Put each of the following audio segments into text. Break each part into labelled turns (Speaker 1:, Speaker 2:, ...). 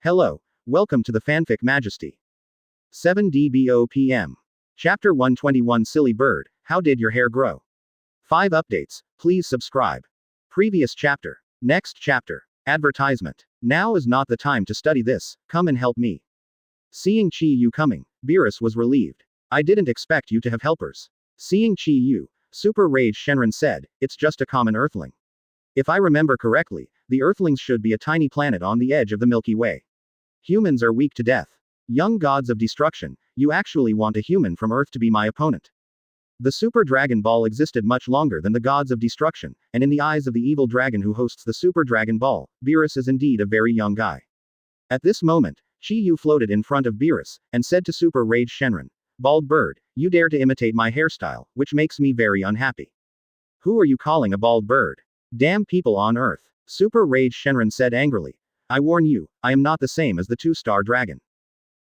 Speaker 1: Hello, welcome to the Fanfic Majesty. 7DBOPM. Chapter 121 Silly Bird, How Did Your Hair Grow? 5 updates, please subscribe. Previous chapter. Next chapter. Advertisement. Now is not the time to study this, come and help me. Seeing Chi Yu coming, Beerus was relieved. I didn't expect you to have helpers. Seeing Chi Yu, Super Rage Shenron said, it's just a common Earthling. If I remember correctly, the Earthlings should be a tiny planet on the edge of the Milky Way. Humans are weak to death. Young gods of destruction, you actually want a human from Earth to be my opponent. The Super Dragon Ball existed much longer than the gods of destruction, and in the eyes of the evil dragon who hosts the Super Dragon Ball, Beerus is indeed a very young guy. At this moment, Chi Yu floated in front of Beerus, and said to Super Rage Shenron, Bald bird, you dare to imitate my hairstyle, which makes me very unhappy. Who are you calling a bald bird? Damn people on Earth. Super Rage Shenron said angrily. I warn you, I am not the same as the two-star dragon.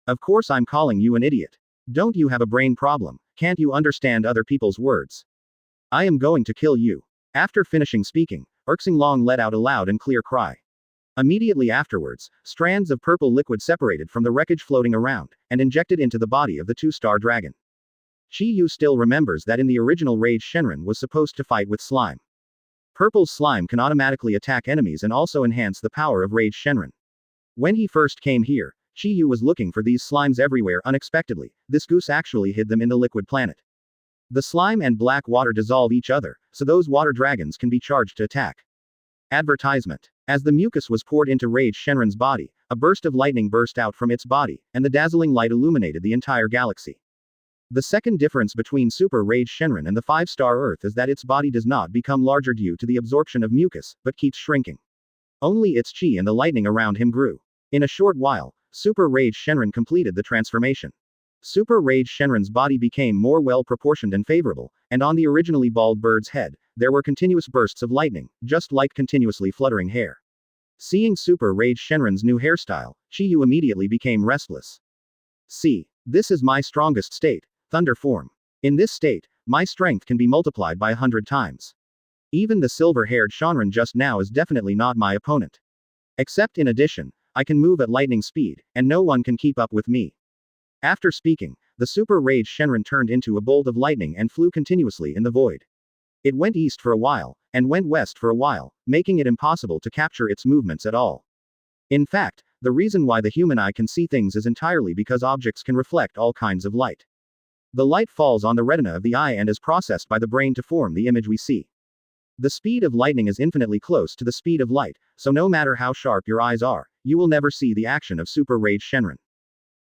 Speaker 1: Of course I'm calling you an idiot. Don't you have a brain problem? Can't you understand other people's words? I am going to kill you. After finishing speaking, Long let out a loud and clear cry. Immediately afterwards, strands of purple liquid separated from the wreckage floating around, and injected into the body of the two-star dragon. Chi Yu still remembers that in the original Rage Shenron was supposed to fight with slime. Purple slime can automatically attack enemies and also enhance the power of Rage Shenron. When he first came here, Chi Yu was looking for these slimes everywhere unexpectedly. This goose actually hid them in the liquid planet. The slime and black water dissolve each other, so those water dragons can be charged to attack. Advertisement. As the mucus was poured into Rage Shenron's body, a burst of lightning burst out from its body, and the dazzling light illuminated the entire galaxy. The second difference between Super Rage Shenron and the 5-star Earth is that its body does not become larger due to the absorption of mucus, but keeps shrinking. Only its chi and the lightning around him grew. In a short while, Super Rage Shenron completed the transformation. Super Rage Shenron's body became more well-proportioned and favorable, and on the originally bald bird's head, there were continuous bursts of lightning, just like continuously fluttering hair. Seeing Super Rage Shenron's new hairstyle, Chi Yu immediately became restless. See, this is my strongest state. Thunder form. In this state, my strength can be multiplied by 100 times. Even the silver-haired Shenron just now is definitely not my opponent. Except in addition, I can move at lightning speed, and no one can keep up with me. After speaking, the Super Rage Shenron turned into a bolt of lightning and flew continuously in the void. It went east for a while, and went west for a while, making it impossible to capture its movements at all. In fact, the reason why the human eye can see things is entirely because objects can reflect all kinds of light. The light falls on the retina of the eye and is processed by the brain to form the image we see. The speed of lightning is infinitely close to the speed of light, so no matter how sharp your eyes are, you will never see the action of Super Rage Shenron.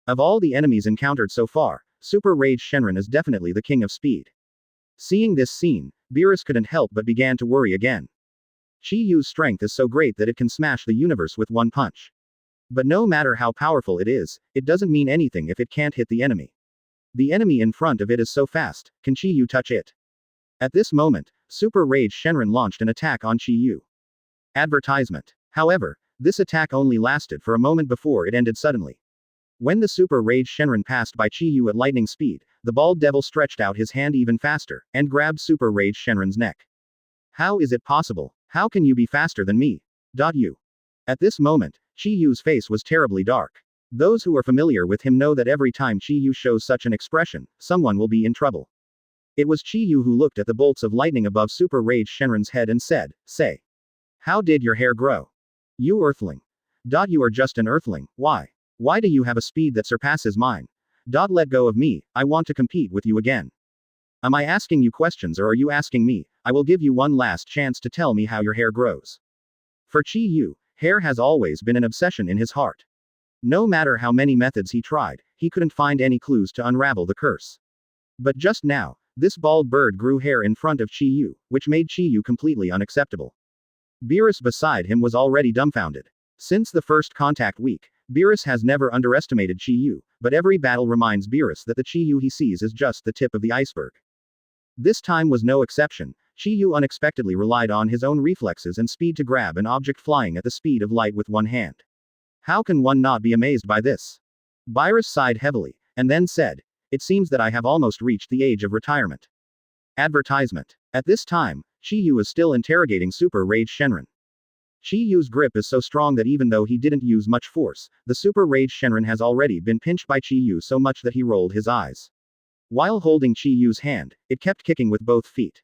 Speaker 1: Of all the enemies encountered so far, Super Rage Shenron is definitely the king of speed. Seeing this scene, Beerus couldn't help but began to worry again. Chi Yu's strength is so great that it can smash the universe with one punch. But no matter how powerful it is, it doesn't mean anything if it can't hit the enemy. The enemy in front of it is so fast, can Chi Yu touch it? At this moment, Super Rage Shenron launched an attack on Chi Yu. Advertisement. However, this attack only lasted for a moment before it ended suddenly. When the Super Rage Shenron passed by Chi Yu at lightning speed, the bald devil stretched out his hand even faster, and grabbed Super Rage Shenron's neck. How is it possible? How can you be faster than me? You. At this moment, Chi Yu's face was terribly dark. Those who are familiar with him know that every time Chi Yu shows such an expression, someone will be in trouble. It was Chi Yu who looked at the bolts of lightning above Super Rage Shenron's head and said, Say. How did your hair grow? You Earthling. You are just an Earthling, why? Why do you have a speed that surpasses mine? Let go of me, I want to compete with you again. Am I asking you questions or are you asking me? I will give you one last chance to tell me how your hair grows. For Chi Yu, hair has always been an obsession in his heart. No matter how many methods he tried, he couldn't find any clues to unravel the curse. But just now, this bald bird grew hair in front of Chi Yu, which made Chi Yu completely unacceptable. Beerus beside him was already dumbfounded. Since the first contact week, Beerus has never underestimated Chi Yu, but every battle reminds Beerus that the Chi Yu he sees is just the tip of the iceberg. This time was no exception. Chi Yu unexpectedly relied on his own reflexes and speed to grab an object flying at the speed of light with one hand. How can one not be amazed by this? Beerus sighed heavily, and then said, It seems that I have almost reached the age of retirement. Advertisement. At this time, Chi Yu is still interrogating Super Rage Shenron. Chi Yu's grip is so strong that even though he didn't use much force, the Super Rage Shenron has already been pinched by Chi Yu so much that he rolled his eyes. While holding Chi Yu's hand, it kept kicking with both feet.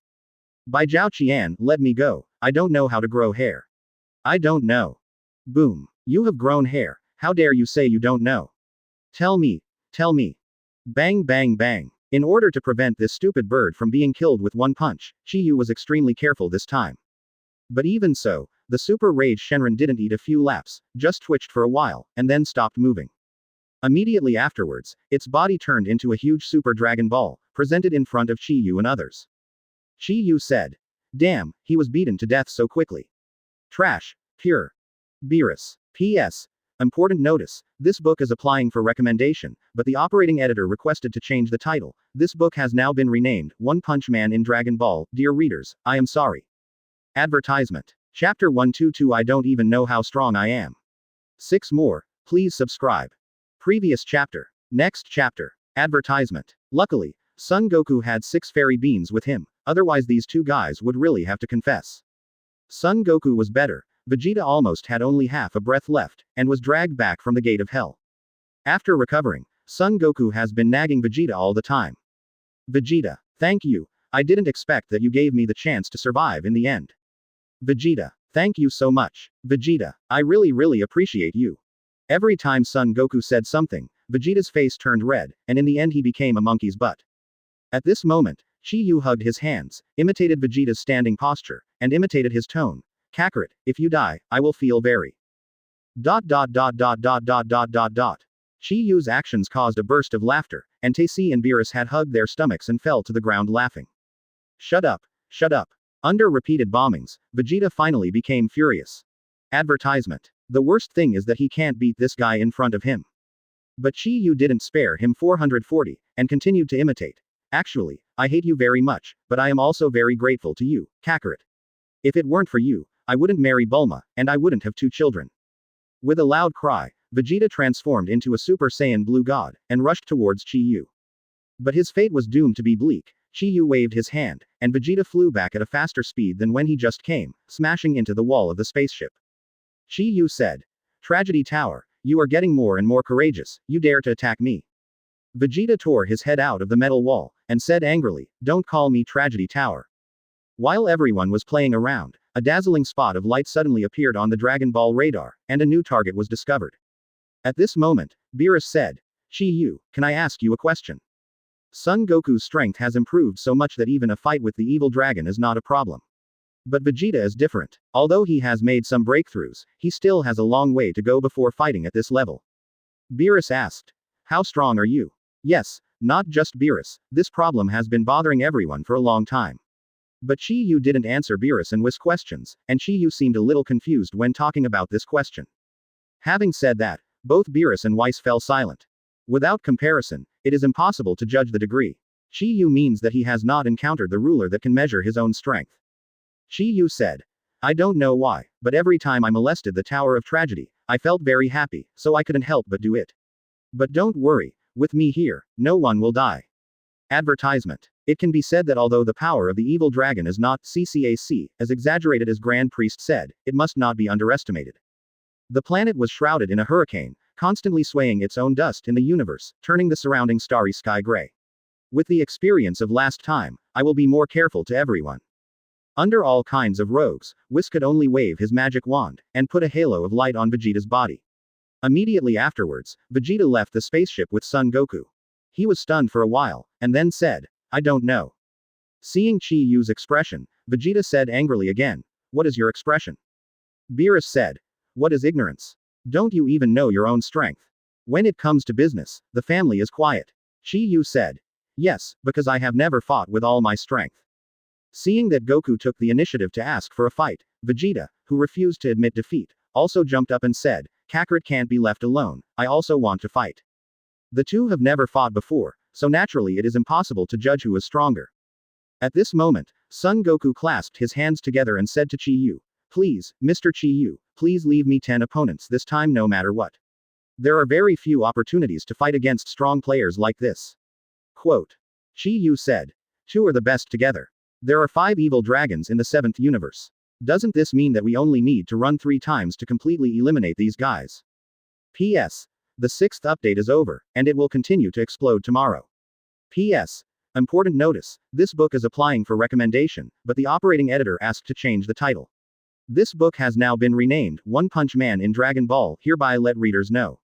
Speaker 1: By Zhao Qian, let me go. I don't know how to grow hair. I don't know. Boom. You have grown hair. How dare you say you don't know? Tell me. Tell me. Bang bang bang. In order to prevent this stupid bird from being killed with one punch, Chi Yu was extremely careful this time. But even so, the Super Rage Shenron didn't eat a few laps, just twitched for a while, and then stopped moving. Immediately afterwards, its body turned into a huge Super Dragon Ball, presented in front of Chi Yu and others. Chi Yu said. Damn, he was beaten to death so quickly. Trash. Pure. Beerus. P.S. Important notice, this book is applying for recommendation, but the operating editor requested to change the title. This book has now been renamed, One Punch Man in Dragon Ball. Dear readers, I am sorry. Advertisement. Chapter 122 I don't even know how strong I am. 6 more, please subscribe. Previous chapter. Next chapter. Advertisement. Luckily, Son Goku had 6 fairy beans with him, otherwise these two guys would really have to confess. Son Goku was better. Vegeta almost had only half a breath left, and was dragged back from the gate of hell. After recovering, Son Goku has been nagging Vegeta all the time. Vegeta, thank you. I didn't expect that you gave me the chance to survive in the end. Vegeta, thank you so much. Vegeta, I really appreciate you. Every time Son Goku said something, Vegeta's face turned red, and in the end he became a monkey's butt. At this moment, Chi Yu hugged his hands, imitated Vegeta's standing posture, and imitated his tone. Kakarot, if you die, I will feel very. Chi Yu's actions caused a burst of laughter, and Taisi and Beerus had hugged their stomachs and fell to the ground laughing. Shut up. Shut up. Under repeated bombings, Vegeta finally became furious. Advertisement. The worst thing is that he can't beat this guy in front of him. But Chi Yu didn't spare him 440, and continued to imitate. Actually, I hate you very much, but I am also very grateful to you, Kakarot. If it weren't for you, I wouldn't marry Bulma, and I wouldn't have 2 children. With a loud cry, Vegeta transformed into a Super Saiyan Blue God, and rushed towards Chi Yu. But his fate was doomed to be bleak. Chi Yu waved his hand, and Vegeta flew back at a faster speed than when he just came, smashing into the wall of the spaceship. Chi Yu said. Tragedy Tower, you are getting more and more courageous, you dare to attack me. Vegeta tore his head out of the metal wall, and said angrily, don't call me Tragedy Tower. While everyone was playing around, a dazzling spot of light suddenly appeared on the Dragon Ball radar, and a new target was discovered. At this moment, Beerus said, Chi Yu, can I ask you a question? Son Goku's strength has improved so much that even a fight with the evil dragon is not a problem. But Vegeta is different. Although he has made some breakthroughs, he still has a long way to go before fighting at this level. Beerus asked, how strong are you? Yes, not just Beerus, this problem has been bothering everyone for a long time. But Chi Yu didn't answer Beerus and Whis' questions, and Chi Yu seemed a little confused when talking about this question. Having said that, both Beerus and Whis fell silent. Without comparison, it is impossible to judge the degree. Chi Yu means that he has not encountered the ruler that can measure his own strength. Chi Yu said. I don't know why, but every time I molested the Tower of Tragedy, I felt very happy, so I couldn't help but do it. But don't worry, with me here, no one will die. Advertisement. It can be said that although the power of the evil dragon is not CCAC, as exaggerated as Grand Priest said, it must not be underestimated. The planet was shrouded in a hurricane, constantly swaying its own dust in the universe, turning the surrounding starry sky gray. With the experience of last time, I will be more careful to everyone. Under all kinds of rogues, Whis could only wave his magic wand, and put a halo of light on Vegeta's body. Immediately afterwards, Vegeta left the spaceship with Son Goku. He was stunned for a while, and then said, I don't know. Seeing Chi Yu's expression, Vegeta said angrily again, what is your expression? Beerus said, what is ignorance? Don't you even know your own strength? When it comes to business, the family is quiet. Chi Yu said, yes, because I have never fought with all my strength. Seeing that Goku took the initiative to ask for a fight, Vegeta, who refused to admit defeat, also jumped up and said, Kakarot can't be left alone, I also want to fight. The two have never fought before, so naturally it is impossible to judge who is stronger. At this moment, Son Goku clasped his hands together and said to Chi Yu, please, Mr. Chi Yu, please leave me 10 opponents this time no matter what. There are very few opportunities to fight against strong players like this. Quote. Chi Yu said. 2 are the best together. There are 5 evil dragons in the 7th universe. Doesn't this mean that we only need to run 3 times to completely eliminate these guys? P.S. The 6th update is over, and it will continue to explode tomorrow. P.S. Important notice, this book is applying for recommendation, but the operating editor asked to change the title. This book has now been renamed One Punch Man in Dragon Ball, hereby let readers know.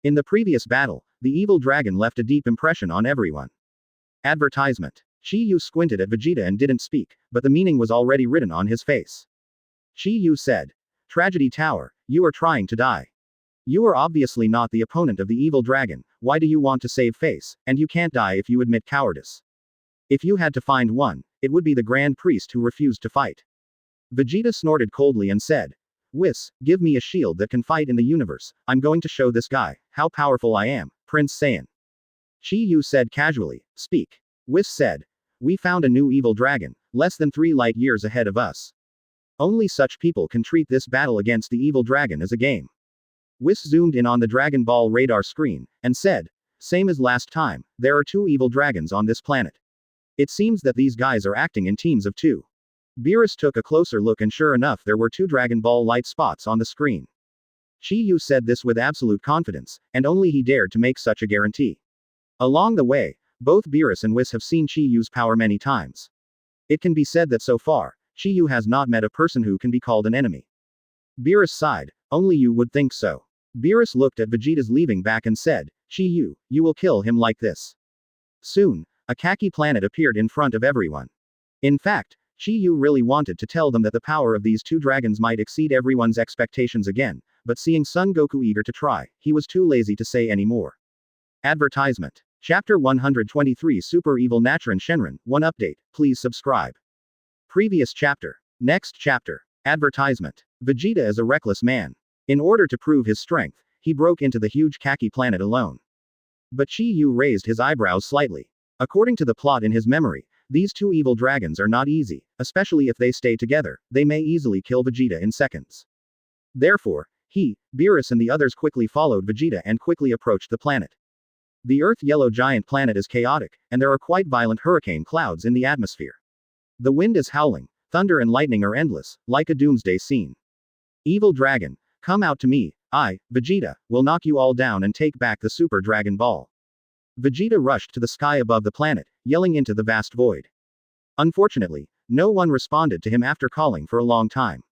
Speaker 1: In the previous battle, the evil dragon left a deep impression on everyone. Advertisement. Chi-Yu squinted at Vegeta and didn't speak, but the meaning was already written on his face. Chi-Yu said, "Tragedy Tower, you are trying to die. You are obviously not the opponent of the evil dragon, why do you want to save face, and you can't die if you admit cowardice. If you had to find one, it would be the Grand Priest who refused to fight." Vegeta snorted coldly and said, "Whis, give me a shield that can fight in the universe, I'm going to show this guy how powerful I am, Prince Saiyan." Chi-Yu said casually, "Speak." Whis said, "We found a new evil dragon, less than 3 light years ahead of us. Only such people can treat this battle against the evil dragon as a game." Whis zoomed in on the Dragon Ball radar screen, and said, "Same as last time, there are 2 evil dragons on this planet. It seems that these guys are acting in teams of 2. Beerus took a closer look and sure enough there were 2 Dragon Ball light spots on the screen. Chi-Yu said this with absolute confidence, and only he dared to make such a guarantee. Along the way, both Beerus and Whis have seen Chi-Yu's power many times. It can be said that so far, Chi-Yu has not met a person who can be called an enemy. Beerus sighed, "Only you would think so." Beerus looked at Vegeta's leaving back and said, "Chi-Yu, you will kill him like this." Soon, a khaki planet appeared in front of everyone. In fact, Chi-Yu really wanted to tell them that the power of these 2 dragons might exceed everyone's expectations again, but seeing Son Goku eager to try, he was too lazy to say any more. Advertisement. Chapter 123 Super Evil Nachiran Shenron, 1 update, please subscribe. Previous chapter. Next chapter. Advertisement. Vegeta is a reckless man. In order to prove his strength, he broke into the huge khaki planet alone. But Chi-Yu raised his eyebrows slightly. According to the plot in his memory, these 2 evil dragons are not easy, especially if they stay together, they may easily kill Vegeta in seconds. Therefore, he, Beerus and the others quickly followed Vegeta and quickly approached the planet. The Earth yellow giant planet is chaotic, and there are quite violent hurricane clouds in the atmosphere. The wind is howling, thunder and lightning are endless, like a doomsday scene. "Evil dragon, come out to me, I, Vegeta, will knock you all down and take back the Super Dragon Ball." Vegeta rushed to the sky above the planet, yelling into the vast void. Unfortunately, no one responded to him after calling for a long time.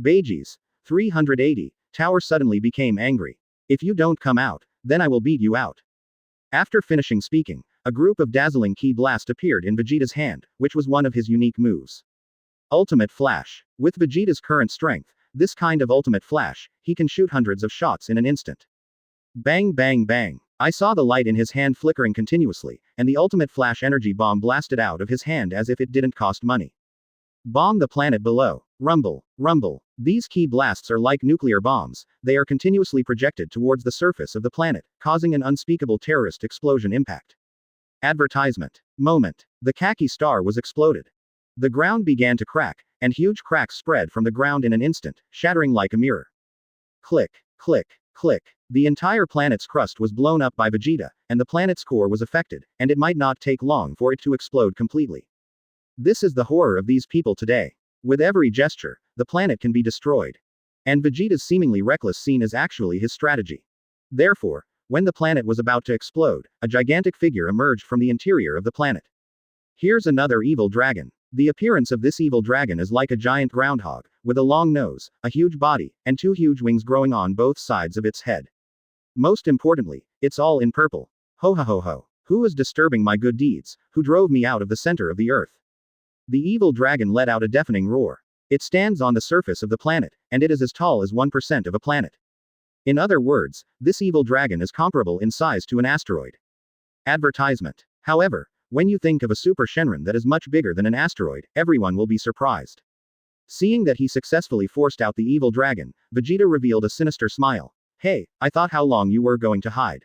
Speaker 1: Beiji's 380 tower suddenly became angry. "If you don't come out, then I will beat you out." After finishing speaking, a group of dazzling ki blast appeared in Vegeta's hand, which was one of his unique moves. Ultimate Flash. With Vegeta's current strength, this kind of ultimate flash, he can shoot hundreds of shots in an instant. Bang bang bang. I saw the light in his hand flickering continuously, and the ultimate flash energy bomb blasted out of his hand as if it didn't cost money. Bomb the planet below. Rumble, rumble. These ki blasts are like nuclear bombs, they are continuously projected towards the surface of the planet, causing an unspeakable terrorist explosion impact. Advertisement. Moment. The khaki star was exploded. The ground began to crack, and huge cracks spread from the ground in an instant, shattering like a mirror. Click, click, click. The entire planet's crust was blown up by Vegeta, and the planet's core was affected, and it might not take long for it to explode completely. This is the horror of these people today. With every gesture, the planet can be destroyed. And Vegeta's seemingly reckless scene is actually his strategy. Therefore, when the planet was about to explode, a gigantic figure emerged from the interior of the planet. Here's another evil dragon. The appearance of this evil dragon is like a giant groundhog, with a long nose, a huge body, and 2 huge wings growing on both sides of its head. Most importantly, it's all in purple. Ho ho ho ho. Who is disturbing my good deeds, who drove me out of the center of the earth? The evil dragon let out a deafening roar. It stands on the surface of the planet, and it is as tall as 1% of a planet. In other words, this evil dragon is comparable in size to an asteroid. Advertisement. However, when you think of a Super Shenron that is much bigger than an asteroid, everyone will be surprised. Seeing that he successfully forced out the evil dragon, Vegeta revealed a sinister smile. "Hey, I thought how long you were going to hide.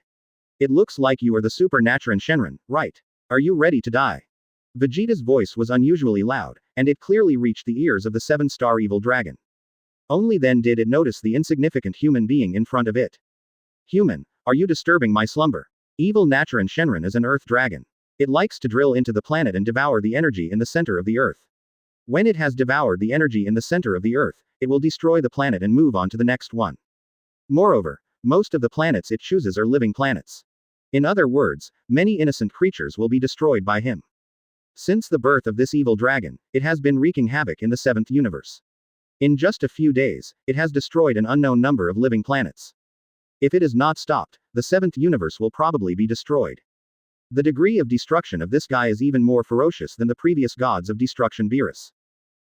Speaker 1: It looks like you are the Super Nachiran Shenron, right? Are you ready to die?" Vegeta's voice was unusually loud, and it clearly reached the ears of the 7-star evil dragon. Only then did it notice the insignificant human being in front of it. "Human, are you disturbing my slumber? Evil Nachiran Shenron is an earth dragon. It likes to drill into the planet and devour the energy in the center of the earth. When it has devoured the energy in the center of the Earth, it will destroy the planet and move on to the next one. Moreover, most of the planets it chooses are living planets. In other words, many innocent creatures will be destroyed by him. Since the birth of this evil dragon, it has been wreaking havoc in the seventh universe. In just a few days, it has destroyed an unknown number of living planets. If it is not stopped, the seventh universe will probably be destroyed. The degree of destruction of this guy is even more ferocious than the previous gods of destruction Beerus.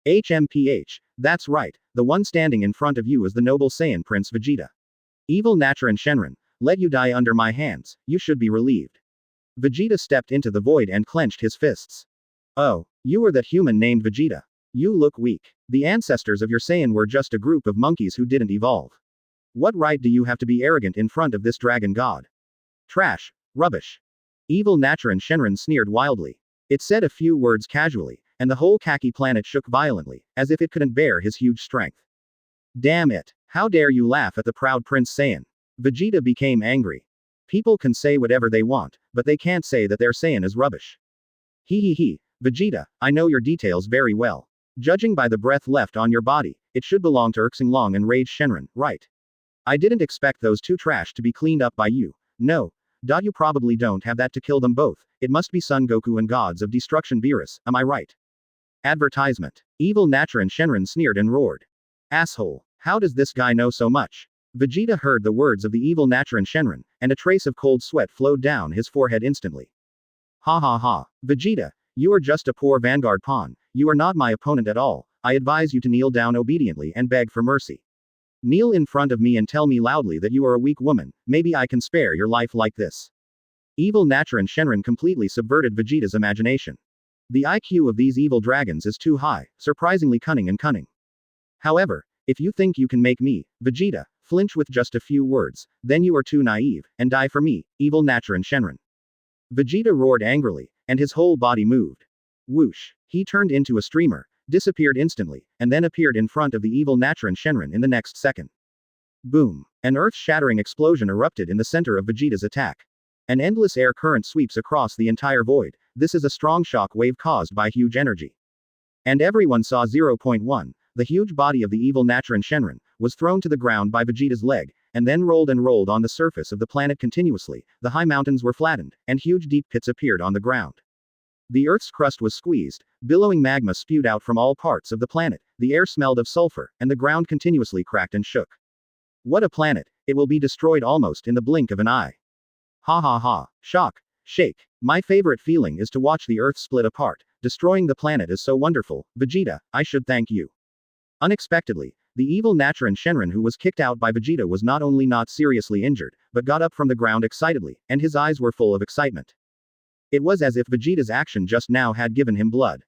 Speaker 1: HMPH, that's right, the one standing in front of you is the noble Saiyan Prince Vegeta. Evil Naturen Shenron, let you die under my hands, you should be relieved. Vegeta stepped into the void and clenched his fists. Oh, you are that human named Vegeta. You look weak. The ancestors of your Saiyan were just a group of monkeys who didn't evolve. What right do you have to be arrogant in front of this dragon god? Trash. Rubbish. Evil Naturen Shenron sneered wildly. It said a few words casually, and the whole khaki planet shook violently, as if it couldn't bear his huge strength. Damn it. How dare you laugh at the proud Prince Saiyan? Vegeta became angry. People can say whatever they want, but they can't say that their Saiyan is rubbish. He, Vegeta, I know your details very well. Judging by the breath left on your body, it should belong to Long and Rage Shenron, right? I didn't expect those two trash to be cleaned up by you. No. You probably don't have that to kill them both, it must be Son Goku and Gods of Destruction Beerus, am I right? Advertisement. Evil Naturen Shenron sneered and roared. Asshole. How does this guy know so much? Vegeta heard the words of the evil Naturen Shenron, and a trace of cold sweat flowed down his forehead instantly. Ha ha ha. Vegeta, you are just a poor vanguard pawn, you are not my opponent at all, I advise you to kneel down obediently and beg for mercy. Kneel in front of me and tell me loudly that you are a weak woman, maybe I can spare your life like this. Evil Naturen Shenron completely subverted Vegeta's imagination. The IQ of these evil dragons is too high, surprisingly cunning and cunning. However, if you think you can make me, Vegeta, flinch with just a few words, then you are too naive, and die for me, Evil Naturen Shenron. Vegeta roared angrily, and his whole body moved. Whoosh. He turned into a streamer, disappeared instantly, and then appeared in front of the evil Naturen Shenron in the next second. Boom. An earth-shattering explosion erupted in the center of Vegeta's attack. An endless air current sweeps across the entire void, this is a strong shock wave caused by huge energy. And everyone saw 0.1, the huge body of the evil Naturen Shenron, was thrown to the ground by Vegeta's leg, and then rolled and rolled on the surface of the planet continuously, the high mountains were flattened, and huge deep pits appeared on the ground. The Earth's crust was squeezed, billowing magma spewed out from all parts of the planet, the air smelled of sulfur, and the ground continuously cracked and shook. What a planet, it will be destroyed almost in the blink of an eye. Ha ha ha. Shock. Shake. My favorite feeling is to watch the Earth split apart, destroying the planet is so wonderful, Vegeta, I should thank you. Unexpectedly, the evil Naturen Shenron who was kicked out by Vegeta was not only not seriously injured, but got up from the ground excitedly, and his eyes were full of excitement. It was as if Vegeta's action just now had given him blood.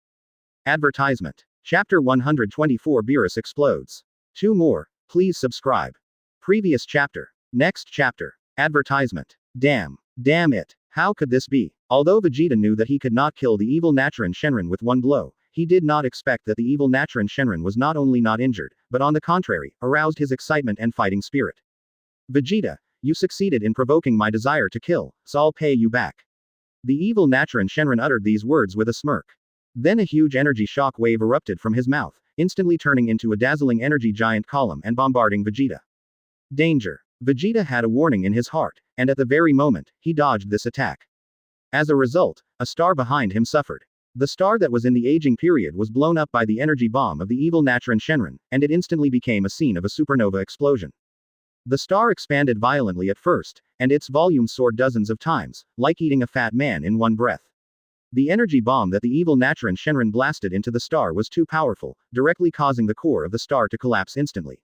Speaker 1: Advertisement. Chapter 124 Beerus explodes. 2 more, please subscribe. Previous chapter. Next chapter. Advertisement. Damn it, how could this be? Although Vegeta knew that he could not kill the evil Naturen Shenron with one blow, he did not expect that the evil Naturen Shenron was not only not injured, but on the contrary, aroused his excitement and fighting spirit. Vegeta, you succeeded in provoking my desire to kill, so I'll pay you back. The evil Naturen Shenron uttered these words with a smirk. Then a huge energy shock wave erupted from his mouth, instantly turning into a dazzling energy giant column and bombarding Vegeta. Danger. Vegeta had a warning in his heart, and at the very moment, he dodged this attack. As a result, a star behind him suffered. The star that was in the aging period was blown up by the energy bomb of the evil Naturen Shenron, and it instantly became a scene of a supernova explosion. The star expanded violently at first, and its volume soared dozens of times, like eating a fat man in one breath. The energy bomb that the evil Naturen Shenron blasted into the star was too powerful, directly causing the core of the star to collapse instantly.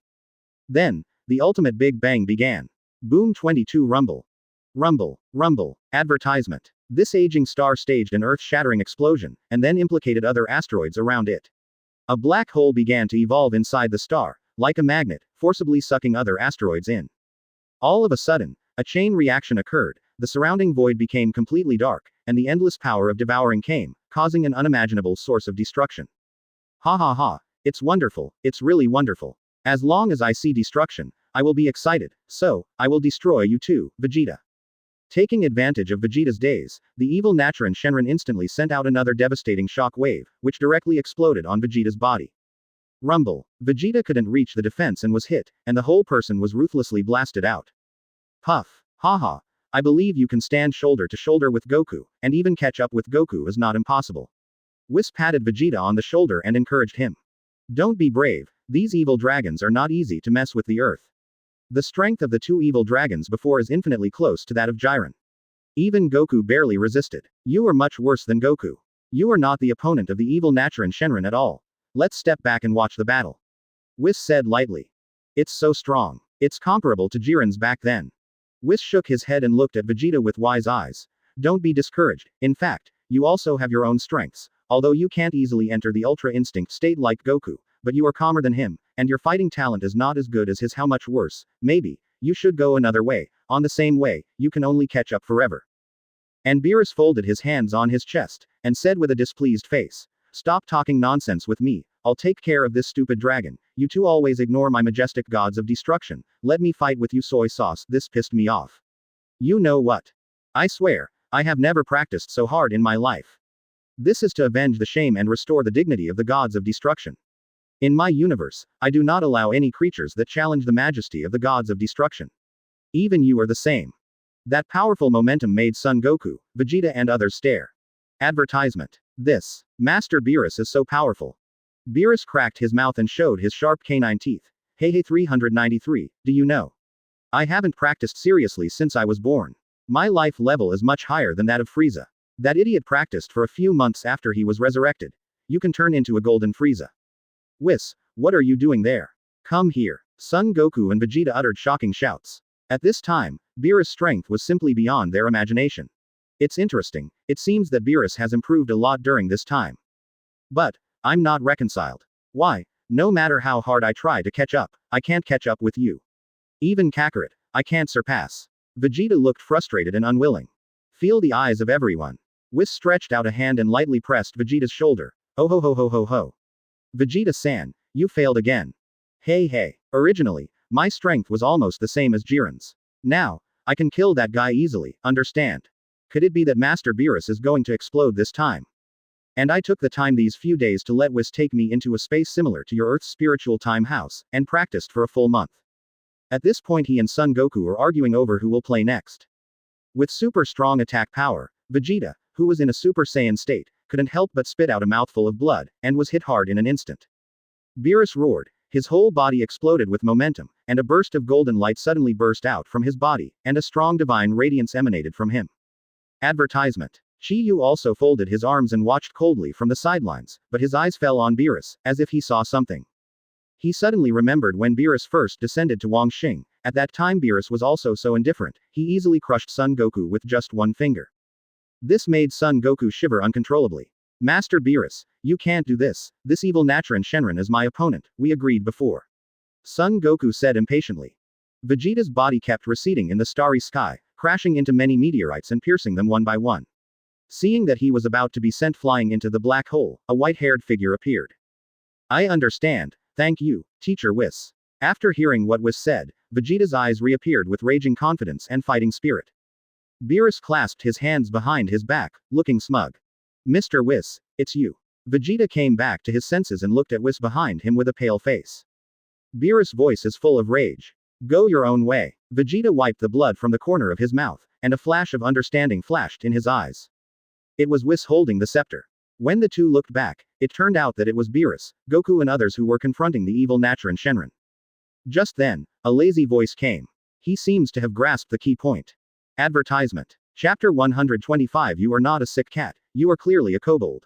Speaker 1: Then, the ultimate Big Bang began. Boom 22 Rumble. Rumble, rumble. Advertisement. This aging star staged an earth-shattering explosion, and then implicated other asteroids around it. A black hole began to evolve inside the star, like a magnet, forcibly sucking other asteroids in. All of a sudden, a chain reaction occurred, the surrounding void became completely dark, and the endless power of devouring came, causing an unimaginable source of destruction. Ha ha ha, it's wonderful, it's really wonderful. As long as I see destruction, I will be excited, so, I will destroy you too, Vegeta. Taking advantage of Vegeta's daze, the evil Naturan Shenron instantly sent out another devastating shock wave, which directly exploded on Vegeta's body. Rumble. Vegeta couldn't reach the defense and was hit, and the whole person was ruthlessly blasted out. Puff. Haha. I believe you can stand shoulder to shoulder with Goku, and even catch up with Goku is not impossible. Whis patted Vegeta on the shoulder and encouraged him. Don't be brave, these evil dragons are not easy to mess with the earth. The strength of the two evil dragons before is infinitely close to that of Jiren. Even Goku barely resisted. You are much worse than Goku. You are not the opponent of the evil Naturan Shenron at all. Let's step back and watch the battle. Whis said lightly. It's so strong. It's comparable to Jiren's back then. Whis shook his head and looked at Vegeta with wise eyes. Don't be discouraged, in fact, you also have your own strengths, although you can't easily enter the Ultra Instinct state like Goku, but you are calmer than him, and your fighting talent is not as good as his. How much worse? Maybe, you should go another way, on the same way, you can only catch up forever. And Beerus folded his hands on his chest, and said with a displeased face, stop talking nonsense with me, I'll take care of this stupid dragon, you two always ignore my majestic gods of destruction, let me fight with you soy sauce, this pissed me off. You know what? I swear, I have never practiced so hard in my life. This is to avenge the shame and restore the dignity of the gods of destruction. In my universe, I do not allow any creatures that challenge the majesty of the gods of destruction. Even you are the same. That powerful momentum made Son Goku, Vegeta and others stare. Advertisement. This. Master Beerus is so powerful. Beerus cracked his mouth and showed his sharp canine teeth. Hey 393, do you know? I haven't practiced seriously since I was born. My life level is much higher than that of Frieza. That idiot practiced for a few months after he was resurrected. You can turn into a golden Frieza. Whis, what are you doing there? Come here. Son Goku and Vegeta uttered shocking shouts. At this time, Beerus' strength was simply beyond their imagination. It's interesting, it seems that Beerus has improved a lot during this time. But, I'm not reconciled. Why? No matter how hard I try to catch up, I can't catch up with you. Even Kakarot, I can't surpass. Vegeta looked frustrated and unwilling. Feel the eyes of everyone. Whis stretched out a hand and lightly pressed Vegeta's shoulder. Oh ho ho ho ho ho. Vegeta-san, you failed again. Hey. Originally, my strength was almost the same as Jiren's. Now, I can kill that guy easily, understand? Could it be that Master Beerus is going to explode this time? And I took the time these few days to let Whis take me into a space similar to your Earth's spiritual time house, and practiced for a full month. At this point he and Son Goku are arguing over who will play next. With super strong attack power, Vegeta, who was in a Super Saiyan state, couldn't help but spit out a mouthful of blood, and was hit hard in an instant. Beerus roared, his whole body exploded with momentum, and a burst of golden light suddenly burst out from his body, and a strong divine radiance emanated from him. Advertisement. Chi Yu also folded his arms and watched coldly from the sidelines, but his eyes fell on Beerus, as if he saw something. He suddenly remembered when Beerus first descended to Wangxing. At that time Beerus was also so indifferent, he easily crushed Son Goku with just one finger. This made Son Goku shiver uncontrollably. Master Beerus, you can't do this, this evil Naturan Shenron is my opponent, we agreed before. Son Goku said impatiently. Vegeta's body kept receding in the starry sky, crashing into many meteorites and piercing them one by one. Seeing that he was about to be sent flying into the black hole, a white-haired figure appeared. I understand, thank you, Teacher Whis. After hearing what Whis said, Vegeta's eyes reappeared with raging confidence and fighting spirit. Beerus clasped his hands behind his back, looking smug. Mr. Whis, it's you. Vegeta came back to his senses and looked at Whis behind him with a pale face. Beerus' voice is full of rage. Go your own way. Vegeta wiped the blood from the corner of his mouth, and a flash of understanding flashed in his eyes. It was Whis holding the scepter. When the two looked back, it turned out that it was Beerus, Goku and others who were confronting the evil Naturan Shenron. Just then, a lazy voice came. He seems to have grasped the key point. Advertisement. Chapter 125. You are not a sick cat, you are clearly a kobold.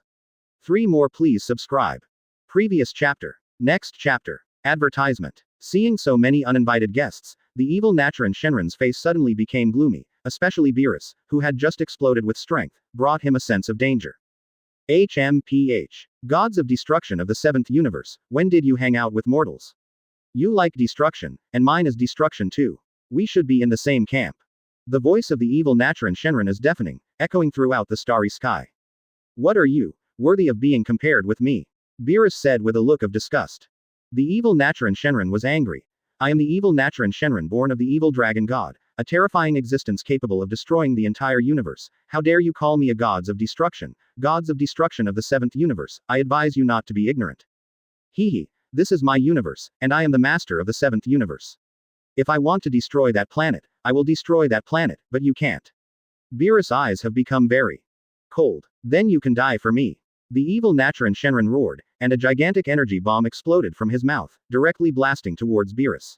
Speaker 1: 3 more, please subscribe. Previous chapter. Next chapter. Advertisement. Seeing so many uninvited guests, the evil Naturan Shenron's face suddenly became gloomy, especially Beerus, who had just exploded with strength, brought him a sense of danger. HMPH. Gods of destruction of the 7th universe, when did you hang out with mortals? You like destruction, and mine is destruction too. We should be in the same camp. The voice of the evil Naturan Shenron is deafening, echoing throughout the starry sky. What are you, worthy of being compared with me? Beerus said with a look of disgust. The evil Naturan Shenron was angry. I am the evil Naturan Shenron, born of the evil dragon god. a terrifying existence capable of destroying the entire universe. How dare you call me a gods of destruction of the seventh universe, I advise you not to be ignorant. Hee. This is my universe, and I am the master of the seventh universe. If I want to destroy that planet, I will destroy that planet, but you can't. Beerus' eyes have become very cold. Then you can die for me. The evil Natron Shenron roared, and a gigantic energy bomb exploded from his mouth, directly blasting towards Beerus.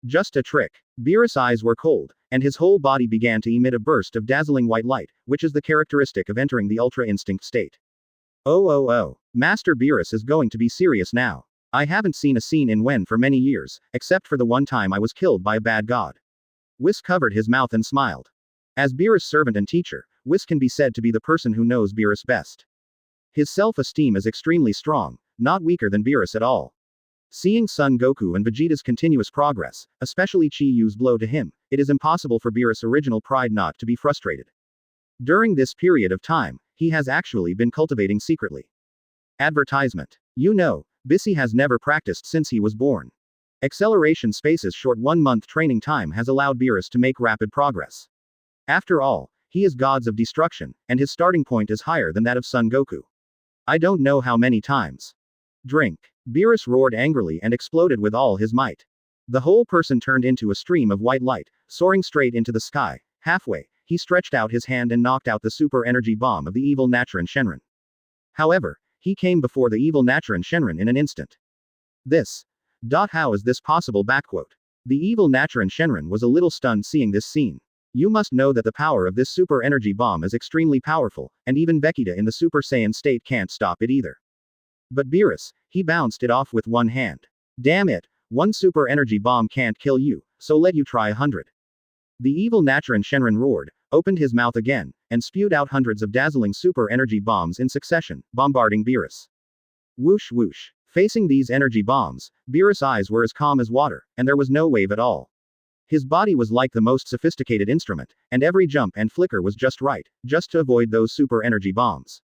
Speaker 1: Just a trick. Beerus' eyes were cold, and his whole body began to emit a burst of dazzling white light, which is the characteristic of entering the Ultra Instinct state. Oh. Master Beerus is going to be serious now. I haven't seen a scene in Wen for many years, except for the one time I was killed by a bad god. Whis covered his mouth and smiled. As Beerus' servant and teacher, Whis can be said to be the person who knows Beerus best. His self-esteem is extremely strong, not weaker than Beerus at all. Seeing Son Goku and Vegeta's continuous progress, especially Chi Yu's blow to him, it is impossible for Beerus' original pride not to be frustrated. During this period of time, he has actually been cultivating secretly. Advertisement. You know, Bissy has never practiced since he was born. Acceleration Space's short 1-month training time has allowed Beerus to make rapid progress. After all, he is gods of destruction, and his starting point is higher than that of Son Goku. I don't know how many times. Drink. Beerus roared angrily and exploded with all his might. The whole person turned into a stream of white light, soaring straight into the sky. Halfway, he stretched out his hand and knocked out the super energy bomb of the evil Natron Shenron. However, he came before the evil Natron Shenron in an instant. How is this possible? The evil Natron Shenron was a little stunned seeing this scene. You must know that the power of this super energy bomb is extremely powerful, and even Vegeta in the Super Saiyan state can't stop it either. But Beerus, he bounced it off with one hand. Damn it, one super energy bomb can't kill you, so let you try 100. The evil Natron Shenron roared, opened his mouth again, and spewed out hundreds of dazzling super energy bombs in succession, bombarding Beerus. Whoosh whoosh. Facing these energy bombs, Beerus' eyes were as calm as water, and there was no wave at all. His body was like the most sophisticated instrument, and every jump and flicker was just right, just to avoid those super energy bombs.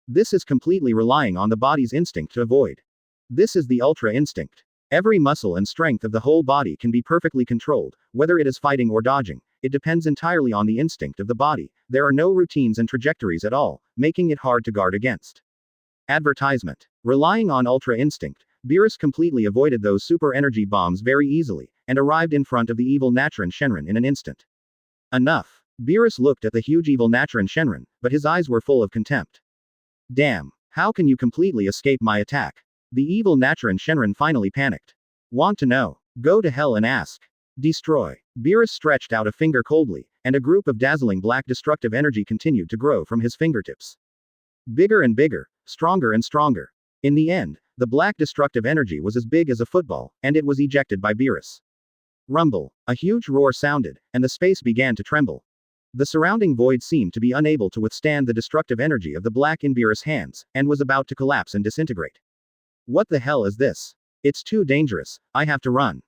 Speaker 1: This is completely relying on the body's instinct to avoid. This is the Ultra Instinct. Every muscle and strength of the whole body can be perfectly controlled, whether it is fighting or dodging. It depends entirely on the instinct of the body. There are no routines and trajectories at all, making it hard to guard against. Advertisement. Relying on Ultra Instinct, Beerus completely avoided those super energy bombs very easily, and arrived in front of the evil Natron Shenron in an instant. Enough. Beerus looked at the huge evil Natron Shenron, but his eyes were full of contempt. Damn. How can you completely escape my attack? The evil Natron Shenron finally panicked. Want to know? Go to hell and ask. Destroy. Beerus stretched out a finger coldly, and a group of dazzling black destructive energy continued to grow from his fingertips. Bigger and bigger, stronger and stronger. In the end, the black destructive energy was as big as a football, and it was ejected by Beerus. Rumble. A huge roar sounded, and the space began to tremble. The surrounding void seemed to be unable to withstand the destructive energy of the black in Beerus' hands, and was about to collapse and disintegrate. What the hell is this? It's too dangerous, I have to run.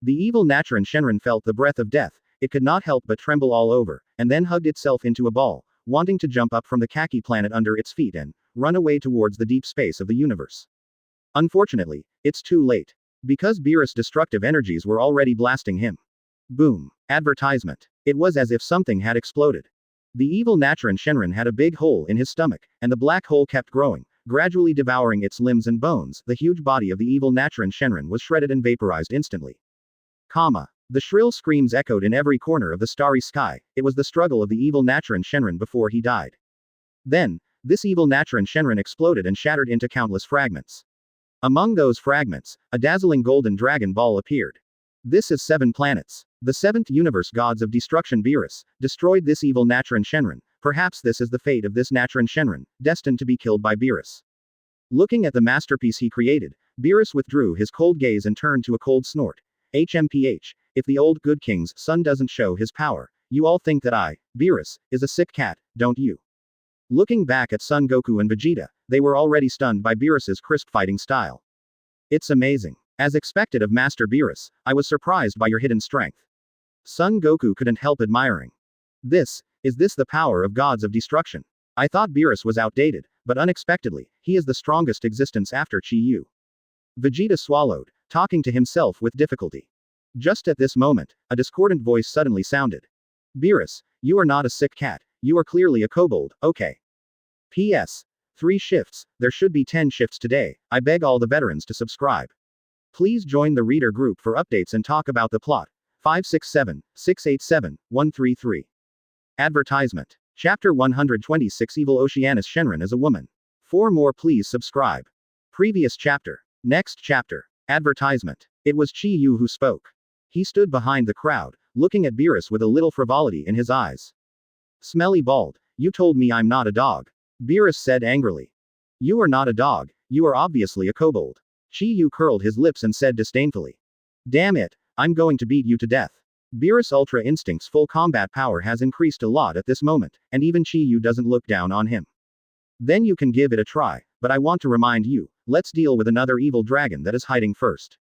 Speaker 1: The evil Natron Shenron felt the breath of death, it could not help but tremble all over, and then hugged itself into a ball, wanting to jump up from the khaki planet under its feet and run away towards the deep space of the universe. Unfortunately, it's too late. Because Beerus' destructive energies were already blasting him. Boom. Advertisement. It was as if something had exploded. The evil Natron Shenron had a big hole in his stomach, and the black hole kept growing, gradually devouring its limbs and bones. The huge body of the evil Natron Shenron was shredded and vaporized instantly. The shrill screams echoed in every corner of the starry sky. It was the struggle of the evil Natron Shenron before he died. Then, this evil Natron Shenron exploded and shattered into countless fragments. Among those fragments, a dazzling golden dragon ball appeared. This is 7 planets. The 7th universe gods of destruction Beerus destroyed this evil Natron Shenron. Perhaps this is the fate of this Natron Shenron, destined to be killed by Beerus. Looking at the masterpiece he created, Beerus withdrew his cold gaze and turned to a cold snort. HMPH, if the old good king's son doesn't show his power, you all think that Beerus, is a sick cat, don't you? Looking back at Son Goku and Vegeta, they were already stunned by Beerus's crisp fighting style. It's amazing. As expected of Master Beerus, I was surprised by your hidden strength. Son Goku couldn't help admiring. Is this the power of gods of destruction? I thought Beerus was outdated, but unexpectedly, he is the strongest existence after Chi Yu. Vegeta swallowed, talking to himself with difficulty. Just at this moment, a discordant voice suddenly sounded. Beerus, you are not a sick cat, you are clearly a kobold, okay. P.S. 3 shifts, there should be 10 shifts today, I beg all the veterans to subscribe. Please join the reader group for updates and talk about the plot. 567 687 133. Advertisement. Chapter 126 Evil Oceanus Shenron is a woman. For more please subscribe. Previous chapter. Next chapter. Advertisement. It was Chi Yu who spoke. He stood behind the crowd, looking at Beerus with a little frivolity in his eyes. Smelly bald, you told me I'm not a dog. Beerus said angrily. You are not a dog, you are obviously a kobold. Chi Yu curled his lips and said disdainfully. Damn it, I'm going to beat you to death. Beerus' Ultra Instinct's full combat power has increased a lot at this moment, and even Chi Yu doesn't look down on him. Then you can give it a try, but I want to remind you, let's deal with another evil dragon that is hiding first.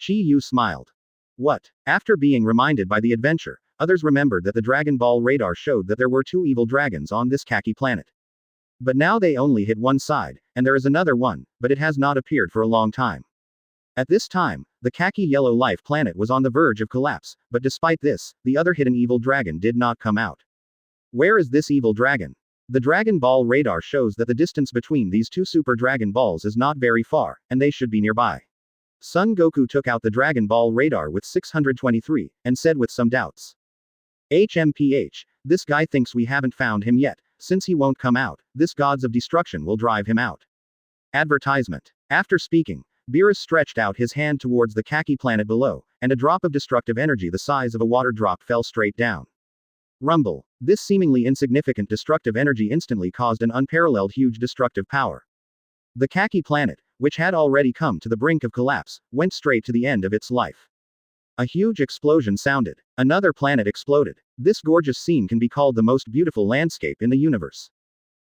Speaker 1: Chi Yu smiled. What? After being reminded by the adventure, others remembered that the Dragon Ball radar showed that there were 2 evil dragons on this khaki planet. But now they only hit one side, and there is another one, but it has not appeared for a long time. At this time, the khaki yellow life planet was on the verge of collapse, but despite this, the other hidden evil dragon did not come out. Where is this evil dragon? The Dragon Ball radar shows that the distance between these 2 Super Dragon Balls is not very far, and they should be nearby. Son Goku took out the Dragon Ball radar with 623, and said with some doubts. HMPH, this guy thinks we haven't found him yet, since he won't come out, this gods of destruction will drive him out. Advertisement. After speaking, Beerus stretched out his hand towards the khaki planet below, and a drop of destructive energy the size of a water drop fell straight down. Rumble. This seemingly insignificant destructive energy instantly caused an unparalleled huge destructive power. The khaki planet, which had already come to the brink of collapse, went straight to the end of its life. A huge explosion sounded. Another planet exploded. This gorgeous scene can be called the most beautiful landscape in the universe.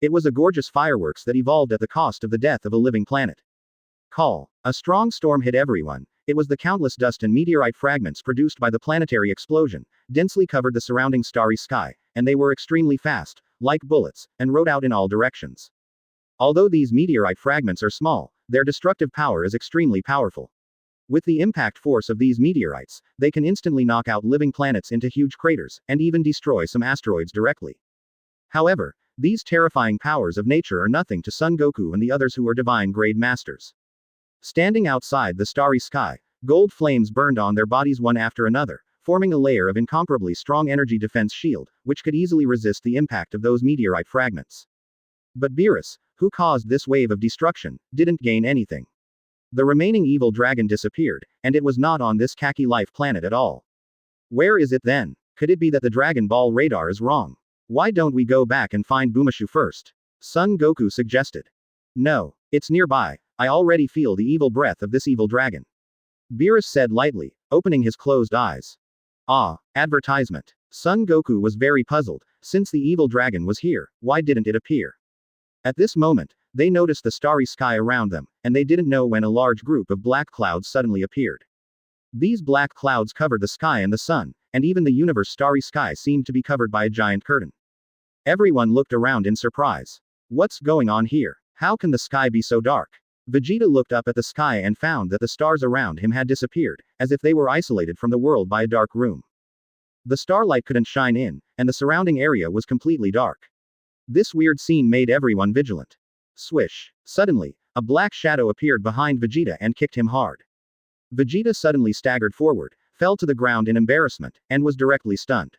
Speaker 1: It was a gorgeous fireworks that evolved at the cost of the death of a living planet. Call. A strong storm hit everyone. It was the countless dust and meteorite fragments produced by the planetary explosion, densely covered the surrounding starry sky, and they were extremely fast, like bullets, and rode out in all directions. Although these meteorite fragments are small, their destructive power is extremely powerful. With the impact force of these meteorites, they can instantly knock out living planets into huge craters, and even destroy some asteroids directly. However, these terrifying powers of nature are nothing to Son Goku and the others who are divine grade masters. Standing outside the starry sky, gold flames burned on their bodies one after another, forming a layer of incomparably strong energy defense shield, which could easily resist the impact of those meteorite fragments. But Beerus, who caused this wave of destruction, didn't gain anything. The remaining evil dragon disappeared, and it was not on this khaki life planet at all. Where is it then? Could it be that the Dragon Ball radar is wrong? Why don't we go back and find Bumashu first? Son Goku suggested. No, it's nearby, I already feel the evil breath of this evil dragon. Beerus said lightly, opening his closed eyes. Ah, advertisement. Son Goku was very puzzled, since the evil dragon was here, why didn't it appear? At this moment, they noticed the starry sky around them, and they didn't know when a large group of black clouds suddenly appeared. These black clouds covered the sky and the sun, and even the universe's starry sky seemed to be covered by a giant curtain. Everyone looked around in surprise. What's going on here? How can the sky be so dark? Vegeta looked up at the sky and found that the stars around him had disappeared, as if they were isolated from the world by a dark room. The starlight couldn't shine in, and the surrounding area was completely dark. This weird scene made everyone vigilant. Swish. Suddenly, a black shadow appeared behind Vegeta and kicked him hard. Vegeta suddenly staggered forward, fell to the ground in embarrassment, and was directly stunned.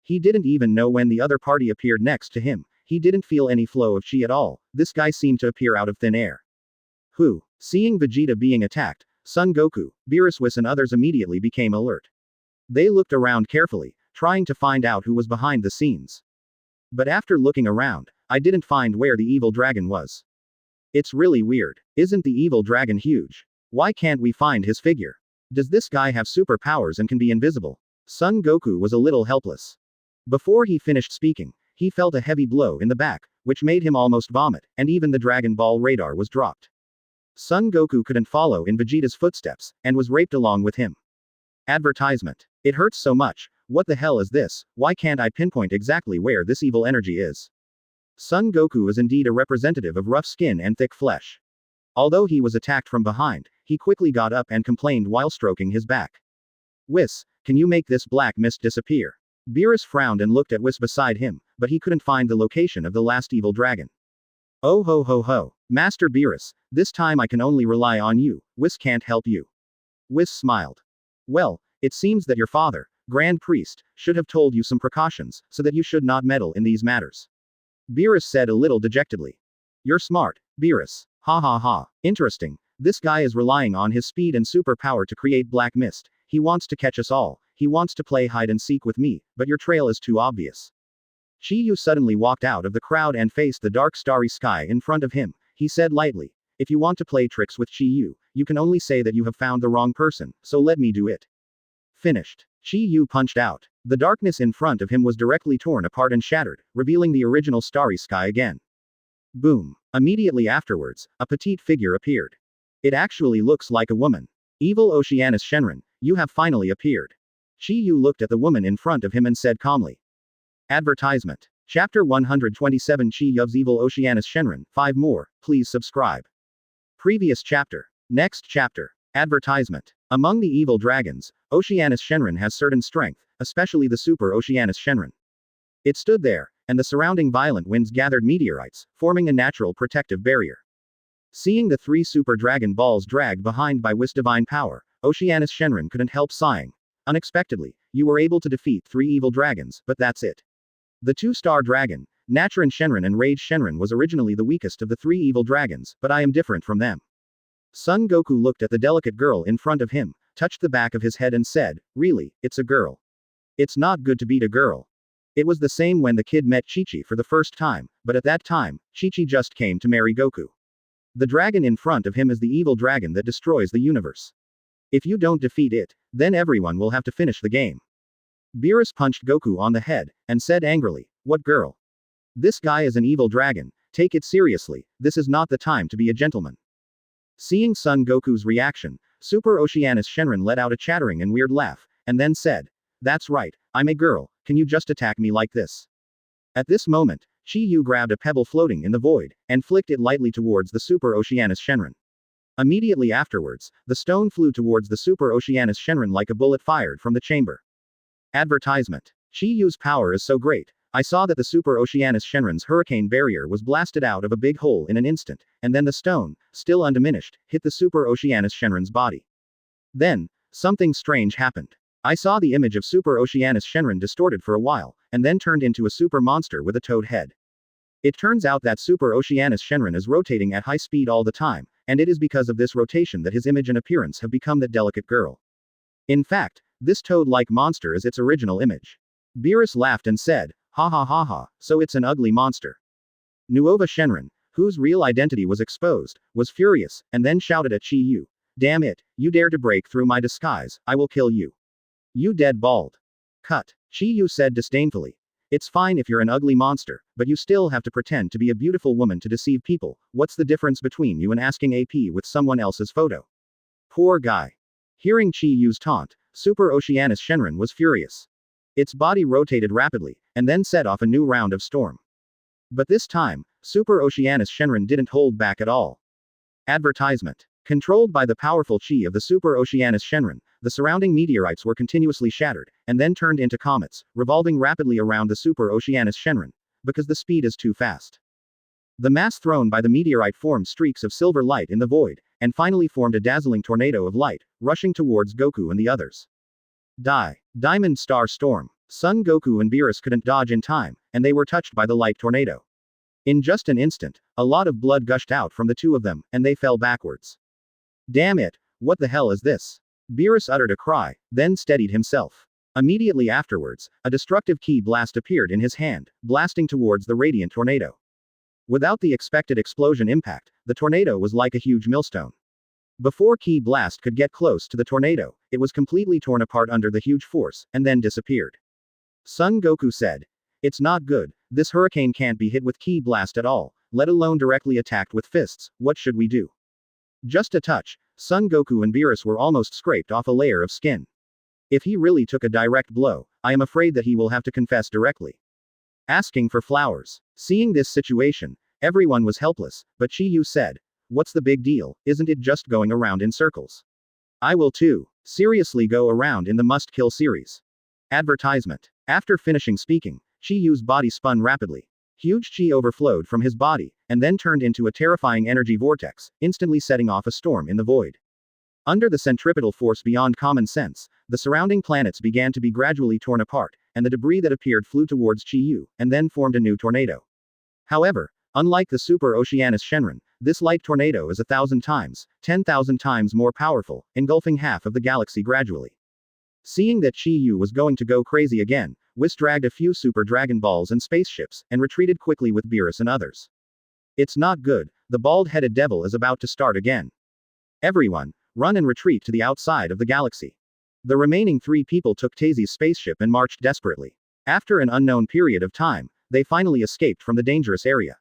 Speaker 1: He didn't even know when the other party appeared next to him, he didn't feel any flow of chi at all, this guy seemed to appear out of thin air. Who? Seeing Vegeta being attacked, Son Goku, Beerus and others immediately became alert. They looked around carefully, trying to find out who was behind the scenes. But after looking around, I didn't find where the evil dragon was. It's really weird. Isn't the evil dragon huge? Why can't we find his figure? Does this guy have superpowers and can be invisible? Son Goku was a little helpless. Before he finished speaking, he felt a heavy blow in the back, which made him almost vomit, and even the Dragon Ball radar was dropped. Son Goku couldn't follow in Vegeta's footsteps, and was raped along with him. Advertisement. It hurts so much, what the hell is this, why can't I pinpoint exactly where this evil energy is? Son Goku is indeed a representative of rough skin and thick flesh. Although he was attacked from behind, he quickly got up and complained while stroking his back. Whis, can you make this black mist disappear? Beerus frowned and looked at Whis beside him, but he couldn't find the location of the last evil dragon. Oh ho ho ho. Master Beerus, this time I can only rely on you. Whis can't help you. Whis smiled. Well, it seems that your father, Grand Priest, should have told you some precautions, so that you should not meddle in these matters. Beerus said a little dejectedly. You're smart, Beerus. Ha ha ha. Interesting. This guy is relying on his speed and superpower to create black mist. He wants to catch us all. He wants to play hide and seek with me, but your trail is too obvious. Chi Yu suddenly walked out of the crowd and faced the dark starry sky in front of him. He said lightly, if you want to play tricks with Chi Yu, you can only say that you have found the wrong person, so let me do it. Finished. Chi Yu punched out. The darkness in front of him was directly torn apart and shattered, revealing the original starry sky again. Boom. Immediately afterwards, a petite figure appeared. It actually looks like a woman. Evil Oceanus Shenron, you have finally appeared. Chi Yu looked at the woman in front of him and said calmly. Advertisement. Chapter 127 Chi Yu's Evil Oceanus Shenron, 5 more, please subscribe. Previous chapter. Next chapter. Advertisement. Among the evil dragons, Oceanus Shenron has certain strength, especially the Super Oceanus Shenron. It stood there, and the surrounding violent winds gathered meteorites, forming a natural protective barrier. Seeing the 3 super dragon balls dragged behind by Whis' divine power, Oceanus Shenron couldn't help sighing. Unexpectedly, you were able to defeat 3 evil dragons, but that's it. The 2-star dragon, Naturin Shenron and Rage Shenron was originally the weakest of the 3 evil dragons, but I am different from them. Son Goku looked at the delicate girl in front of him, touched the back of his head and said, really, it's a girl. It's not good to beat a girl. It was the same when the kid met Chi-Chi for the first time, but at that time, Chi-Chi just came to marry Goku. The dragon in front of him is the evil dragon that destroys the universe. If you don't defeat it, then everyone will have to finish the game. Beerus punched Goku on the head, and said angrily, what girl? This guy is an evil dragon, take it seriously, this is not the time to be a gentleman. Seeing Son Goku's reaction, Super Oceanus Shenron let out a chattering and weird laugh, and then said, that's right, I'm a girl, can you just attack me like this? At this moment, Chi Yu grabbed a pebble floating in the void, and flicked it lightly towards the Super Oceanus Shenron. Immediately afterwards, the stone flew towards the Super Oceanus Shenron like a bullet fired from the chamber. Advertisement. Chi Yu's power is so great, I saw that the Super Oceanus Shenron's hurricane barrier was blasted out of a big hole in an instant, and then the stone, still undiminished, hit the Super Oceanus Shenron's body. Then, something strange happened. I saw the image of Super Oceanus Shenron distorted for a while, and then turned into a super monster with a toad head. It turns out that Super Oceanus Shenron is rotating at high speed all the time, and it is because of this rotation that his image and appearance have become that delicate girl. In fact, this toad-like monster is its original image. Beerus laughed and said, ha ha ha ha, so it's an ugly monster. Nuova Shenron, whose real identity was exposed, was furious, and then shouted at Chi Yu, damn it, you dare to break through my disguise, I will kill you. You dead bald. Cut. Chi Yu said disdainfully. It's fine if you're an ugly monster, but you still have to pretend to be a beautiful woman to deceive people. What's the difference between you and asking AP with someone else's photo? Poor guy. Hearing Chi Yu's taunt, Super Oceanus Shenron was furious. Its body rotated rapidly, and then set off a new round of storm. But this time, Super Oceanus Shenron didn't hold back at all. Advertisement. Controlled by the powerful chi of the Super Oceanus Shenron, the surrounding meteorites were continuously shattered, and then turned into comets, revolving rapidly around the Super Oceanus Shenron, because the speed is too fast. The mass thrown by the meteorite formed streaks of silver light in the void, and finally formed a dazzling tornado of light, rushing towards Goku and the others. Diamond Star Storm. Son Goku and Beerus couldn't dodge in time, and they were touched by the light tornado. In just an instant, a lot of blood gushed out from the two of them, and they fell backwards. Damn it, what the hell is this? Beerus uttered a cry, then steadied himself. Immediately afterwards, a destructive ki blast appeared in his hand, blasting towards the radiant tornado. Without the expected explosion impact, the tornado was like a huge millstone. Before ki blast could get close to the tornado, it was completely torn apart under the huge force, and then disappeared. Son Goku said, it's not good, this hurricane can't be hit with ki blast at all, let alone directly attacked with fists, what should we do? Just a touch, Son Goku and Beerus were almost scraped off a layer of skin. If he really took a direct blow, I am afraid that he will have to confess directly. Asking for flowers. Seeing this situation, everyone was helpless, but Chi Yu said, what's the big deal, isn't it just going around in circles? I will too. Seriously, go around in the Must Kill series. Advertisement. After finishing speaking, Chi Yu's body spun rapidly. Huge chi overflowed from his body, and then turned into a terrifying energy vortex, instantly setting off a storm in the void. Under the centripetal force beyond common sense, the surrounding planets began to be gradually torn apart, and the debris that appeared flew towards Chi Yu, and then formed a new tornado. However, unlike the super Oceanus Shenron, this light tornado is 1,000 times, 10,000 times more powerful, engulfing half of the galaxy gradually. Seeing that Chi Yu was going to go crazy again, Whis dragged a few Super Dragon Balls and spaceships, and retreated quickly with Beerus and others. It's not good, the bald-headed devil is about to start again. Everyone, run and retreat to the outside of the galaxy. The remaining 3 people took Tazy's spaceship and marched desperately. After an unknown period of time, they finally escaped from the dangerous area.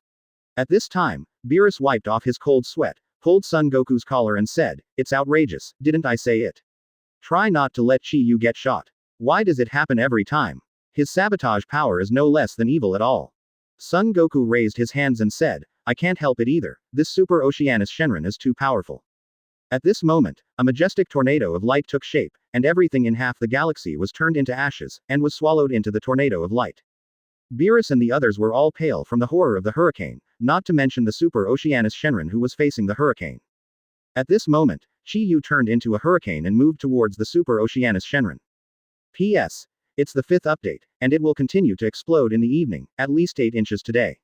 Speaker 1: At this time, Beerus wiped off his cold sweat, pulled Son Goku's collar and said, "It's outrageous, didn't I say it? Try not to let Chi Yu get shot. Why does it happen every time? His sabotage power is no less than evil at all." Son Goku raised his hands and said, "I can't help it either, this Super Oceanus Shenron is too powerful." At this moment, a majestic tornado of light took shape, and everything in half the galaxy was turned into ashes, and was swallowed into the tornado of light. Beerus and the others were all pale from the horror of the hurricane, not to mention the Super Oceanus Shenron who was facing the hurricane. At this moment, Chi Yu turned into a hurricane and moved towards the Super Oceanus Shenron. P.S. It's the 5th update, and it will continue to explode in the evening, at least 8 inches today.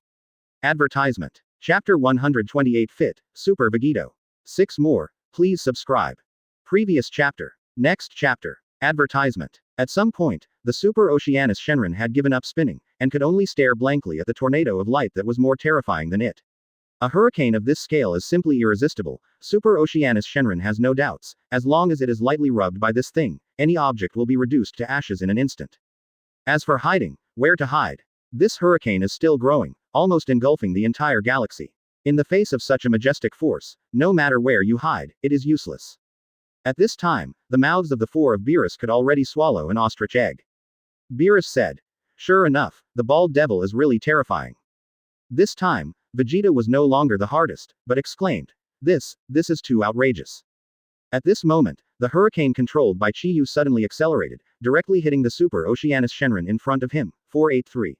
Speaker 1: Advertisement. Chapter 128 Fit, Super Vegito. 6 more, please subscribe. Previous chapter. Next chapter. Advertisement. At some point, the Super Oceanus Shenron had given up spinning, and could only stare blankly at the tornado of light that was more terrifying than it. A hurricane of this scale is simply irresistible. Super Oceanus Shenron has no doubts, as long as it is lightly rubbed by this thing, any object will be reduced to ashes in an instant. As for hiding, where to hide? This hurricane is still growing, almost engulfing the entire galaxy. In the face of such a majestic force, no matter where you hide, it is useless. At this time, the mouths of the 4 of Beerus could already swallow an ostrich egg. Beerus said, "Sure enough, the bald devil is really terrifying." This time, Vegeta was no longer the hardest, but exclaimed, This is too outrageous." At this moment, the hurricane controlled by Chi Yu suddenly accelerated, directly hitting the Super Oceanus Shenron in front of him, 483.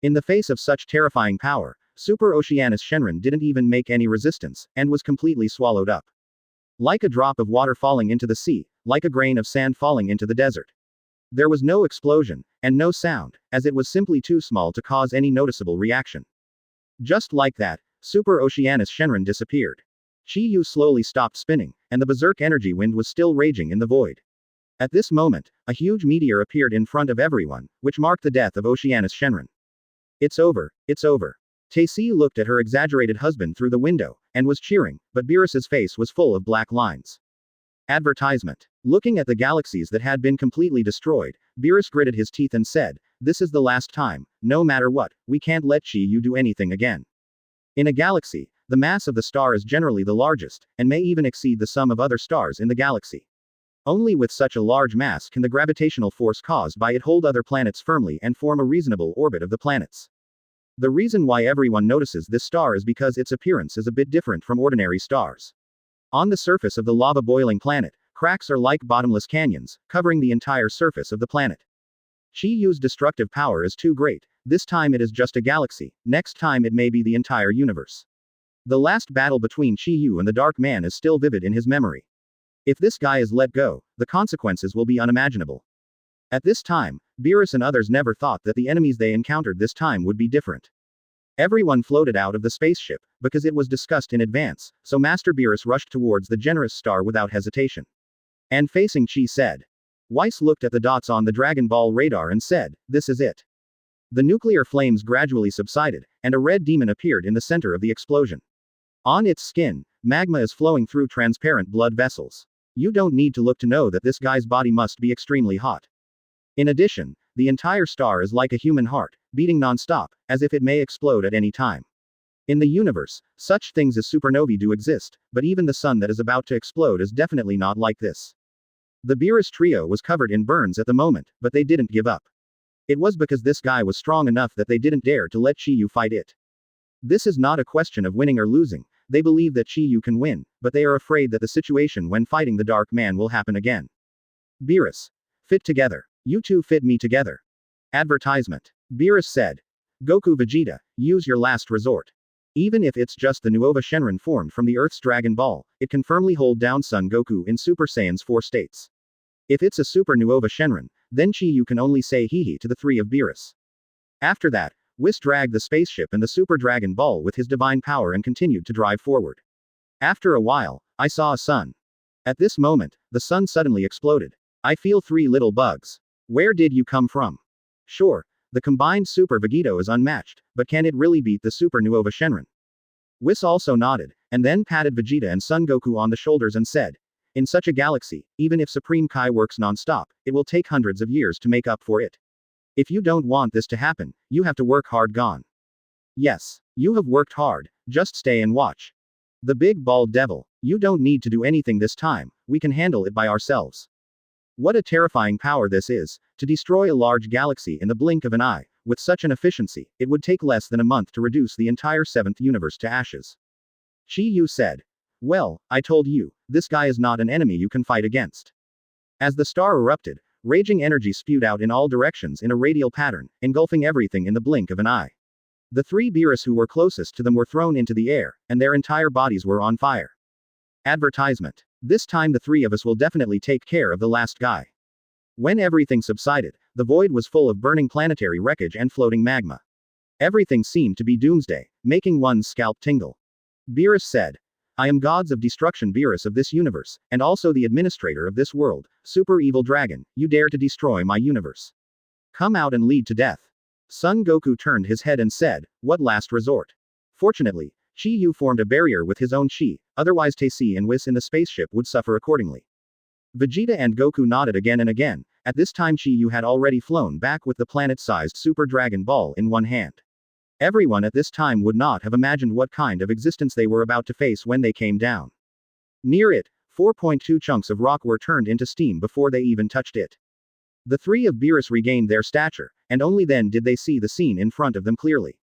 Speaker 1: In the face of such terrifying power, Super Oceanus Shenron didn't even make any resistance, and was completely swallowed up. Like a drop of water falling into the sea, like a grain of sand falling into the desert. There was no explosion, and no sound, as it was simply too small to cause any noticeable reaction. Just like that, Super Oceanus Shenron disappeared. Chi Yu slowly stopped spinning, and the berserk energy wind was still raging in the void. At this moment, a huge meteor appeared in front of everyone, which marked the death of Oceanus Shenron. "It's over, it's over." Tacy looked at her exaggerated husband through the window, and was cheering, but Beerus's face was full of black lines. Advertisement. Looking at the galaxies that had been completely destroyed, Beerus gritted his teeth and said, "This is the last time, no matter what, we can't let Chi Yu do anything again." In a galaxy, the mass of the star is generally the largest, and may even exceed the sum of other stars in the galaxy. Only with such a large mass can the gravitational force caused by it hold other planets firmly and form a reasonable orbit of the planets. The reason why everyone notices this star is because its appearance is a bit different from ordinary stars. On the surface of the lava-boiling planet, cracks are like bottomless canyons, covering the entire surface of the planet. Chi Yu's destructive power is too great. This time it is just a galaxy, next time it may be the entire universe. The last battle between Chi Yu and the Dark Man is still vivid in his memory. If this guy is let go, the consequences will be unimaginable. At this time, Beerus and others never thought that the enemies they encountered this time would be different. Everyone floated out of the spaceship, because it was discussed in advance, so Master Beerus rushed towards the generous star without hesitation. And facing Chi said. Whis looked at the dots on the Dragon Ball radar and said, "This is it." The nuclear flames gradually subsided, and a red demon appeared in the center of the explosion. On its skin, magma is flowing through transparent blood vessels. You don't need to look to know that this guy's body must be extremely hot. In addition, the entire star is like a human heart, beating non-stop, as if it may explode at any time. In the universe, such things as supernovae do exist, but even the sun that is about to explode is definitely not like this. The Beerus trio was covered in burns at the moment, but they didn't give up. It was because this guy was strong enough that they didn't dare to let Chi Yu fight it. This is not a question of winning or losing. They believe that Chi Yu can win, but they are afraid that the situation when fighting the Dark Man will happen again. Beerus. Fit together. You two fit me together. Advertisement. Beerus said. Goku Vegeta, use your last resort. Even if it's just the Nuova Shenron formed from the Earth's Dragon Ball, it can firmly hold down Son Goku in Super Saiyan's 4 states. If it's a Super Nuova Shenron, then Chi-Yu can only say hee to the three of Beerus. After that, Whis dragged the spaceship and the Super Dragon Ball with his divine power and continued to drive forward. After a while, I saw a sun. At this moment, the sun suddenly exploded. I feel 3 little bugs. Where did you come from? Sure, the combined Super Vegito is unmatched, but can it really beat the Super Nuova Shenron? Whis also nodded, and then patted Vegeta and Son Goku on the shoulders and said, in such a galaxy, even if Supreme Kai works non-stop, it will take hundreds of years to make up for it. If you don't want this to happen, you have to work hard. Gone. Yes, you have worked hard, just stay and watch. The big bald devil, you don't need to do anything this time, we can handle it by ourselves. What a terrifying power this is, to destroy a large galaxy in the blink of an eye. With such an efficiency, it would take less than a month to reduce the entire 7th universe to ashes. Chi-Yu said. Well, I told you, this guy is not an enemy you can fight against. As the star erupted, raging energy spewed out in all directions in a radial pattern, engulfing everything in the blink of an eye. The 3 Beerus who were closest to them were thrown into the air, and their entire bodies were on fire. Advertisement. This time the 3 of us will definitely take care of the last guy. When everything subsided, the void was full of burning planetary wreckage and floating magma. Everything seemed to be doomsday, making one's scalp tingle. Beerus said. I am gods of destruction, Beerus of this universe, and also the administrator of this world, super evil dragon, you dare to destroy my universe. Come out and lead to death. Son Goku turned his head and said, what last resort? Fortunately, Chi-Yu formed a barrier with his own chi, otherwise Tei and Whis in the spaceship would suffer accordingly. Vegeta and Goku nodded again and again. At this time Chi-Yu had already flown back with the planet-sized Super Dragon Ball in one hand. Everyone at this time would not have imagined what kind of existence they were about to face when they came down. Near it, 4.2 chunks of rock were turned into steam before they even touched it. The 3 of Beerus regained their stature, and only then did they see the scene in front of them clearly.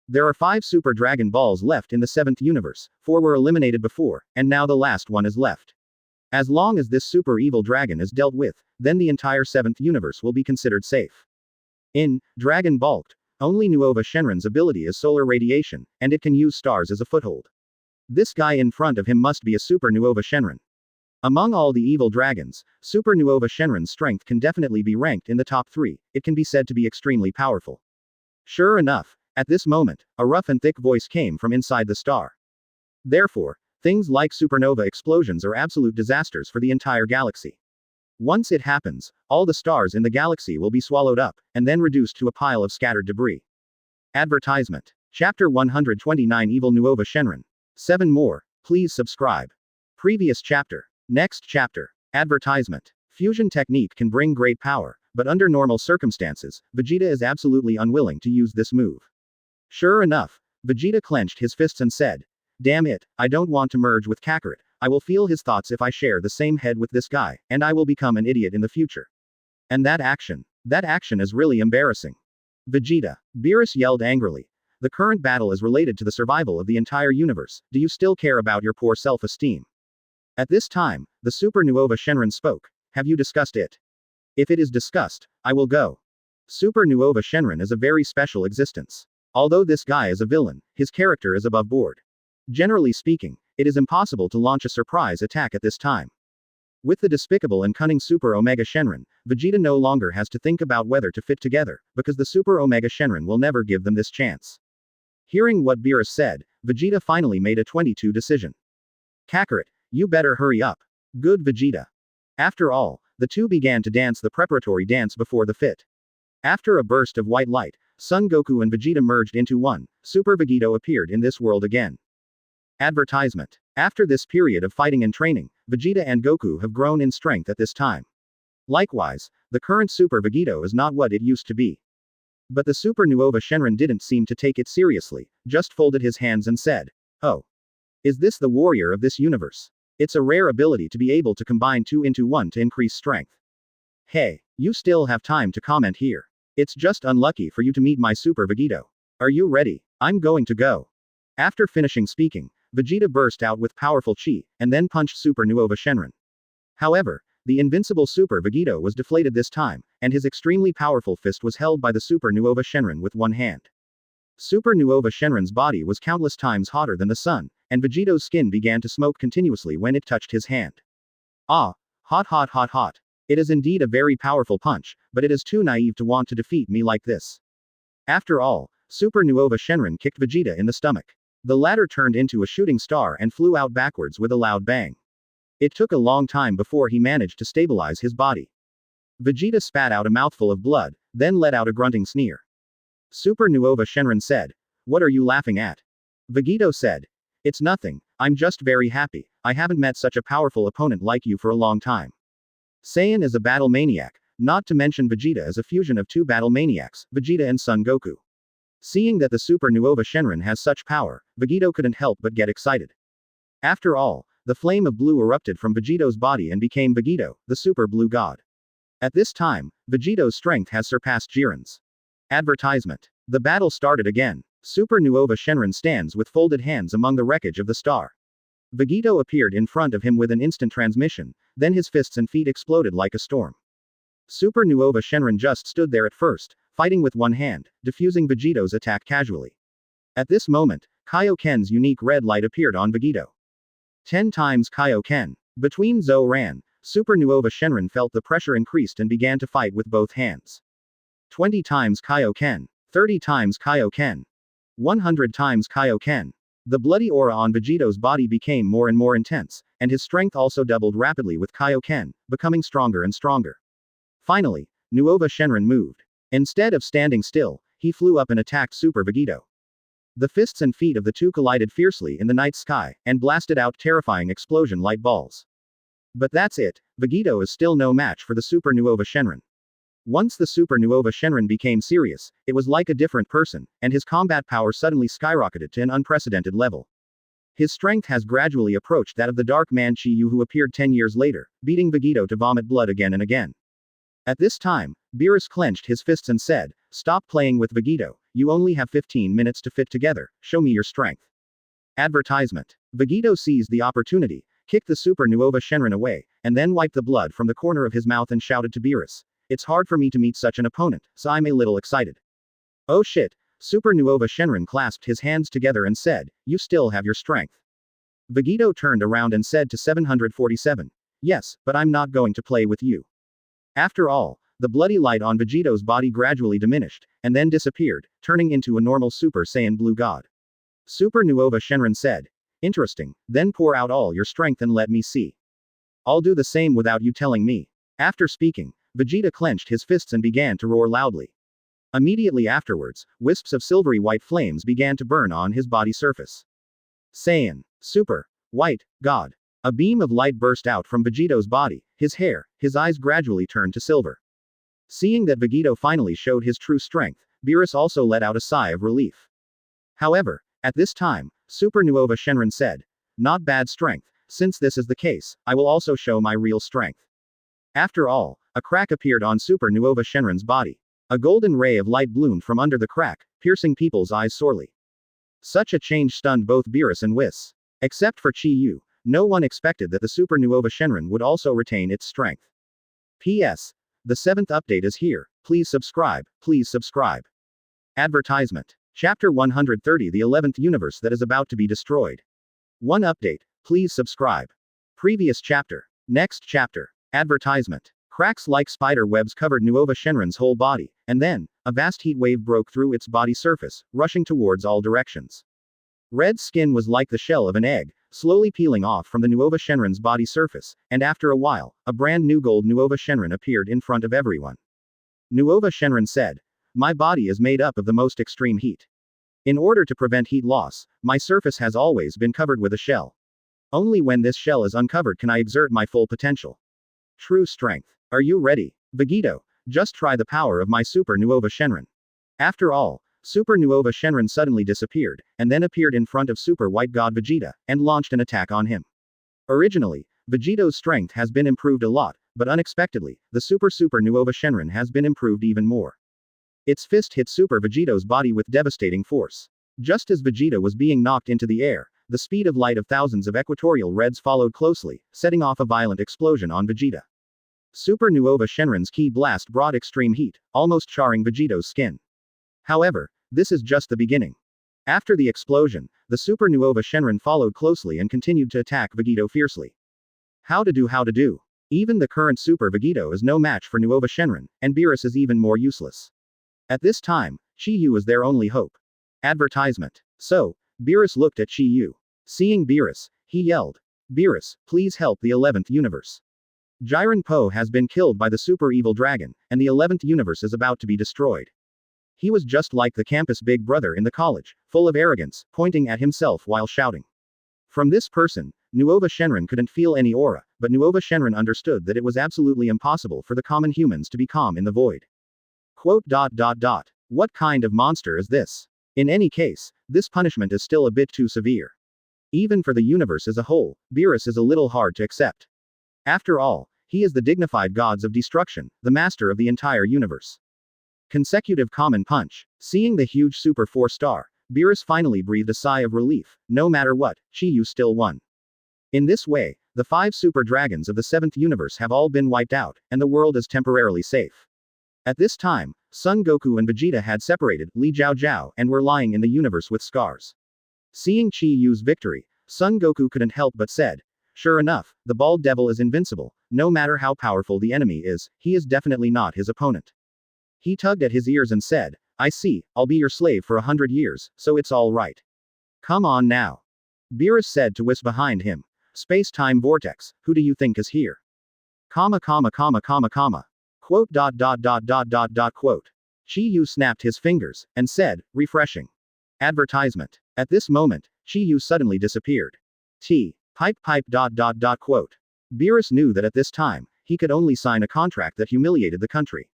Speaker 1: There are 5 Super Dragon Balls left in the 7th universe, 4 were eliminated before, and now the last one is left. As long as this super evil dragon is dealt with, then the entire 7th universe will be considered safe. In Dragon Ball, only Nuova Shenron's ability is solar radiation, and it can use stars as a foothold. This guy in front of him must be a Super Nuova Shenron. Among all the evil dragons, Super Nuova Shenron's strength can definitely be ranked in the top 3, it can be said to be extremely powerful. Sure enough, at this moment, a rough and thick voice came from inside the star. Therefore, things like supernova explosions are absolute disasters for the entire galaxy. Once it happens, all the stars in the galaxy will be swallowed up, and then reduced to a pile of scattered debris. Advertisement. Chapter 129 Evil Nuova Shenron. 7 more, please subscribe. Previous chapter. Next chapter. Advertisement. Fusion technique can bring great power, but under normal circumstances, Vegeta is absolutely unwilling to use this move. Sure enough, Vegeta clenched his fists and said, damn it, I don't want to merge with Kakarot. I will feel his thoughts if I share the same head with this guy, and I will become an idiot in the future. And that action is really embarrassing. Vegeta. Beerus yelled angrily. The current battle is related to the survival of the entire universe. Do you still care about your poor self-esteem? At this time, the Super Nuova Shenron spoke. Have you discussed it? If it is discussed, I will go. Super Nuova Shenron is a very special existence. Although this guy is a villain, his character is above board. Generally speaking, it is impossible to launch a surprise attack at this time. With the despicable and cunning Super Omega Shenron, Vegeta no longer has to think about whether to fit together, because the Super Omega Shenron will never give them this chance. Hearing what Beerus said, Vegeta finally made a 22 decision. Kakarot, you better hurry up. Good Vegeta. After all, the two began to dance the preparatory dance before the fit. After a burst of white light, Son Goku and Vegeta merged into one. Super Vegito appeared in this world again. Advertisement. After this period of fighting and training, Vegeta and Goku have grown in strength at this time. Likewise, the current Super Vegito is not what it used to be. But the Super Nuova Shenron didn't seem to take it seriously, just folded his hands and said, oh. Is this the warrior of this universe? It's a rare ability to be able to combine 2 into 1 to increase strength. Hey, you still have time to comment here. It's just unlucky for you to meet my Super Vegito. Are you ready? I'm going to go. After finishing speaking, Vegeta burst out with powerful chi, and then punched Super Nuova Shenron. However, The invincible Super Vegito was deflated this time, and his extremely powerful fist was held by the Super Nuova Shenron with one hand. Super Nuova Shenron's body was countless times hotter than the sun, and Vegito's skin began to smoke continuously when it touched his hand. Ah! Hot hot hot hot. It is indeed a very powerful punch, but it is too naive to want to defeat me like this. After all, Super Nuova Shenron kicked Vegeta in the stomach. The latter turned into a shooting star and flew out backwards with a loud bang. It took a long time before he managed to stabilize his body. Vegeta spat out a mouthful of blood, then let out a grunting sneer. Super Nuova Shenron said, "What are you laughing at?" Vegito said, "It's nothing, I'm just very happy, I haven't met such a powerful opponent like you for a long time." Saiyan is a battle maniac, not to mention Vegeta is a fusion of two battle maniacs, Vegeta and Son Goku. Seeing that the Super Nuova Shenron has such power, Vegito couldn't help but get excited. After all, the flame of blue erupted from Vegito's body and became Vegito, the Super Blue God. At this time, Vegito's strength has surpassed Jiren's. Advertisement. The battle started again. Super Nuova Shenron stands with folded hands among the wreckage of the star. Vegito appeared in front of him with an instant transmission, then his fists and feet exploded like a storm. Super Nuova Shenron just stood there at first, fighting with one hand, diffusing Vegito's attack casually. At this moment, Kaioken's unique red light appeared on Vegito. 10 times Kaioken. Between Zhou Ran, Super Nuova Shenron felt the pressure increased and began to fight with both hands. 20 times Kaioken. 30 times Kaioken. 100 times Kaioken. The bloody aura on Vegito's body became more and more intense, and his strength also doubled rapidly with Kaioken, becoming stronger and stronger. Finally, Nuova Shenron moved. Instead of standing still, he flew up and attacked Super Vegito. The fists and feet of the two collided fiercely in the night sky, and blasted out terrifying explosion light balls. But that's it, Vegito is still no match for the Super Nuova Shenron. Once the Super Nuova Shenron became serious, it was like a different person, and his combat power suddenly skyrocketed to an unprecedented level. His strength has gradually approached that of the Dark Man Chi-Yu who appeared 10 years later, beating Vegito to vomit blood again and again. At this time, Beerus clenched his fists and said, "Stop playing with Vegito, you only have 15 minutes to fit together, show me your strength." Advertisement. Vegito seized the opportunity, kicked the Super Nuova Shenron away, and then wiped the blood from the corner of his mouth and shouted to Beerus, "It's hard for me to meet such an opponent, so I'm a little excited." "Oh shit." Super Nuova Shenron clasped his hands together and said, "You still have your strength." Vegito turned around and said to 747, "Yes, but I'm not going to play with you." After all, the bloody light on Vegito's body gradually diminished, and then disappeared, turning into a normal Super Saiyan Blue God. Super Nuova Shenron said, "Interesting, then pour out all your strength and let me see. I'll do the same without you telling me." After speaking, Vegeta clenched his fists and began to roar loudly. Immediately afterwards, wisps of silvery white flames began to burn on his body surface. Saiyan. Super. White. God. A beam of light burst out from Vegito's body, his hair, his eyes gradually turned to silver. Seeing that Vegito finally showed his true strength, Beerus also let out a sigh of relief. However, at this time, Super Nuova Shenron said, "Not bad strength, since this is the case, I will also show my real strength." After all, a crack appeared on Super Nuova Shenron's body. A golden ray of light bloomed from under the crack, piercing people's eyes sorely. Such a change stunned both Beerus and Whis. Except for Chi-Yu, no one expected that the Super Nuova Shenron would also retain its strength. P.S. The 7th update is here, please subscribe, please subscribe. Advertisement. Chapter 130 The 11th Universe that is about to be destroyed. 1 update, please subscribe. Previous chapter. Next chapter. Advertisement. Cracks like spider webs covered Nuova Shenron's whole body, and then, a vast heat wave broke through its body surface, rushing towards all directions. Red skin was like the shell of an egg, slowly peeling off from the Nuova Shenron's body surface, and after a while, a brand new gold Nuova Shenron appeared in front of everyone. Nuova Shenron said, "My body is made up of the most extreme heat. In order to prevent heat loss, my surface has always been covered with a shell. Only when this shell is uncovered can I exert my full potential. True strength. Are you ready, Vegito? Just try the power of my Super Nuova Shenron." After all, Super Nuova Shenron suddenly disappeared, and then appeared in front of Super White God Vegeta, and launched an attack on him. Originally, Vegito's strength has been improved a lot, but unexpectedly, the Super Nuova Shenron has been improved even more. Its fist hit Super Vegito's body with devastating force. Just as Vegeta was being knocked into the air, the speed of light of thousands of equatorial reds followed closely, setting off a violent explosion on Vegeta. Supernova Shenron's ki blast brought extreme heat, almost charring Vegito's skin. However, this is just the beginning. After the explosion, the Supernova Shenron followed closely and continued to attack Vegito fiercely. How to do. Even the current Super Vegito is no match for Nuova Shenron, and Beerus is even more useless. At this time, Chi-Yu is their only hope. Advertisement. So, Beerus looked at Chi-Yu. Seeing Beerus, he yelled, "Beerus, please help the 11th universe. Jiren Po has been killed by the super evil dragon, and the 11th universe is about to be destroyed." He was just like the campus big brother in the college, full of arrogance, pointing at himself while shouting. From this person, Nuova Shenron couldn't feel any aura, but Nuova Shenron understood that it was absolutely impossible for the common humans to be calm in the void. Quote. What kind of monster is this? In any case, this punishment is still a bit too severe. Even for the universe as a whole, Beerus is a little hard to accept. After all, he is the dignified gods of destruction, the master of the entire universe. Consecutive common punch. Seeing the huge Super 4-star, Beerus finally breathed a sigh of relief. No matter what, Chi-Yu still won. In this way, the 5 super dragons of the 7th universe have all been wiped out, and the world is temporarily safe. At this time, Son Goku and Vegeta had separated, Li Jiao Jiao, and were lying in the universe with scars. Seeing Chi-Yu's victory, Son Goku couldn't help but said, "Sure enough, the bald devil is invincible. No matter how powerful the enemy is, he is definitely not his opponent." He tugged at his ears and said, "I see, I'll be your slave for 100 years, so it's all right. Come on now." Beerus said to Whis behind him, "Space-time vortex, who do you think is here?" Quote. Chi-Yu snapped his fingers, and said, "Refreshing." Advertisement. At this moment, Chi-Yu suddenly disappeared. Pipe. Beerus knew that at this time, he could only sign a contract that humiliated the country.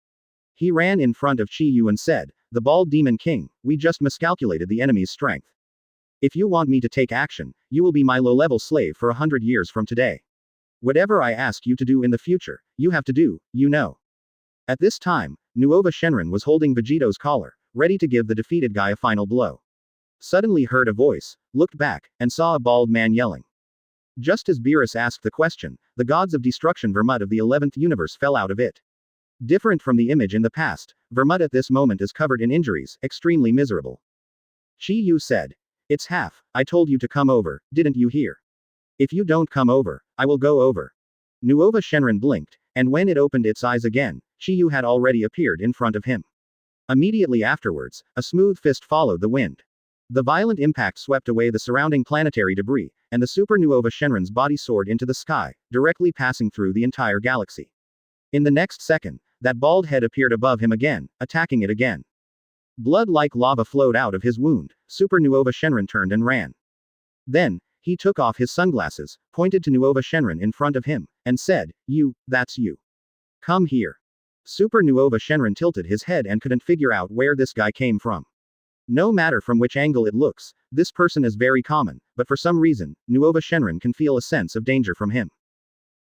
Speaker 1: He ran in front of Chi-Yu and said, "The bald demon king, we just miscalculated the enemy's strength. If you want me to take action, you will be my low-level slave for 100 years from today. Whatever I ask you to do in the future, you have to do, you know." At this time, Nuova Shenron was holding Vegito's collar, ready to give the defeated guy a final blow. Suddenly heard a voice, looked back, and saw a bald man yelling. Just as Beerus asked the question, the gods of destruction Vermut of the 11th universe fell out of it. Different from the image in the past, Vermut at this moment is covered in injuries, extremely miserable. Chi-Yu said, "It's half, I told you to come over, didn't you hear? If you don't come over, I will go over." Nuova Shenron blinked, and when it opened its eyes again, Chi-Yu had already appeared in front of him. Immediately afterwards, a smooth fist followed the wind. The violent impact swept away the surrounding planetary debris, and the Super Nuova Shenron's body soared into the sky, directly passing through the entire galaxy. In the next second, that bald head appeared above him again, attacking it again. Blood like lava flowed out of his wound. Super Nuova Shenron turned and ran. Then, he took off his sunglasses, pointed to Nuova Shenron in front of him, and said, That's you. Come here." Super Nuova Shenron tilted his head and couldn't figure out where this guy came from. No matter from which angle it looks, this person is very common, but for some reason, Nuova Shenron can feel a sense of danger from him.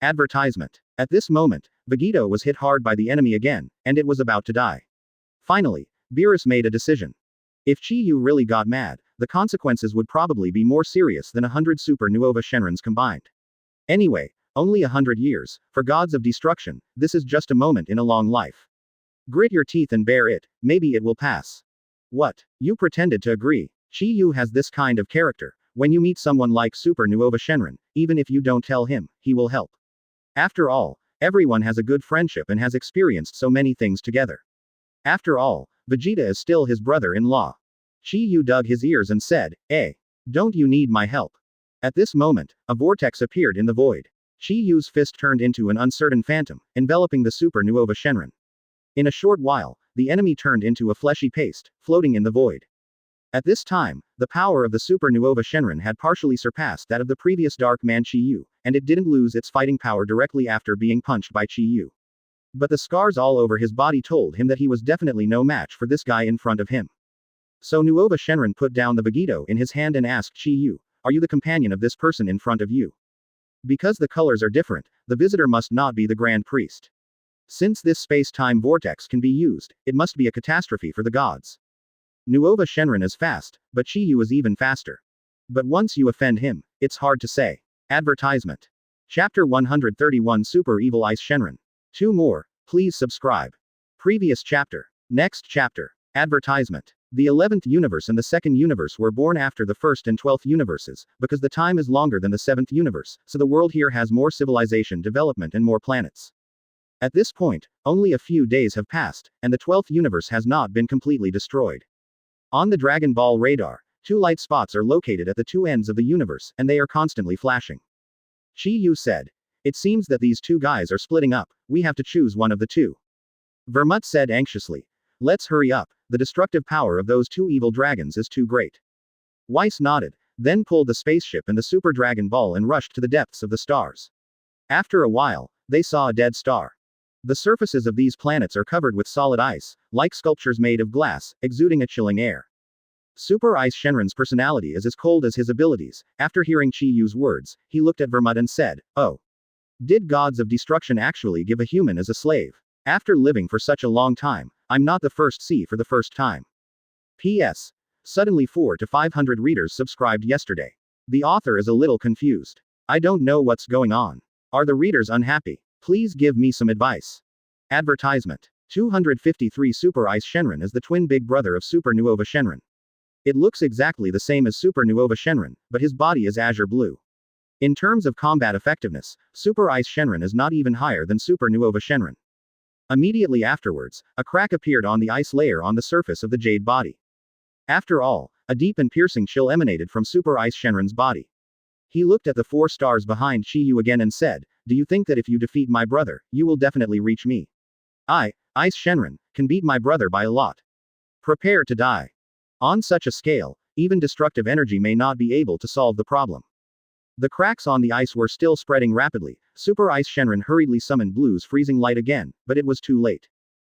Speaker 1: Advertisement. At this moment, Vegito was hit hard by the enemy again, and it was about to die. Finally, Beerus made a decision. If Chi-Yu really got mad, the consequences would probably be more serious than 100 Super Nuova Shenrons combined. Anyway, only 100 years, for gods of destruction, this is just a moment in a long life. Grit your teeth and bear it, maybe it will pass. What? You pretended to agree. Chi-Yu has this kind of character. When you meet someone like Super Nuova Shenron, even if you don't tell him, he will help. After all, everyone has a good friendship and has experienced so many things together. After all, Vegeta is still his brother-in-law. Chi-Yu dug his ears and said, Don't you need my help?" At this moment, a vortex appeared in the void. Chi-Yu's fist turned into an uncertain phantom, enveloping the Super Nuova Shenron. In a short while, the enemy turned into a fleshy paste, floating in the void. At this time, the power of the Super Nuova Shenron had partially surpassed that of the previous Dark Man Chi-Yu, and it didn't lose its fighting power directly after being punched by Chi-Yu. But the scars all over his body told him that he was definitely no match for this guy in front of him. So Nuova Shenron put down the Vegito in his hand and asked Chi-Yu, "Are you the companion of this person in front of you? Because the colors are different, the visitor must not be the Grand Priest. Since this space-time vortex can be used, it must be a catastrophe for the gods. Nuova Shenron is fast, but Chi-Yu is even faster. But once you offend him, it's hard to say." Advertisement. Chapter 131 Super Evil Ice Shenron. 2 more, please subscribe. Previous chapter. Next chapter. Advertisement. The 11th universe and the 2nd universe were born after the 1st and 12th universes, because the time is longer than the 7th universe, so the world here has more civilization development and more planets. At this point, only a few days have passed, and the 12th universe has not been completely destroyed. On the Dragon Ball radar, 2 light spots are located at the 2 ends of the universe, and they are constantly flashing. Chi Yu said. It seems that these 2 guys are splitting up, we have to choose one of the 2. Vermut said anxiously. Let's hurry up, the destructive power of those 2 evil dragons is too great. Weiss nodded, then pulled the spaceship and the Super Dragon Ball and rushed to the depths of the stars. After a while, they saw a dead star. The surfaces of these planets are covered with solid ice, like sculptures made of glass, exuding a chilling air. Super Ice Shenron's personality is as cold as his abilities. After hearing Chi Yu's words, he looked at Vermut and said, "Oh. Did gods of destruction actually give a human as a slave? After living for such a long time, I'm not the first see for the first time." P.S. Suddenly 400 to 500 readers subscribed yesterday. The author is a little confused. I don't know what's going on. Are the readers unhappy? Please give me some advice. Advertisement. 253 Super Ice Shenron is the twin big brother of Super Nuova Shenron. It looks exactly the same as Super Nuova Shenron, but his body is azure blue. In terms of combat effectiveness, Super Ice Shenron is not even higher than Super Nuova Shenron. Immediately afterwards, a crack appeared on the ice layer on the surface of the jade body. After all, a deep and piercing chill emanated from Super Ice Shenron's body. He looked at the 4 stars behind Chi Yu again and said, "Do you think that if you defeat my brother, you will definitely reach me? I, Ice Shenron, can beat my brother by a lot. Prepare to die." On such a scale, even destructive energy may not be able to solve the problem. The cracks on the ice were still spreading rapidly. Super Ice Shenron hurriedly summoned Blue's freezing light again, but it was too late.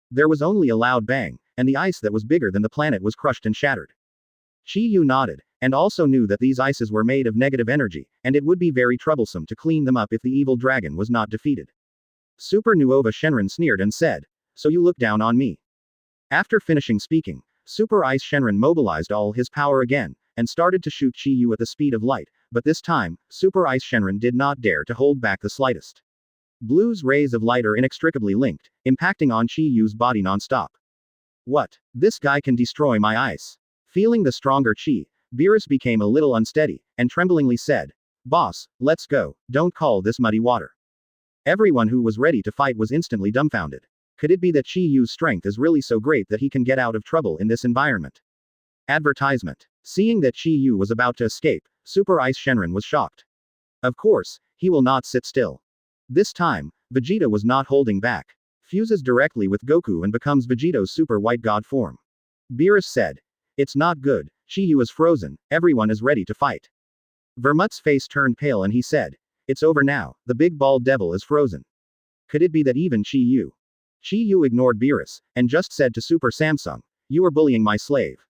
Speaker 1: There was only a loud bang, and the ice that was bigger than the planet was crushed and shattered. Chi Yu nodded, and also knew that these ices were made of negative energy, and it would be very troublesome to clean them up if the evil dragon was not defeated. Super Nuova Shenron sneered and said, "So you look down on me." After finishing speaking, Super Ice Shenron mobilized all his power again, and started to shoot Chi Yu at the speed of light, but this time, Super Ice Shenron did not dare to hold back the slightest. Blue's rays of light are inextricably linked, impacting on Chi Yu's body non-stop. What? This guy can destroy my ice. Feeling the stronger chi, Beerus became a little unsteady, and tremblingly said, "Boss, let's go, don't call this muddy water." Everyone who was ready to fight was instantly dumbfounded. Could it be that Chi Yu's strength is really so great that he can get out of trouble in this environment? Advertisement. Seeing that Chi Yu was about to escape, Super Ice Shenron was shocked. Of course, he will not sit still. This time, Vegeta was not holding back. Fuses directly with Goku and becomes Vegito's Super White God form. Beerus said, "It's not good, Chi Yu is frozen, everyone is ready to fight." Vermut's face turned pale and he said, "It's over now, the big bald devil is frozen." Could it be that even Chi Yu ignored Beerus, and just said to Super Samsung, "You are bullying my slave."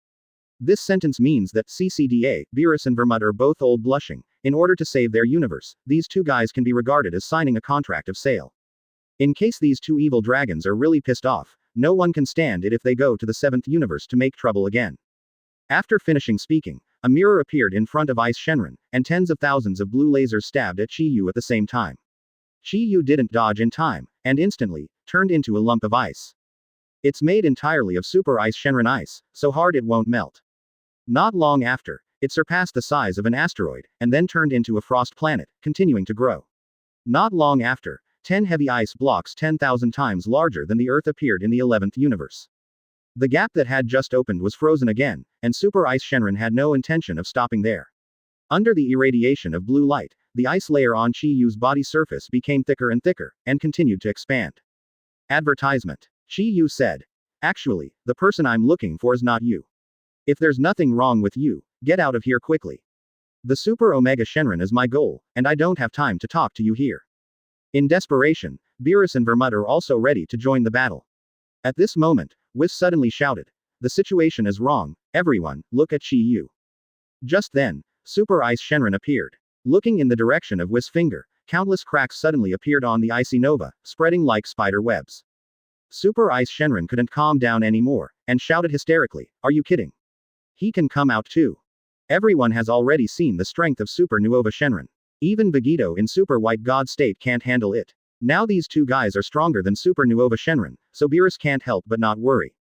Speaker 1: This sentence means that CCDA, Beerus and Vermut are both old blushing. In order to save their universe, these 2 guys can be regarded as signing a contract of sale. In case these 2 evil dragons are really pissed off, no one can stand it if they go to the 7th universe to make trouble again. After finishing speaking, a mirror appeared in front of Ice Shenron, and tens of thousands of blue lasers stabbed at Chi Yu at the same time. Chi Yu didn't dodge in time, and instantly, turned into a lump of ice. It's made entirely of Super Ice Shenron ice, so hard it won't melt. Not long after, it surpassed the size of an asteroid, and then turned into a frost planet, continuing to grow. Not long after, 10 heavy ice blocks 10,000 times larger than the Earth appeared in the 11th universe. The gap that had just opened was frozen again, and Super Ice Shenron had no intention of stopping there. Under the irradiation of blue light, the ice layer on Chi Yu's body surface became thicker and thicker, and continued to expand. Advertisement. Chi Yu said, "Actually, the person I'm looking for is not you. If there's nothing wrong with you, get out of here quickly. The Super Omega Shenron is my goal, and I don't have time to talk to you here." In desperation, Beerus and Vermut are also ready to join the battle. At this moment, Whis suddenly shouted, "The situation is wrong, everyone, look at Chi Yu." Just then, Super Ice Shenron appeared. Looking in the direction of Whis' finger, countless cracks suddenly appeared on the icy nova, spreading like spider webs. Super Ice Shenron couldn't calm down anymore, and shouted hysterically, "Are you kidding? He can come out too. Everyone has already seen the strength of Super Nuova Shenron. Even Vegito in Super White God state can't handle it. Now these two guys are stronger than Supernova Shenron, so Beerus can't help but not worry.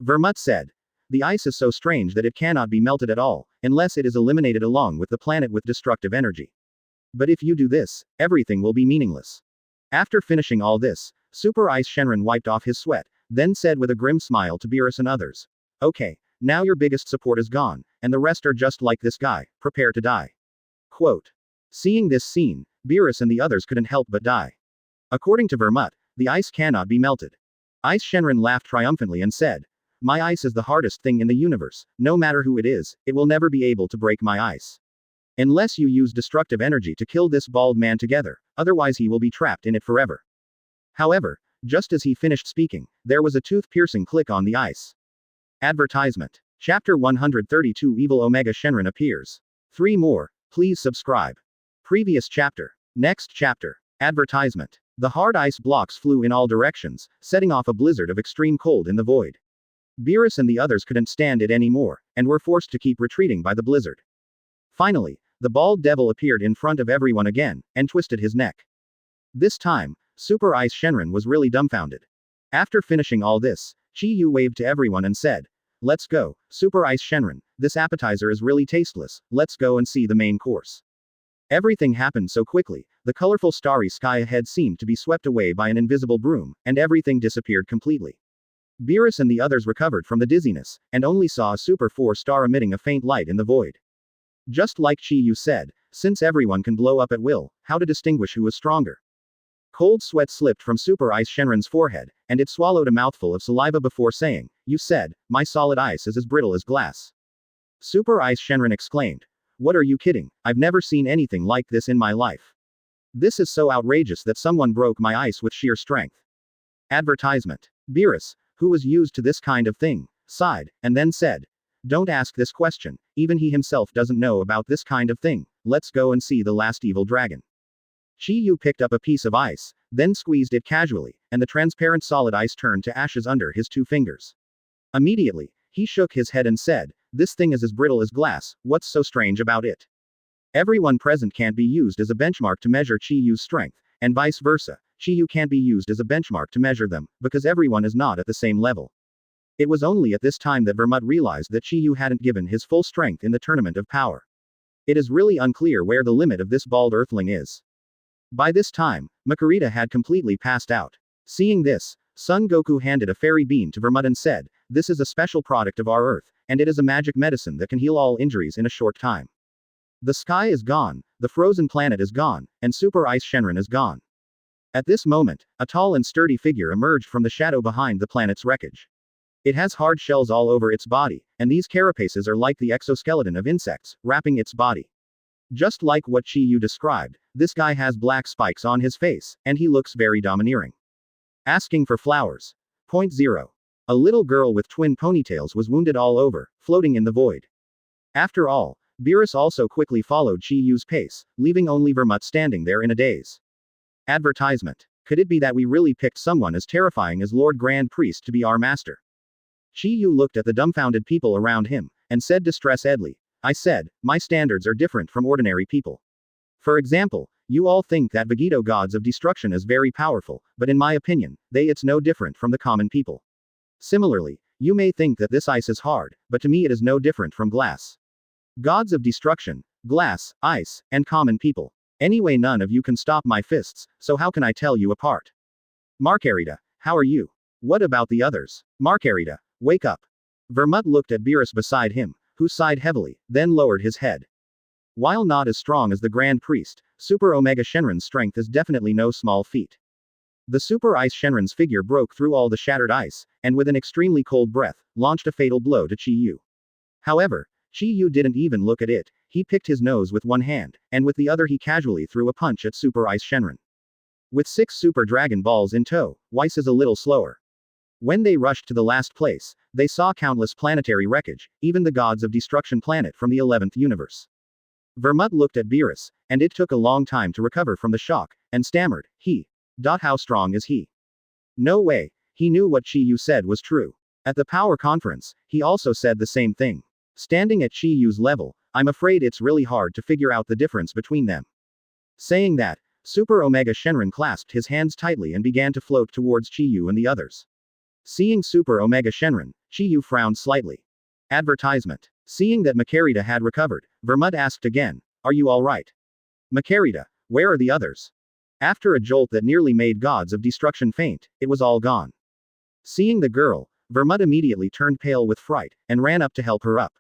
Speaker 1: Vermut said. The ice is so strange that it cannot be melted at all, unless it is eliminated along with the planet with destructive energy. But if you do this, everything will be meaningless. After finishing all this, Super Ice Shenron wiped off his sweat, then said with a grim smile to Beerus and others. Okay, now your biggest support is gone, and the rest are just like this guy, prepare to die. Quote. Seeing this scene, Beerus and the others couldn't help but die. According to Vermut, the ice cannot be melted. Ice Shenron laughed triumphantly and said, my ice is the hardest thing in the universe, no matter who it will never be able to break my ice. Unless you use destructive energy to kill this bald man together, otherwise he will be trapped in it forever. However, just as he finished speaking, there was a tooth-piercing click on the ice. Advertisement. Chapter 132 Evil Omega Shenron appears. 3 more, please subscribe. Previous chapter. Next chapter. Advertisement. The hard ice blocks flew in all directions, setting off a blizzard of extreme cold in the void. Beerus and the others couldn't stand it anymore, and were forced to keep retreating by the blizzard. Finally, the bald devil appeared in front of everyone again, and twisted his neck. This time, Super Ice Shenron was really dumbfounded. After finishing all this, Chi-Yu waved to everyone and said, let's go, Super Ice Shenron, this appetizer is really tasteless, let's go and see the main course. Everything happened so quickly, the colorful starry sky ahead seemed to be swept away by an invisible broom, and everything disappeared completely. Beerus and the others recovered from the dizziness, and only saw a Super 4-star emitting a faint light in the void. Just like Chi-Yu said, since everyone can blow up at will, how to distinguish who is stronger? Cold sweat slipped from Super Ice Shenron's forehead, and it swallowed a mouthful of saliva before saying, you said, my solid ice is as brittle as glass. Super Ice Shenron exclaimed. What are you kidding? I've never seen anything like this in my life. This is so outrageous that someone broke my ice with sheer strength. Advertisement. Beerus, who was used to this kind of thing, sighed, and then said, don't ask this question, even he himself doesn't know about this kind of thing, let's go and see the last evil dragon. Chi-Yu picked up a piece of ice, then squeezed it casually, and the transparent solid ice turned to ashes under his 2 fingers. Immediately, he shook his head and said, this thing is as brittle as glass, what's so strange about it? Everyone present can't be used as a benchmark to measure Chi-Yu's strength, and vice versa, Chi-Yu can't be used as a benchmark to measure them, because everyone is not at the same level. It was only at this time that Vermut realized that Chi-Yu hadn't given his full strength in the tournament of power. It is really unclear where the limit of this bald earthling is. By this time, Makurita had completely passed out. Seeing this, Son Goku handed a fairy bean to Vermut and said, this is a special product of our Earth, and it is a magic medicine that can heal all injuries in a short time. The sky is gone, the frozen planet is gone, and Super Ice Shenron is gone. At this moment, a tall and sturdy figure emerged from the shadow behind the planet's wreckage. It has hard shells all over its body, and these carapaces are like the exoskeleton of insects, wrapping its body. Just like what Chi-Yu described, this guy has black spikes on his face, and he looks very domineering. Asking for flowers. Point 0. A little girl with twin ponytails was wounded all over, floating in the void. After all, Beerus also quickly followed Chi-Yu's pace, leaving only Vermut standing there in a daze. Advertisement. Could it be that we really picked someone as terrifying as Lord Grand Priest to be our master? Chi-Yu looked at the dumbfounded people around him, and said distressedly, I said, my standards are different from ordinary people. For example, you all think that Vegito gods of destruction is very powerful, but in my opinion, it's no different from the common people. Similarly, you may think that this ice is hard, but to me it is no different from glass. Gods of destruction, glass, ice, and common people. Anyway, none of you can stop my fists, so how can I tell you apart? Margarita, how are you? What about the others? Margarita, wake up. Vermut looked at Beerus beside him, who sighed heavily, then lowered his head. While not as strong as the Grand Priest, Super Omega Shenron's strength is definitely no small feat. The Super Ice Shenron's figure broke through all the shattered ice, and with an extremely cold breath, launched a fatal blow to Chi-Yu. However, Chi-Yu didn't even look at it, he picked his nose with one hand, and with the other he casually threw a punch at Super Ice Shenron. With 6 Super Dragon Balls in tow, Weiss is a little slower. When they rushed to the last place, they saw countless planetary wreckage, even the gods of destruction planet from the 11th universe. Vermut looked at Beerus, and it took a long time to recover from the shock, and stammered, How strong is he? No way, he knew what Chi-Yu said was true. At the power conference, he also said the same thing. Standing at Chi-Yu's level, I'm afraid it's really hard to figure out the difference between them. Saying that, Super Omega Shenron clasped his hands tightly and began to float towards Chi-Yu and the others. Seeing Super Omega Shenron, Chi-Yu frowned slightly. Advertisement. Seeing that Makarita had recovered, Vermut asked again, "Are you all right? Makarita, where are the others?" After a jolt that nearly made gods of destruction faint, it was all gone. Seeing the girl, Vermut immediately turned pale with fright, and ran up to help her up.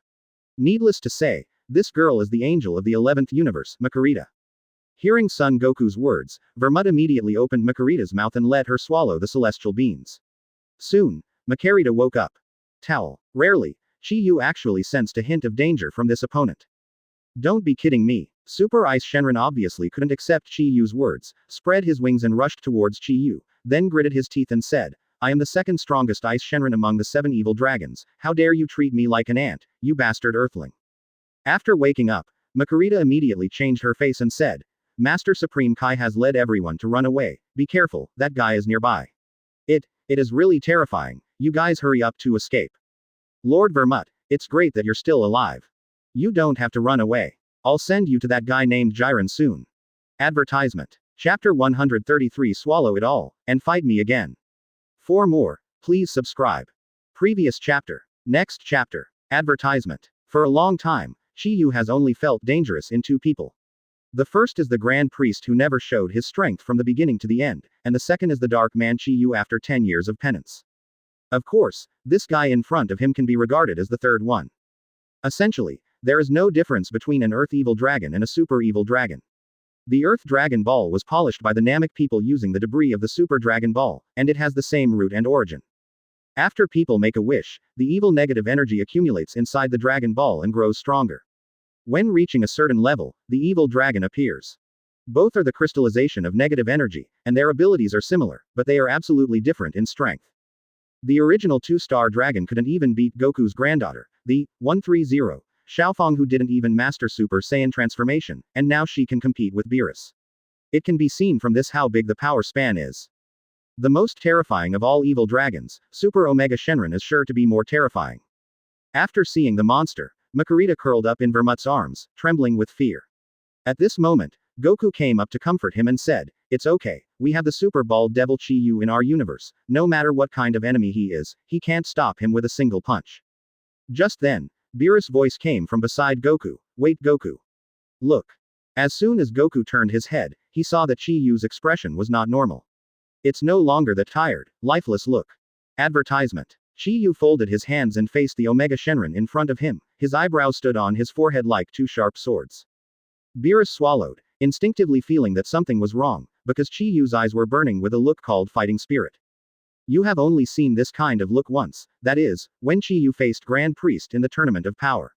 Speaker 1: Needless to say, this girl is the angel of the 11th universe, Makarita. Hearing Son Goku's words, Vermut immediately opened Makarita's mouth and let her swallow the celestial beans. Soon, Makarita woke up. Towel. Rarely, Chi-Yu actually sensed a hint of danger from this opponent. Don't be kidding me. Super Ice Shenron obviously couldn't accept Chi-Yu's words, spread his wings and rushed towards Chi-Yu, then gritted his teeth and said, "I am the second strongest Ice Shenron among the 7 evil dragons, how dare you treat me like an ant, you bastard earthling." After waking up, Makarita immediately changed her face and said, "Master Supreme Kai has led everyone to run away, be careful, that guy is nearby. It is really terrifying, you guys hurry up to escape." Lord Vermut, it's great that you're still alive. You don't have to run away. I'll send you to that guy named Jiren soon. Advertisement. Chapter 133 Swallow it all, and fight me again. For more, please subscribe. Previous chapter. Next chapter. Advertisement. For a long time, Chi-Yu has only felt dangerous in 2 people. The first is the Grand Priest who never showed his strength from the beginning to the end, and the second is the Dark Man Chi-Yu after 10 years of penance. Of course, this guy in front of him can be regarded as the third one. Essentially, there is no difference between an Earth Evil Dragon and a Super Evil Dragon. The Earth Dragon Ball was polished by the Namek people using the debris of the Super Dragon Ball, and it has the same root and origin. After people make a wish, the evil negative energy accumulates inside the Dragon Ball and grows stronger. When reaching a certain level, the evil dragon appears. Both are the crystallization of negative energy, and their abilities are similar, but they are absolutely different in strength. The original 2-star dragon couldn't even beat Goku's granddaughter, the 130, Xiaofang, who didn't even master Super Saiyan transformation, and now she can compete with Beerus. It can be seen from this how big the power span is. The most terrifying of all evil dragons, Super Omega Shenron, is sure to be more terrifying. After seeing the monster, Makarita curled up in Vermut's arms, trembling with fear. At this moment, Goku came up to comfort him and said, "It's okay, we have the Super Bald Devil Chi-Yu in our universe, no matter what kind of enemy he is, he can't stop him with a single punch." Just then, Beerus' voice came from beside Goku, "Wait Goku. Look." As soon as Goku turned his head, he saw that Chi-Yu's expression was not normal. It's no longer the tired, lifeless look. Advertisement. Chi-Yu folded his hands and faced the Omega Shenron in front of him, his eyebrows stood on his forehead like 2 sharp swords. Beerus swallowed, instinctively feeling that something was wrong, because Chi-Yu's eyes were burning with a look called fighting spirit. You have only seen this kind of look once, that is, when Chi-Yu faced Grand Priest in the Tournament of Power.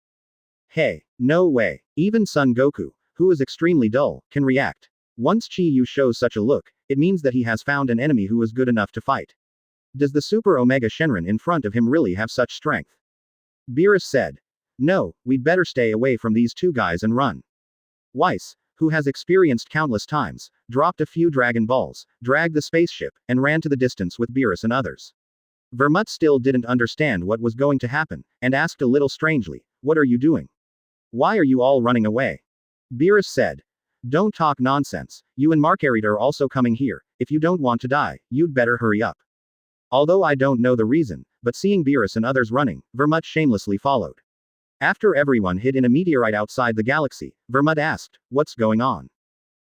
Speaker 1: Hey, no way, even Son Goku, who is extremely dull, can react. Once Chi-Yu shows such a look, it means that he has found an enemy who is good enough to fight. Does the Super Omega Shenron in front of him really have such strength? Beerus said. No, we'd better stay away from these 2 guys and run. Weiss, who has experienced countless times, dropped a few Dragon Balls, dragged the spaceship, and ran to the distance with Beerus and others. Vermut still didn't understand what was going to happen, and asked a little strangely, "What are you doing? Why are you all running away?" Beerus said. Don't talk nonsense, you and Makarita are also coming here, if you don't want to die, you'd better hurry up. Although I don't know the reason, but seeing Beerus and others running, Vermut shamelessly followed. After everyone hid in a meteorite outside the galaxy, Vermut asked, "What's going on?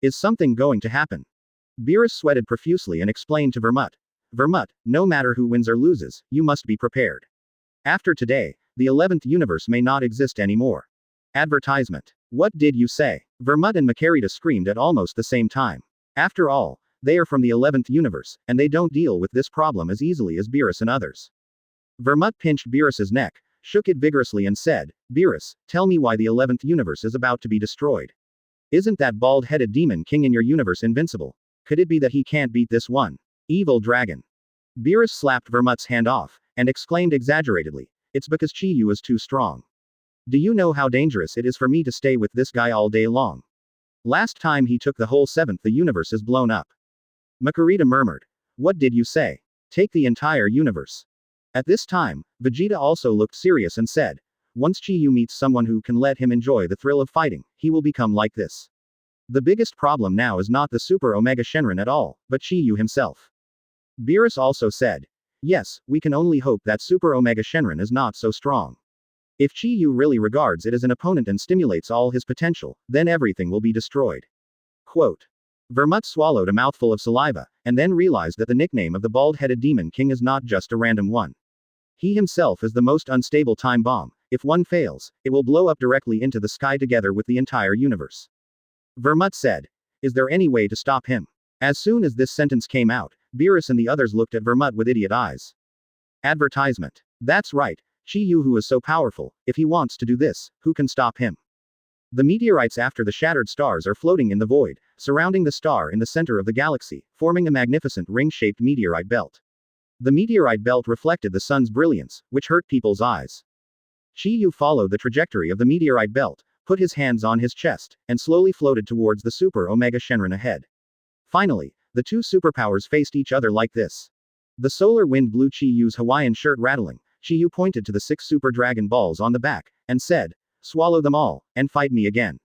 Speaker 1: Is something going to happen?" Beerus sweated profusely and explained to Vermut. Vermut, no matter who wins or loses, you must be prepared. After today, the 11th universe may not exist anymore. Advertisement. What did you say? Vermut and Makarita screamed at almost the same time. After all, they are from the 11th universe, and they don't deal with this problem as easily as Beerus and others. Vermut pinched Beerus's neck, shook it vigorously and said, "Beerus, tell me why the 11th universe is about to be destroyed. Isn't that bald-headed demon king in your universe invincible? Could it be that he can't beat this one evil dragon?" Beerus slapped Vermut's hand off, and exclaimed exaggeratedly, "It's because Chi-Yu is too strong. Do you know how dangerous it is for me to stay with this guy all day long? Last time he took the whole 7th, the universe is blown up." Makarita murmured. "What did you say? Take the entire universe?" At this time, Vegeta also looked serious and said, "Once Chi-Yu meets someone who can let him enjoy the thrill of fighting, he will become like this." The biggest problem now is not the Super Omega Shenron at all, but Chi Yu himself. Beerus also said. Yes, we can only hope that Super Omega Shenron is not so strong. If Chi Yu really regards it as an opponent and stimulates all his potential, then everything will be destroyed. Quote. Vermut swallowed a mouthful of saliva, and then realized that the nickname of the bald-headed demon king is not just a random one. He himself is the most unstable time bomb. If one fails, it will blow up directly into the sky together with the entire universe. Vermut said. Is there any way to stop him? As soon as this sentence came out, Beerus and the others looked at Vermut with idiot eyes. Advertisement. That's right. Chi Yu, who is so powerful, if he wants to do this, who can stop him? The meteorites after the shattered stars are floating in the void, surrounding the star in the center of the galaxy, forming a magnificent ring-shaped meteorite belt. The meteorite belt reflected the sun's brilliance, which hurt people's eyes. Chi Yu followed the trajectory of the meteorite belt, put his hands on his chest, and slowly floated towards the Super Omega Shenron ahead. Finally, the two superpowers faced each other like this. The solar wind blew Chi Yu's Hawaiian shirt rattling. Chi Yu pointed to the 6 Super Dragon Balls on the back, and said, swallow them all, and fight me again.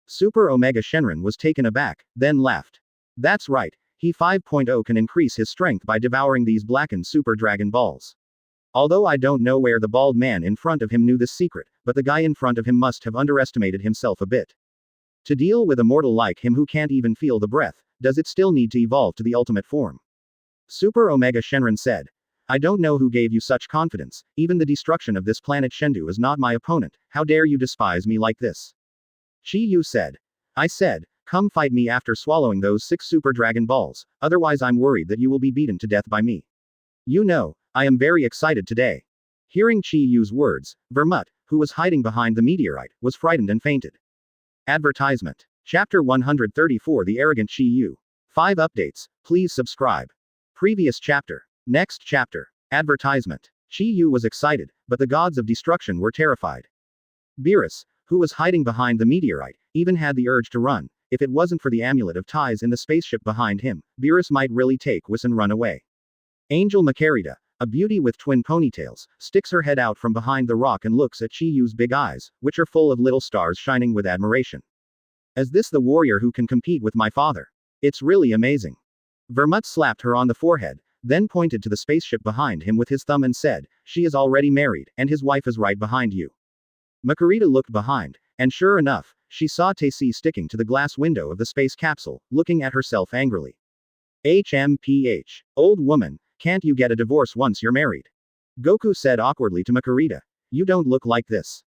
Speaker 1: Super Omega Shenron was taken aback, then laughed. That's right, he 5.0 can increase his strength by devouring these blackened Super Dragon Balls. Although I don't know where the bald man in front of him knew this secret, but the guy in front of him must have underestimated himself a bit. To deal with a mortal like him who can't even feel the breath, does it still need to evolve to the ultimate form? Super Omega Shenron said. I don't know who gave you such confidence, even the destruction of this planet Shendu is not my opponent, how dare you despise me like this? Chi Yu said. I said, come fight me after swallowing those 6 Super Dragon Balls, otherwise I'm worried that you will be beaten to death by me. You know, I am very excited today. Hearing Chi Yu's words, Vermut, who was hiding behind the meteorite, was frightened and fainted. Advertisement. Chapter 134 The Arrogant Chi Yu. 5 updates, please subscribe. Previous chapter. Next chapter. Advertisement. Chi Yu was excited, but the gods of destruction were terrified. Beerus, who was hiding behind the meteorite, even had the urge to run. If it wasn't for the amulet of ties in the spaceship behind him, Beerus might really take Whis and run away. Angel Makarita, a beauty with twin ponytails, sticks her head out from behind the rock and looks at Chi Yu's big eyes, which are full of little stars shining with admiration. Is this the warrior who can compete with my father? It's really amazing. Vermut slapped her on the forehead, then pointed to the spaceship behind him with his thumb and said, she is already married, and his wife is right behind you. Makarita looked behind, and sure enough, she saw Taisi sticking to the glass window of the space capsule, looking at herself angrily. HMPH. Old woman, can't you get a divorce once you're married? Goku said awkwardly to Makarita. You don't look like this.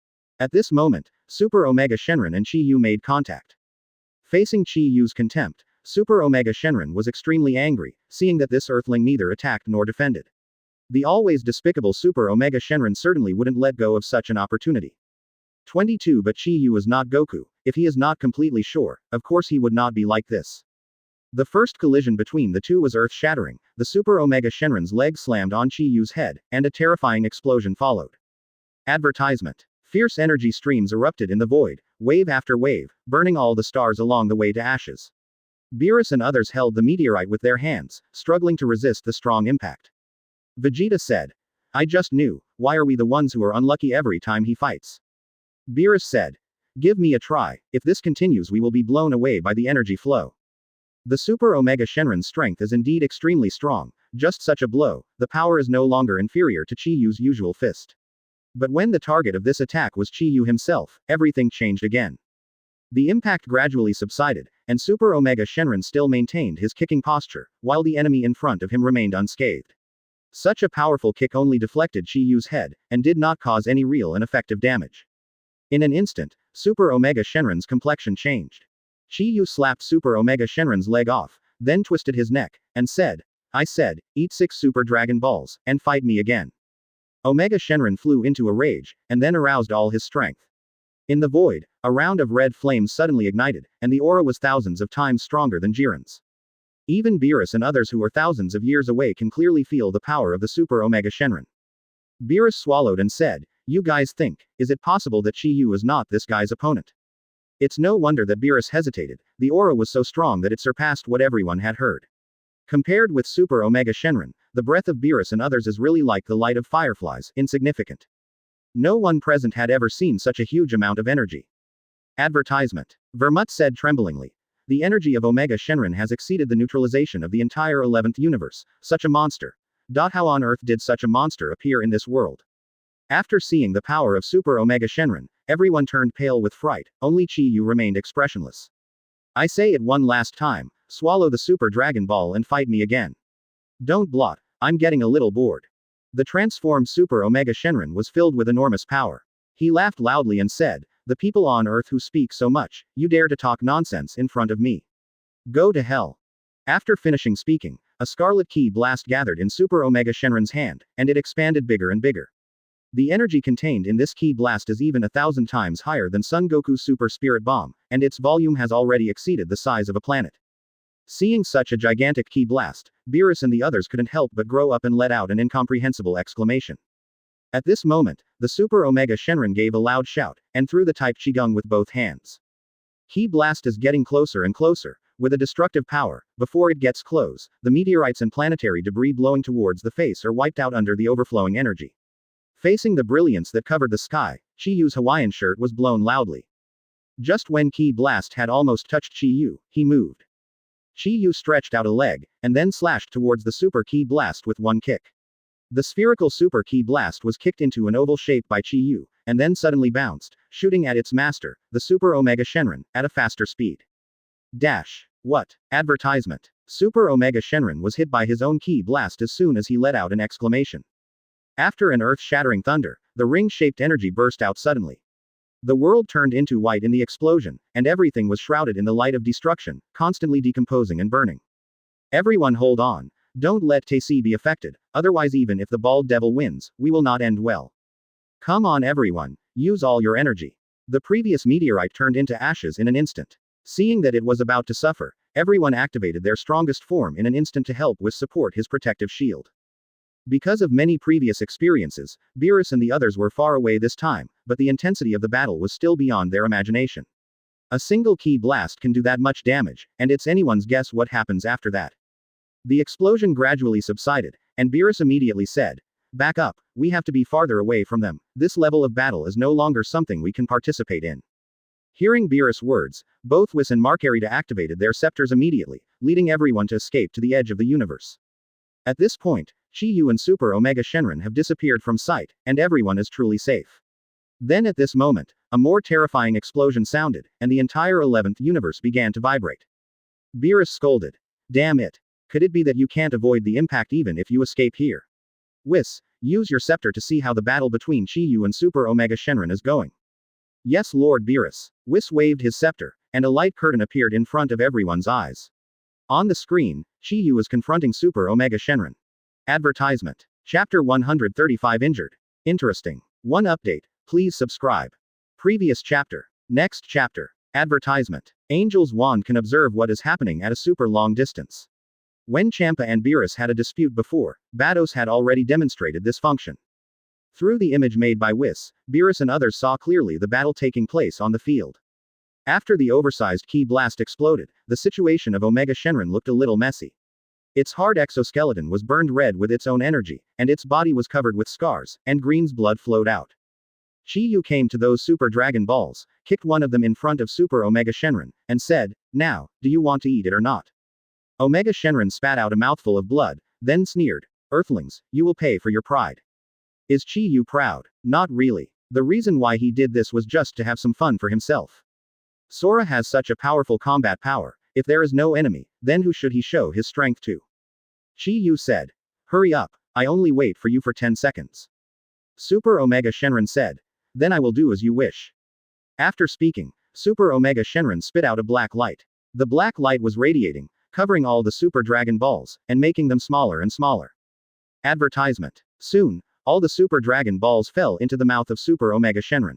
Speaker 1: At this moment, Super Omega Shenron and Chi Yu made contact. Facing Chi Yu's contempt, Super Omega Shenron was extremely angry, seeing that this earthling neither attacked nor defended. The always despicable Super Omega Shenron certainly wouldn't let go of such an opportunity. 22 But Chi Yu is not Goku. If he is not completely sure, of course he would not be like this. The first collision between the two was earth-shattering. The Super Omega Shenron's leg slammed on Chi Yu's head, and a terrifying explosion followed. Advertisement. Fierce energy streams erupted in the void, wave after wave, burning all the stars along the way to ashes. Beerus and others held the meteorite with their hands, struggling to resist the strong impact. Vegeta said. I just knew, why are we the ones who are unlucky every time he fights? Beerus said. Give me a try, if this continues we will be blown away by the energy flow. The Super Omega Shenron's strength is indeed extremely strong, just such a blow, the power is no longer inferior to Chi Yu's usual fist. But when the target of this attack was Chi Yu himself, everything changed again. The impact gradually subsided, and Super Omega Shenron still maintained his kicking posture, while the enemy in front of him remained unscathed. Such a powerful kick only deflected Chi Yu's head, and did not cause any real and effective damage. In an instant, Super Omega Shenron's complexion changed. Chi Yu slapped Super Omega Shenron's leg off, then twisted his neck, and said, I said, eat 6 Super Dragon Balls, and fight me again. Omega Shenron flew into a rage, and then aroused all his strength. In the void, a round of red flames suddenly ignited, and the aura was thousands of times stronger than Jiren's. Even Beerus and others who are thousands of years away can clearly feel the power of the Super Omega Shenron. Beerus swallowed and said, you guys think, is it possible that Chi Yu is not this guy's opponent? It's no wonder that Beerus hesitated, the aura was so strong that it surpassed what everyone had heard. Compared with Super Omega Shenron, the breath of Beerus and others is really like the light of fireflies, insignificant. No one present had ever seen such a huge amount of energy. Advertisement. Vermut said tremblingly, The energy of Omega Shenron has exceeded the neutralization of the entire 11th universe. Such a monster. How on earth did such a monster appear in this world? After seeing the power of Super Omega Shenron, everyone turned pale with fright, only Chi Yu remained expressionless. I say it one last time, swallow the Super Dragon Ball and fight me again. Don't blot, I'm getting a little bored. The transformed Super Omega Shenron was filled with enormous power. He laughed loudly and said, the people on Earth who speak so much, you dare to talk nonsense in front of me. Go to hell. After finishing speaking, a scarlet ki blast gathered in Super Omega Shenron's hand, and it expanded bigger and bigger. The energy contained in this ki blast is even 1,000 times higher than Son Goku's Super Spirit Bomb, and its volume has already exceeded the size of a planet. Seeing such a gigantic ki blast, Beerus and the others couldn't help but grow up and let out an incomprehensible exclamation. At this moment, the Super Omega Shenron gave a loud shout, and threw the type Qigong with both hands. Ki blast is getting closer and closer, with a destructive power. Before it gets close, the meteorites and planetary debris blowing towards the face are wiped out under the overflowing energy. Facing the brilliance that covered the sky, Chi Yu's Hawaiian shirt was blown loudly. Just when Ki blast had almost touched Chi Yu, he moved. Chi Yu stretched out a leg, and then slashed towards the Super Ki blast with one kick. The spherical Super Ki blast was kicked into an oval shape by Chi Yu, and then suddenly bounced, shooting at its master, the Super Omega Shenron, at a faster speed. What? Advertisement. Super Omega Shenron was hit by his own Ki blast as soon as he let out an exclamation. After an earth-shattering thunder, the ring-shaped energy burst out suddenly. The world turned into white in the explosion, and everything was shrouded in the light of destruction, constantly decomposing and burning. Everyone hold on. Don't let Taisi be affected, otherwise even if the bald devil wins, we will not end well. Come on everyone, use all your energy. The previous meteorite turned into ashes in an instant. Seeing that it was about to suffer, everyone activated their strongest form in an instant to help with support his protective shield. Because of many previous experiences, Beerus and the others were far away this time, but the intensity of the battle was still beyond their imagination. A single Ki blast can do that much damage, and it's anyone's guess what happens after that. The explosion gradually subsided, and Beerus immediately said, back up, we have to be farther away from them, this level of battle is no longer something we can participate in. Hearing Beerus' words, both Whis and Margarita activated their scepters immediately, leading everyone to escape to the edge of the universe. At this point, Chi Yu and Super Omega Shenron have disappeared from sight, and everyone is truly safe. Then at this moment, a more terrifying explosion sounded, and the entire 11th universe began to vibrate. Beerus scolded. Damn it. Could it be that you can't avoid the impact even if you escape here? Whis, use your scepter to see how the battle between Chi Yu and Super Omega Shenron is going. Yes, Lord Beerus. Whis waved his scepter, and a light curtain appeared in front of everyone's eyes. On the screen, Chi Yu is confronting Super Omega Shenron. Advertisement. Chapter 135 Injured. Interesting. One update. Please subscribe. Previous chapter. Next chapter. Advertisement. Angel's wand can observe what is happening at a super long distance. When Champa and Beerus had a dispute before, Bados had already demonstrated this function. Through the image made by Whis, Beerus and others saw clearly the battle taking place on the field. After the oversized Ki blast exploded, the situation of Omega Shenron looked a little messy. Its hard exoskeleton was burned red with its own energy, and its body was covered with scars, and Green's blood flowed out. Chi Yu came to those Super Dragon Balls, kicked one of them in front of Super Omega Shenron, and said, now, do you want to eat it or not? Omega Shenron spat out a mouthful of blood, then sneered, Earthlings, you will pay for your pride. Is Chi Yu proud? Not really. The reason why he did this was just to have some fun for himself. Sora has such a powerful combat power, if there is no enemy, then who should he show his strength to? Chi Yu said. Hurry up, I only wait for you for 10 seconds. Super Omega Shenron said. Then I will do as you wish. After speaking, Super Omega Shenron spit out a black light. The black light was radiating, covering all the Super Dragon Balls, and making them smaller and smaller. Advertisement. Soon, all the Super Dragon Balls fell into the mouth of Super Omega Shenron.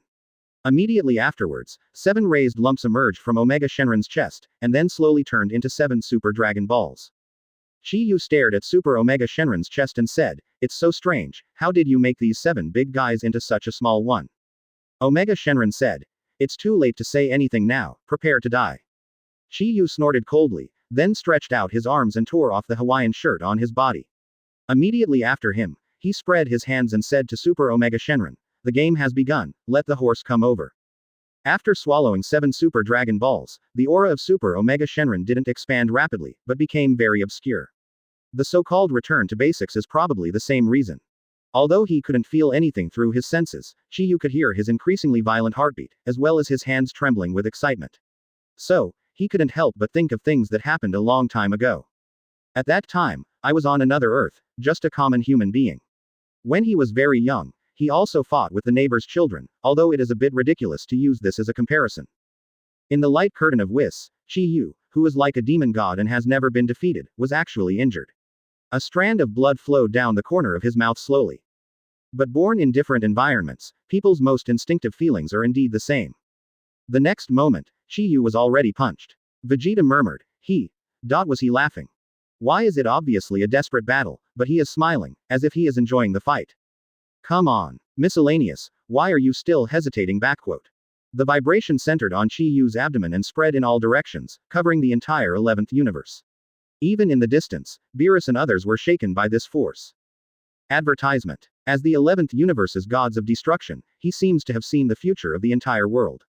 Speaker 1: Immediately afterwards, 7 raised lumps emerged from Omega Shenron's chest, and then slowly turned into 7 Super Dragon Balls. Chi Yu stared at Super Omega Shenron's chest and said, it's so strange, how did you make these 7 big guys into such a small one? Omega Shenron said, it's too late to say anything now, prepare to die. Chi Yu snorted coldly, then stretched out his arms and tore off the Hawaiian shirt on his body. Immediately after him, he spread his hands and said to Super Omega Shenron, the game has begun, let the horse come over. After swallowing 7 Super Dragon Balls, the aura of Super Omega Shenron didn't expand rapidly, but became very obscure. The so-called return to basics is probably the same reason. Although he couldn't feel anything through his senses, Shiyu could hear his increasingly violent heartbeat, as well as his hands trembling with excitement. So, he couldn't help but think of things that happened a long time ago. At that time, I was on another Earth, just a common human being. When he was very young, he also fought with the neighbor's children, although it is a bit ridiculous to use this as a comparison. In the light curtain of Whis, Shiyu, who is like a demon god and has never been defeated, was actually injured. A strand of blood flowed down the corner of his mouth slowly. But born in different environments, people's most instinctive feelings are indeed the same. The next moment, Shiyu was already punched. Vegeta murmured, was he laughing? Why is it obviously a desperate battle, but he is smiling, as if he is enjoying the fight? Come on. Miscellaneous, why are you still hesitating? The vibration centered on Shiyu's abdomen and spread in all directions, covering the entire 11th universe. Even in the distance, Beerus and others were shaken by this force. Advertisement. As the 11th universe's gods of destruction, he seems to have seen the future of the entire world.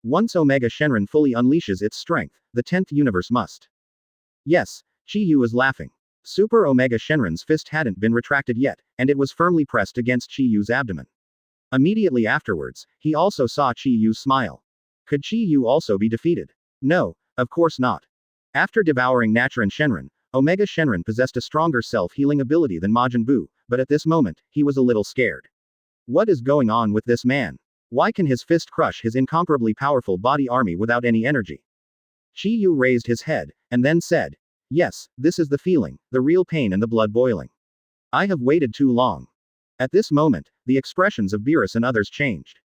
Speaker 1: Once Omega Shenron fully unleashes its strength, the 10th universe must. Yes, Shiyu is laughing. Super Omega Shenron's fist hadn't been retracted yet, and it was firmly pressed against Chiyu's abdomen. Immediately afterwards, he also saw Chiyu smile. Could Chiyu also be defeated? No, of course not. After devouring Nichiren Shenron, Omega Shenron possessed a stronger self-healing ability than Majin Buu, but at this moment, he was a little scared. What is going on with this man? Why can his fist crush his incomparably powerful body army without any energy? Chiyu raised his head, and then said, "Yes, this is the feeling, the real pain and the blood boiling. I have waited too long." At this moment, the expressions of Beerus and others changed.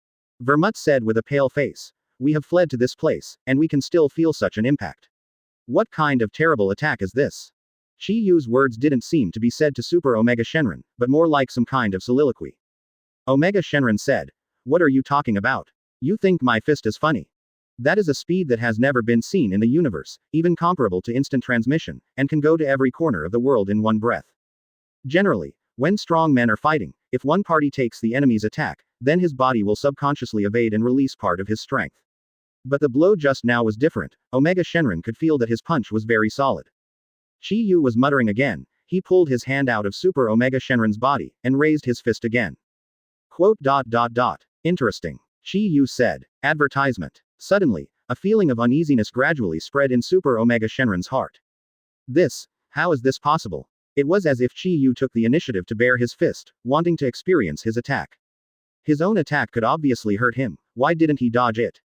Speaker 1: Vermut said with a pale face, "We have fled to this place, and we can still feel such an impact. What kind of terrible attack is this?" Chiyu's words didn't seem to be said to Super Omega Shenron, but more like some kind of soliloquy. Omega Shenron said, "What are you talking about? You think my fist is funny? That is a speed that has never been seen in the universe, even comparable to instant transmission, and can go to every corner of the world in one breath. Generally, when strong men are fighting, if one party takes the enemy's attack, then his body will subconsciously evade and release part of his strength. But the blow just now was different. Omega Shenron could feel that his punch was very solid." Chiyu was muttering again. He pulled his hand out of Super Omega Shenron's body, and raised his fist again. Interesting. Chiyu said. Advertisement. Suddenly, a feeling of uneasiness gradually spread in Super Omega Shenron's heart. How is this possible? It was as if Chiyu took the initiative to bare his fist, wanting to experience his attack. His own attack could obviously hurt him, why didn't he dodge it?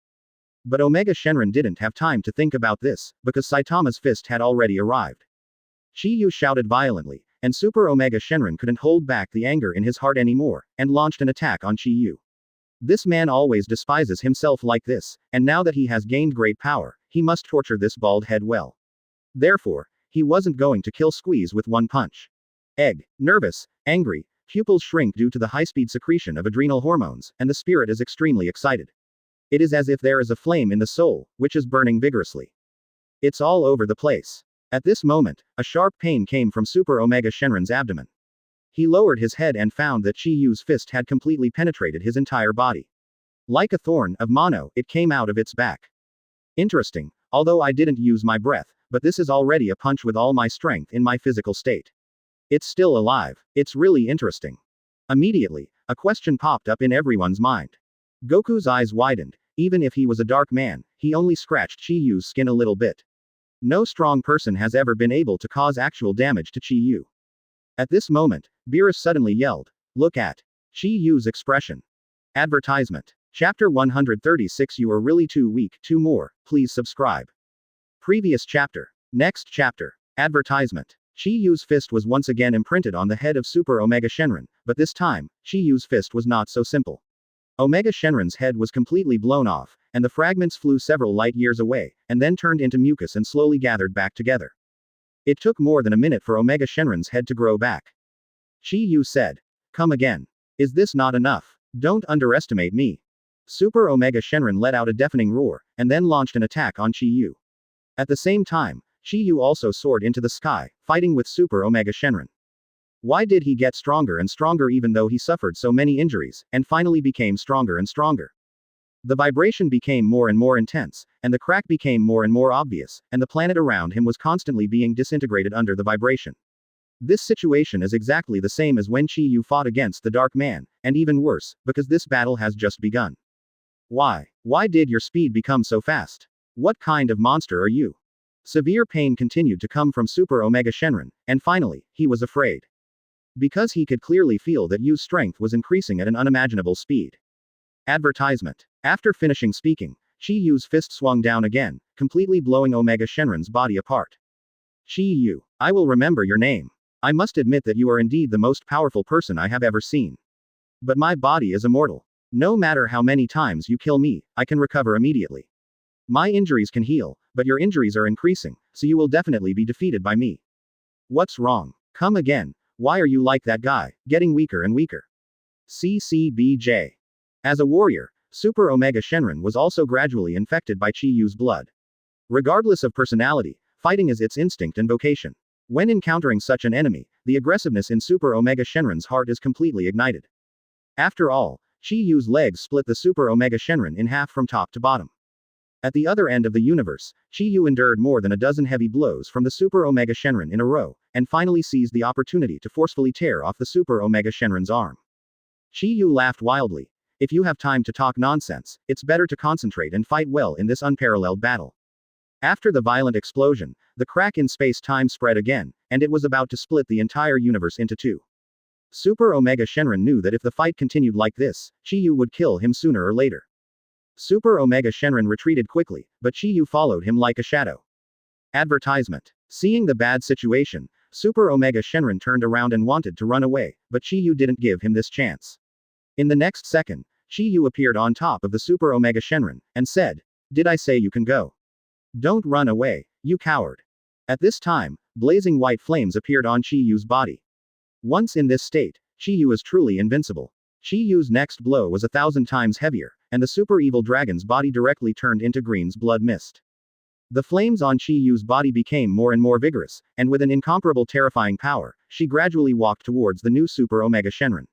Speaker 1: But Omega Shenron didn't have time to think about this, because Saitama's fist had already arrived. Chiyu shouted violently, and Super Omega Shenron couldn't hold back the anger in his heart anymore, and launched an attack on Chiyu. This man always despises himself like this, and now that he has gained great power, he must torture this bald head well. Therefore, he wasn't going to kill Squeeze with one punch. Nervous, angry, pupils shrink due to the high-speed secretion of adrenal hormones, and the spirit is extremely excited. It is as if there is a flame in the soul, which is burning vigorously. It's all over the place. At this moment, a sharp pain came from Super Omega Shenron's abdomen. He lowered his head and found that Chiyu's fist had completely penetrated his entire body. Like a thorn of mono, it came out of its back. Interesting, although I didn't use my breath, but this is already a punch with all my strength in my physical state. It's still alive. It's really interesting. Immediately, a question popped up in everyone's mind. Goku's eyes widened. Even if he was a dark man, he only scratched Chiyu's skin a little bit. No strong person has ever been able to cause actual damage to Chiyu. At this moment, Beerus suddenly yelled, "Look at Chiyu's expression." Advertisement. Chapter 136. You are really too weak. 2 more, please subscribe. Previous chapter. Next chapter. Advertisement. Chiyu's fist was once again imprinted on the head of Super Omega Shenron, but this time, Chiyu's fist was not so simple. Omega Shenron's head was completely blown off, and the fragments flew several light years away, and then turned into mucus and slowly gathered back together. It took more than a minute for Omega Shenron's head to grow back. Chiyu said, "Come again. Is this not enough? Don't underestimate me." Super Omega Shenron let out a deafening roar, and then launched an attack on Chiyu. At the same time, Chiyu also soared into the sky, fighting with Super Omega Shenron. Why did he get stronger and stronger even though he suffered so many injuries, and finally became stronger and stronger? The vibration became more and more intense, and the crack became more and more obvious, and the planet around him was constantly being disintegrated under the vibration. This situation is exactly the same as when Chi Yu fought against the Dark Man, and even worse, because this battle has just begun. Why? Why did your speed become so fast? What kind of monster are you? Severe pain continued to come from Super Omega Shenron, and finally, he was afraid. Because he could clearly feel that Yu's strength was increasing at an unimaginable speed. Advertisement. After finishing speaking, Chi Yu's fist swung down again, completely blowing Omega Shenron's body apart. Chi Yu, I will remember your name. I must admit that you are indeed the most powerful person I have ever seen. But my body is immortal. No matter how many times you kill me, I can recover immediately. My injuries can heal, but your injuries are increasing, so you will definitely be defeated by me. What's wrong? Come again. Why are you like that guy, getting weaker and weaker? CCBJ. As a warrior, Super Omega Shenron was also gradually infected by Chi Yu's blood. Regardless of personality, fighting is its instinct and vocation. When encountering such an enemy, the aggressiveness in Super Omega Shenron's heart is completely ignited. After all, Chi Yu's legs split the Super Omega Shenron in half from top to bottom. At the other end of the universe, Chi Yu endured more than a dozen heavy blows from the Super Omega Shenron in a row, and finally seized the opportunity to forcefully tear off the Super Omega Shenron's arm. Chi Yu laughed wildly. If you have time to talk nonsense, it's better to concentrate and fight well in this unparalleled battle. After the violent explosion, the crack in space-time spread again, and it was about to split the entire universe into two. Super Omega Shenron knew that if the fight continued like this, Chi Yu would kill him sooner or later. Super Omega Shenron retreated quickly, but Chi Yu followed him like a shadow. Advertisement. Seeing the bad situation, Super Omega Shenron turned around and wanted to run away, but Chi Yu didn't give him this chance. In the next second, Chi Yu appeared on top of the Super Omega Shenron, and said, "Did I say you can go? Don't run away, you coward." At this time, blazing white flames appeared on Chi Yu's body. Once in this state, Chi Yu is truly invincible. Chi Yu's next blow was 1,000 times heavier, and the super evil dragon's body directly turned into Green's blood mist. The flames on Chi Yu's body became more and more vigorous, and with an incomparable terrifying power, she gradually walked towards the new Super Omega Shenron.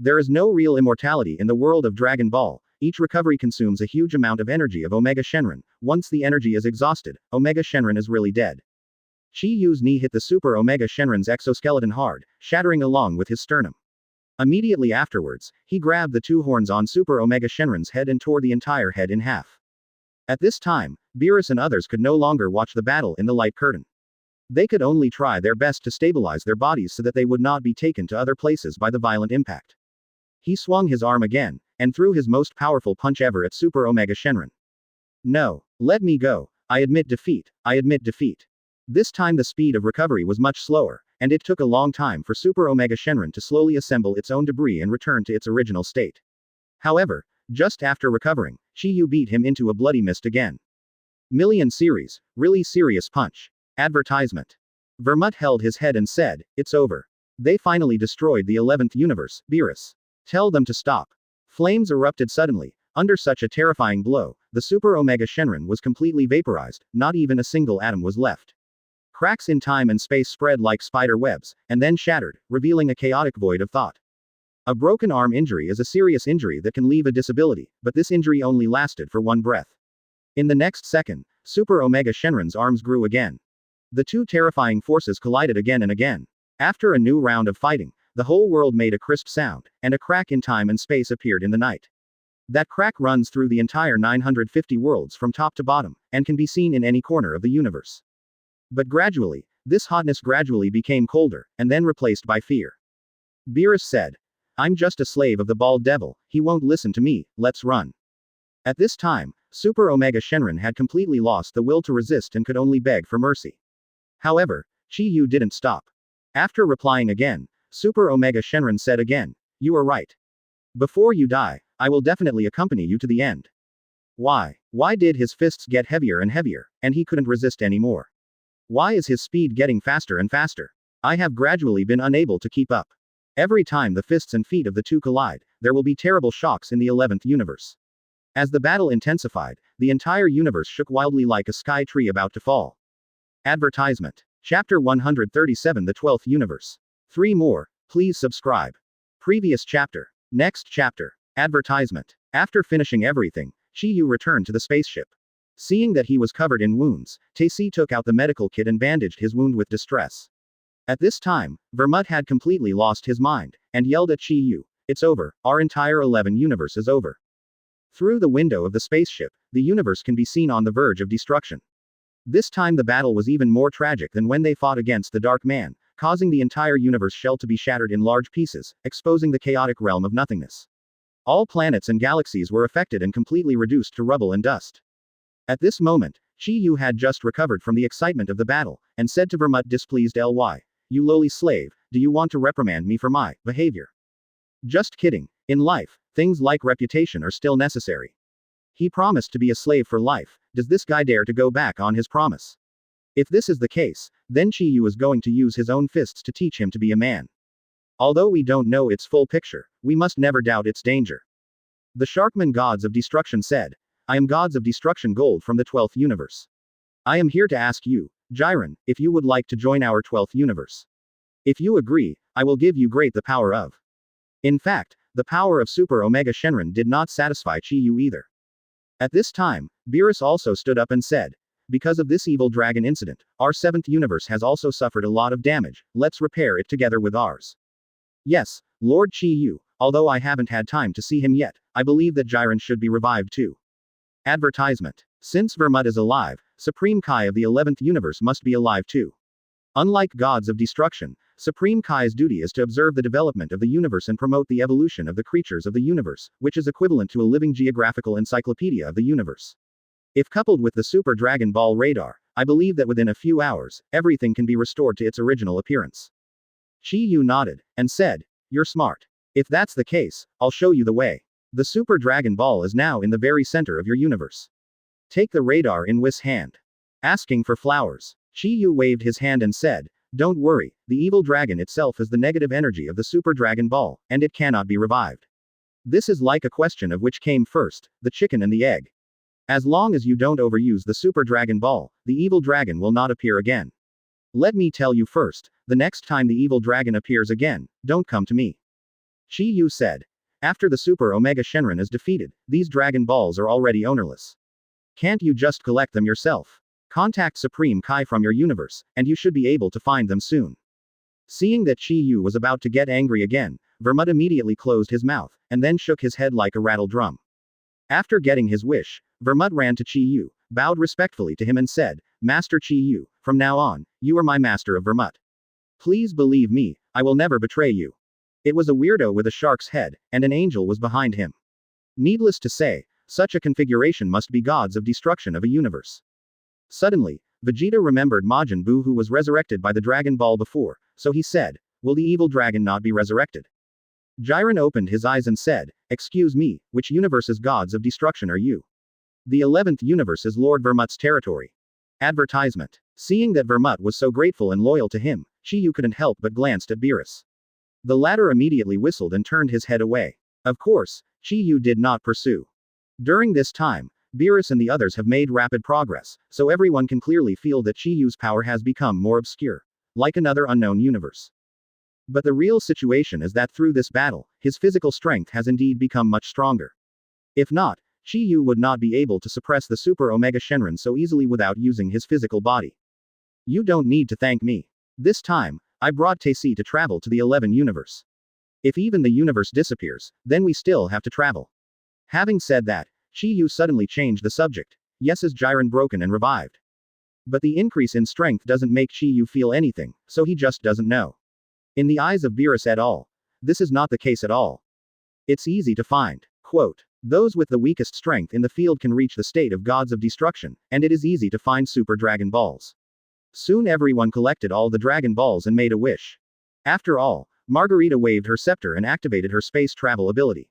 Speaker 1: There is no real immortality in the world of Dragon Ball. Each recovery consumes a huge amount of energy of Omega Shenron. Once the energy is exhausted, Omega Shenron is really dead. Chi Yu's knee hit the Super Omega Shenron's exoskeleton hard, shattering along with his sternum. Immediately afterwards, he grabbed the two horns on Super Omega Shenron's head and tore the entire head in half. At this time, Beerus and others could no longer watch the battle in the light curtain. They could only try their best to stabilize their bodies so that they would not be taken to other places by the violent impact. He swung his arm again, and threw his most powerful punch ever at Super Omega Shenron. "No. Let me go. I admit defeat. I admit defeat." This time the speed of recovery was much slower, and it took a long time for Super Omega Shenron to slowly assemble its own debris and return to its original state. However, just after recovering, Chi Yu beat him into a bloody mist again. Million series, really serious punch. Advertisement. Vermut held his head and said, "It's over. They finally destroyed the 11th universe, Beerus. Tell them to stop." Flames erupted suddenly. Under such a terrifying blow, the Super Omega Shenron was completely vaporized, not even a single atom was left. Cracks in time and space spread like spider webs, and then shattered, revealing a chaotic void of thought. A broken arm injury is a serious injury that can leave a disability, but this injury only lasted for one breath. In the next second, Super Omega Shenron's arms grew again. The two terrifying forces collided again and again. After a new round of fighting, the whole world made a crisp sound, and a crack in time and space appeared in the night. That crack runs through the entire 950 worlds from top to bottom, and can be seen in any corner of the universe. But gradually, this hotness gradually became colder, and then replaced by fear. Beerus said, "I'm just a slave of the bald devil, he won't listen to me, let's run." At this time, Super Omega Shenron had completely lost the will to resist and could only beg for mercy. However, Chi Yu didn't stop. After replying again, Super Omega Shenron said again, "You are right. Before you die, I will definitely accompany you to the end." Why did his fists get heavier and heavier, and he couldn't resist anymore? Why is his speed getting faster and faster? I have gradually been unable to keep up. Every time the fists and feet of the two collide, there will be terrible shocks in the 11th universe. As the battle intensified, the entire universe shook wildly like a sky tree about to fall. Advertisement. Chapter 137, The 12th Universe. 3 more, please subscribe. Previous chapter. Next chapter. Advertisement. After finishing everything, Chi-Yu returned to the spaceship. Seeing that he was covered in wounds, Tae-si took out the medical kit and bandaged his wound with distress. At this time, Vermut had completely lost his mind, and yelled at Chi-Yu, "It's over, our entire 11 universe is over." Through the window of the spaceship, the universe can be seen on the verge of destruction. This time the battle was even more tragic than when they fought against the Dark Man, causing the entire universe shell to be shattered in large pieces, exposing the chaotic realm of nothingness. All planets and galaxies were affected and completely reduced to rubble and dust. At this moment, Chi-Yu had just recovered from the excitement of the battle, and said to Vermut displeased "Ly, you lowly slave, do you want to reprimand me for my behavior?" Just kidding. In life, things like reputation are still necessary. He promised to be a slave for life. Does this guy dare to go back on his promise? If this is the case, then Chi-Yu is going to use his own fists to teach him to be a man. Although we don't know its full picture, we must never doubt its danger. The Sharkman gods of destruction said, "I am gods of destruction gold from the 12th universe. I am here to ask you, Jiren, if you would like to join our 12th universe. If you agree, I will give you great the power of." In fact, the power of Super Omega Shenron did not satisfy Chi-Yu either. At this time, Beerus also stood up and said, "Because of this evil dragon incident, our 7th universe has also suffered a lot of damage, let's repair it together with ours." Yes, Lord Chi-Yu, although I haven't had time to see him yet, I believe that Jiren should be revived too. Advertisement. Since Vermut is alive, Supreme Kai of the 11th universe must be alive too. Unlike gods of destruction, Supreme Kai's duty is to observe the development of the universe and promote the evolution of the creatures of the universe, which is equivalent to a living geographical encyclopedia of the universe. If coupled with the Super Dragon Ball radar, I believe that within a few hours, everything can be restored to its original appearance. Chi-Yu nodded, and said, "You're smart. If that's the case, I'll show you the way. The Super Dragon Ball is now in the very center of your universe. Take the radar in Whis' hand." Asking for flowers, Chi-Yu waved his hand and said, "Don't worry, the evil dragon itself is the negative energy of the Super Dragon Ball, and it cannot be revived. This is like a question of which came first, the chicken and the egg. As long as you don't overuse the Super Dragon Ball, the evil dragon will not appear again. Let me tell you first, the next time the evil dragon appears again, don't come to me." Chi-Yu said. After the Super Omega Shenron is defeated, these Dragon Balls are already ownerless. Can't you just collect them yourself? Contact Supreme Kai from your universe, and you should be able to find them soon. Seeing that Chi-Yu was about to get angry again, Vermut immediately closed his mouth, and then shook his head like a rattled drum. After getting his wish, Vermut ran to Chi-Yu, bowed respectfully to him and said, "Master Chi-Yu, from now on, you are my master of Vermut. Please believe me, I will never betray you." It was a weirdo with a shark's head, and an angel was behind him. Needless to say, such a configuration must be gods of destruction of a universe. Suddenly, Vegeta remembered Majin Buu, who was resurrected by the Dragon Ball before, so he said, "Will the evil dragon not be resurrected?" Jiren opened his eyes and said, "Excuse me, which universe's gods of destruction are you?" "The 11th universe is Lord Vermut's territory." Advertisement. Seeing that Vermut was so grateful and loyal to him, Chi-Yu couldn't help but glanced at Beerus. The latter immediately whistled and turned his head away. Of course, Chi-Yu did not pursue. During this time, Beerus and the others have made rapid progress, so everyone can clearly feel that Chi-Yu's power has become more obscure. Like another unknown universe. But the real situation is that through this battle, his physical strength has indeed become much stronger. If not, Chi-Yu would not be able to suppress the Super Omega Shenron so easily without using his physical body. "You don't need to thank me. This time, I brought Tae-si to travel to the 11 universe. If even the universe disappears, then we still have to travel." Having said that, Chi-Yu suddenly changed the subject. "Yes, is Jiren broken and revived?" But the increase in strength doesn't make Chi-Yu feel anything, so he just doesn't know. In the eyes of Beerus et al., this is not the case at all. It's easy to find. Quote, "Those with the weakest strength in the field can reach the state of gods of destruction, and it is easy to find Super Dragon Balls." Soon everyone collected all the Dragon Balls and made a wish. After all, Margarita waved her scepter and activated her space travel ability.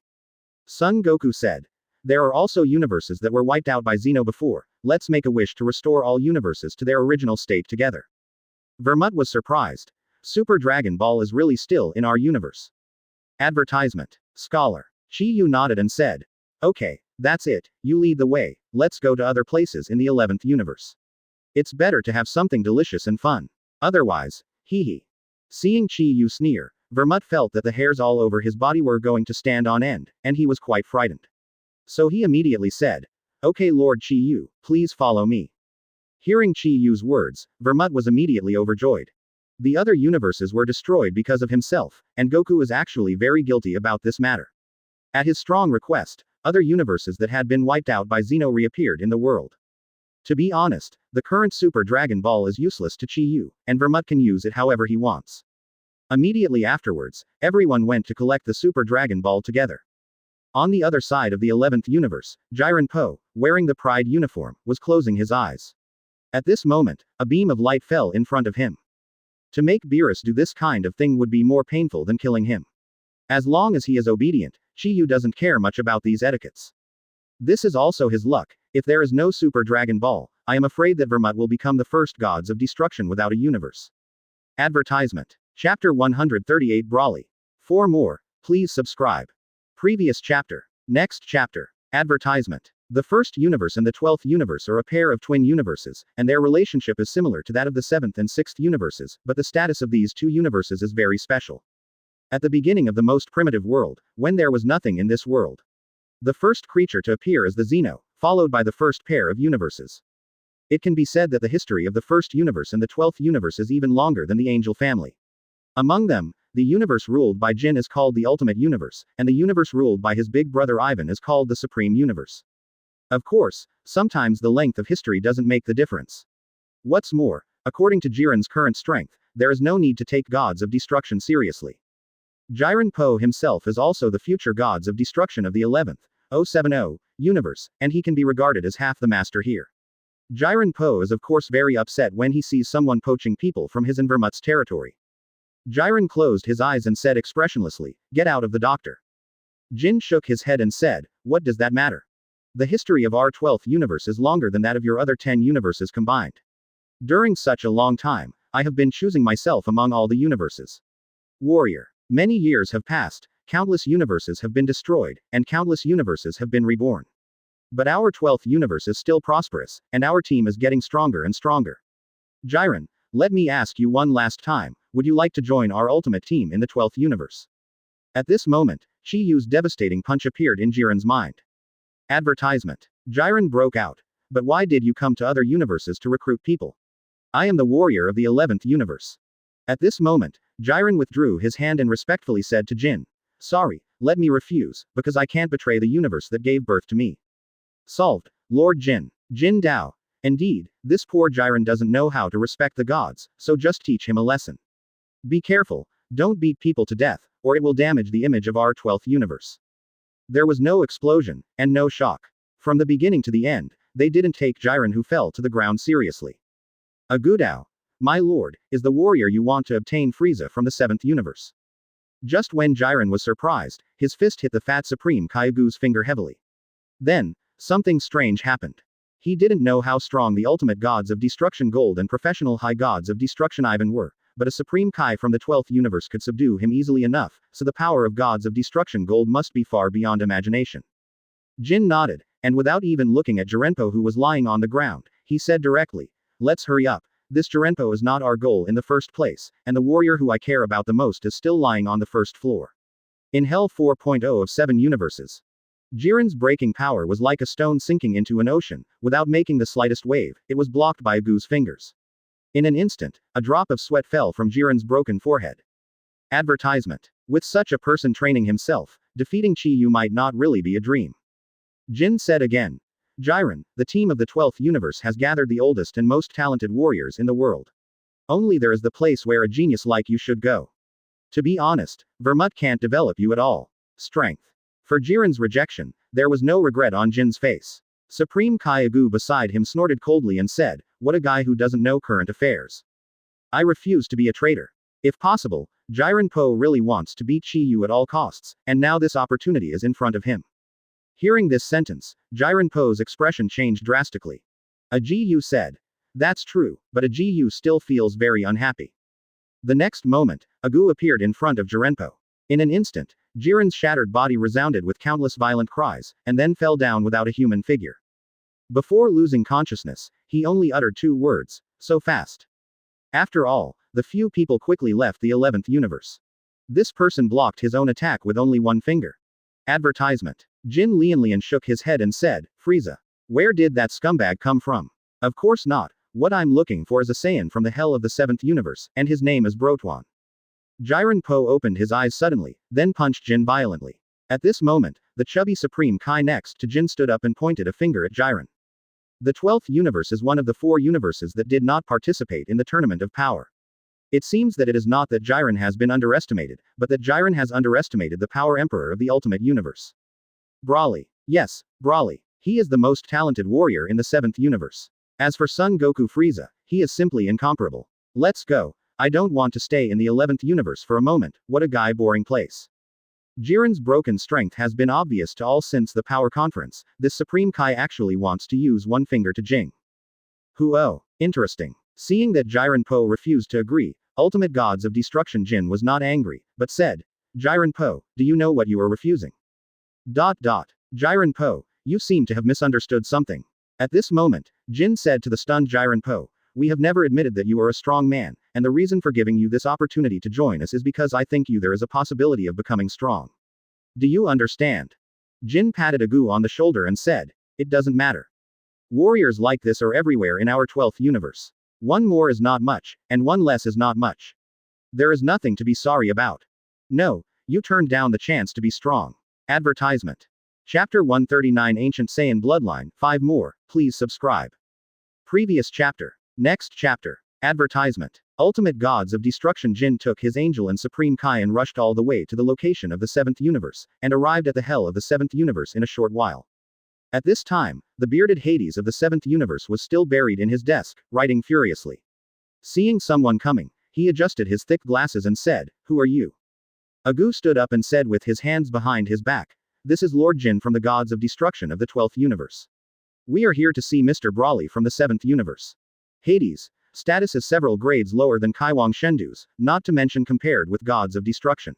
Speaker 1: Son Goku said, "There are also universes that were wiped out by Xeno before, let's make a wish to restore all universes to their original state together." Vermut was surprised. Super Dragon Ball is really still in our universe. Advertisement. Scholar. Chi-Yu nodded and said, "Okay, that's it, you lead the way, let's go to other places in the 11th universe. It's better to have something delicious and fun. Otherwise, hee. Seeing Chi-Yu sneer, Vermut felt that the hairs all over his body were going to stand on end, and he was quite frightened. So he immediately said, "Okay, Lord Chi Yu, please follow me." Hearing Chi Yu's words, Vermut was immediately overjoyed. The other universes were destroyed because of himself, and Goku is actually very guilty about this matter. At his strong request, other universes that had been wiped out by Xeno reappeared in the world. To be honest, the current Super Dragon Ball is useless to Chi Yu, and Vermut can use it however he wants. Immediately afterwards, everyone went to collect the Super Dragon Ball together. On the other side of the 11th universe, Jiren Po, wearing the Pride uniform, was closing his eyes. At this moment, a beam of light fell in front of him. To make Beerus do this kind of thing would be more painful than killing him. As long as he is obedient, Chi Yu doesn't care much about these etiquettes. This is also his luck. If there is no Super Dragon Ball, I am afraid that Vermut will become the first gods of destruction without a universe. Advertisement. Chapter 138 Brawly. For more, please subscribe. Previous chapter. Next chapter. Advertisement. The first universe and the 12th universe are a pair of twin universes, and their relationship is similar to that of the 7th and 6th universes, but the status of these two universes is very special. At the beginning of the most primitive world, when there was nothing in this world, the first creature to appear is the Xeno, followed by the first pair of universes. It can be said that the history of the first universe and the 12th universe is even longer than the angel family. Among them, the universe ruled by Jin is called the Ultimate Universe, and the universe ruled by his big brother Ivan is called the Supreme Universe. Of course, sometimes the length of history doesn't make the difference. What's more, according to Jiren's current strength, there is no need to take gods of destruction seriously. Jiren Po himself is also the future gods of destruction of the 11th, 070, universe, and he can be regarded as half the master here. Jiren Po is of course very upset when he sees someone poaching people from his and Vermut's territory. Jiren closed his eyes and said expressionlessly, "Get out of the doctor." Jin shook his head and said, "What does that matter? The history of our 12th universe is longer than that of your other 10 universes combined. During such a long time, I have been choosing myself among all the universes. Warrior. Many years have passed, countless universes have been destroyed, and countless universes have been reborn. But our 12th universe is still prosperous, and our team is getting stronger and stronger. Jiren, let me ask you one last time, would you like to join our ultimate team in the 12th universe?" At this moment, Chi Yu's devastating punch appeared in Jiren's mind. Advertisement. Jiren broke out. "But why did you come to other universes to recruit people? I am the warrior of the 11th universe." At this moment, Jiren withdrew his hand and respectfully said to Jin, "Sorry, let me refuse, because I can't betray the universe that gave birth to me." Solved, Lord Jin. Jin Dao. Indeed, this poor Jiren doesn't know how to respect the gods, so just teach him a lesson. Be careful, don't beat people to death, or it will damage the image of our 12th universe. There was no explosion, and no shock. From the beginning to the end, they didn't take Jiren who fell to the ground seriously. Agudao. My lord, is the warrior you want to obtain Frieza from the 7th universe. Just when Jiren was surprised, his fist hit the fat Supreme Kaiagu's finger heavily. Then, something strange happened. He didn't know how strong the ultimate gods of destruction Gold and professional high gods of destruction Ivan were, but a Supreme Kai from the 12th universe could subdue him easily enough, so the power of gods of destruction Gold must be far beyond imagination. Jin nodded, and without even looking at Jirenpo who was lying on the ground, he said directly, "Let's hurry up. This Jirenpo is not our goal in the first place, and the warrior who I care about the most is still lying on the first floor. In Hell 4.0 of 7 universes." Jiren's breaking power was like a stone sinking into an ocean, without making the slightest wave, it was blocked by Agu's fingers. In an instant, a drop of sweat fell from Jiren's broken forehead. Advertisement. With such a person training himself, defeating Chi Yu might not really be a dream. Jin said again. Jiren, the team of the 12th universe has gathered the oldest and most talented warriors in the world. Only there is the place where a genius like you should go. To be honest, Vermut can't develop you at all. Strength. For Jiren's rejection, there was no regret on Jin's face. Supreme Kaiagu beside him snorted coldly and said, "What a guy who doesn't know current affairs. I refuse to be a traitor. If possible, Jiren Po really wants to beat Chi Yu at all costs, and now this opportunity is in front of him." Hearing this sentence, Jiren Po's expression changed drastically. A Gu said, "That's true, but a Gu still feels very unhappy." The next moment, Agu appeared in front of Jirenpo. In an instant, Jiren's shattered body resounded with countless violent cries, and then fell down without a human figure. Before losing consciousness, he only uttered 2 words, "So fast." After all, the few people quickly left the 11th universe. This person blocked his own attack with only 1 finger. Advertisement. Jin Lianlian shook his head and said, Frieza. Where did that scumbag come from? Of course not. What I'm looking for is a Saiyan from the hell of the 7th universe, and his name is Brotuan. Jiren Po opened his eyes suddenly, then punched Jin violently. At this moment, the chubby Supreme Kai next to Jin stood up and pointed a finger at Jiren. The 12th universe is one of the 4 universes that did not participate in the Tournament of Power. It seems that it is not that Jiren has been underestimated, but that Jiren has underestimated the Power Emperor of the Ultimate Universe. Broly. Yes, Broly. He is the most talented warrior in the 7th universe. As for Son Goku Frieza, he is simply incomparable. Let's go. I don't want to stay in the 11th universe for a moment, what a guy boring place. Jiren's broken strength has been obvious to all since the Power Conference. This Supreme Kai actually wants to use one finger to Jing. Oh, interesting. Seeing that Jiren Po refused to agree, Ultimate Gods of Destruction Jin was not angry, but said, Jiren Po, do you know what you are refusing? Jiren Po, you seem to have misunderstood something. At this moment, Jin said to the stunned Jiren Po, we have never admitted that you are a strong man, and the reason for giving you this opportunity to join us is because I think there is a possibility of becoming strong. Do you understand? Jin patted Agu on the shoulder and said, it doesn't matter. Warriors like this are everywhere in our 12th universe. One more is not much, and one less is not much. There is nothing to be sorry about. No, you turned down the chance to be strong. Advertisement. Chapter 139 Ancient Saiyan Bloodline, 5 more, please subscribe. Previous chapter. Next chapter. Advertisement. Ultimate Gods of Destruction Jin took his Angel and Supreme Kai and rushed all the way to the location of the 7th universe, and arrived at the hell of the 7th universe in a short while. At this time, the bearded Hades of the 7th universe was still buried in his desk, writing furiously. Seeing someone coming, he adjusted his thick glasses and said, who are you? Agu stood up and said with his hands behind his back, this is Lord Jin from the Gods of Destruction of the 12th universe. We are here to see Mr. Broly from the 7th universe. Hades, status is several grades lower than Kaiwang Shendu's, not to mention compared with Gods of Destruction.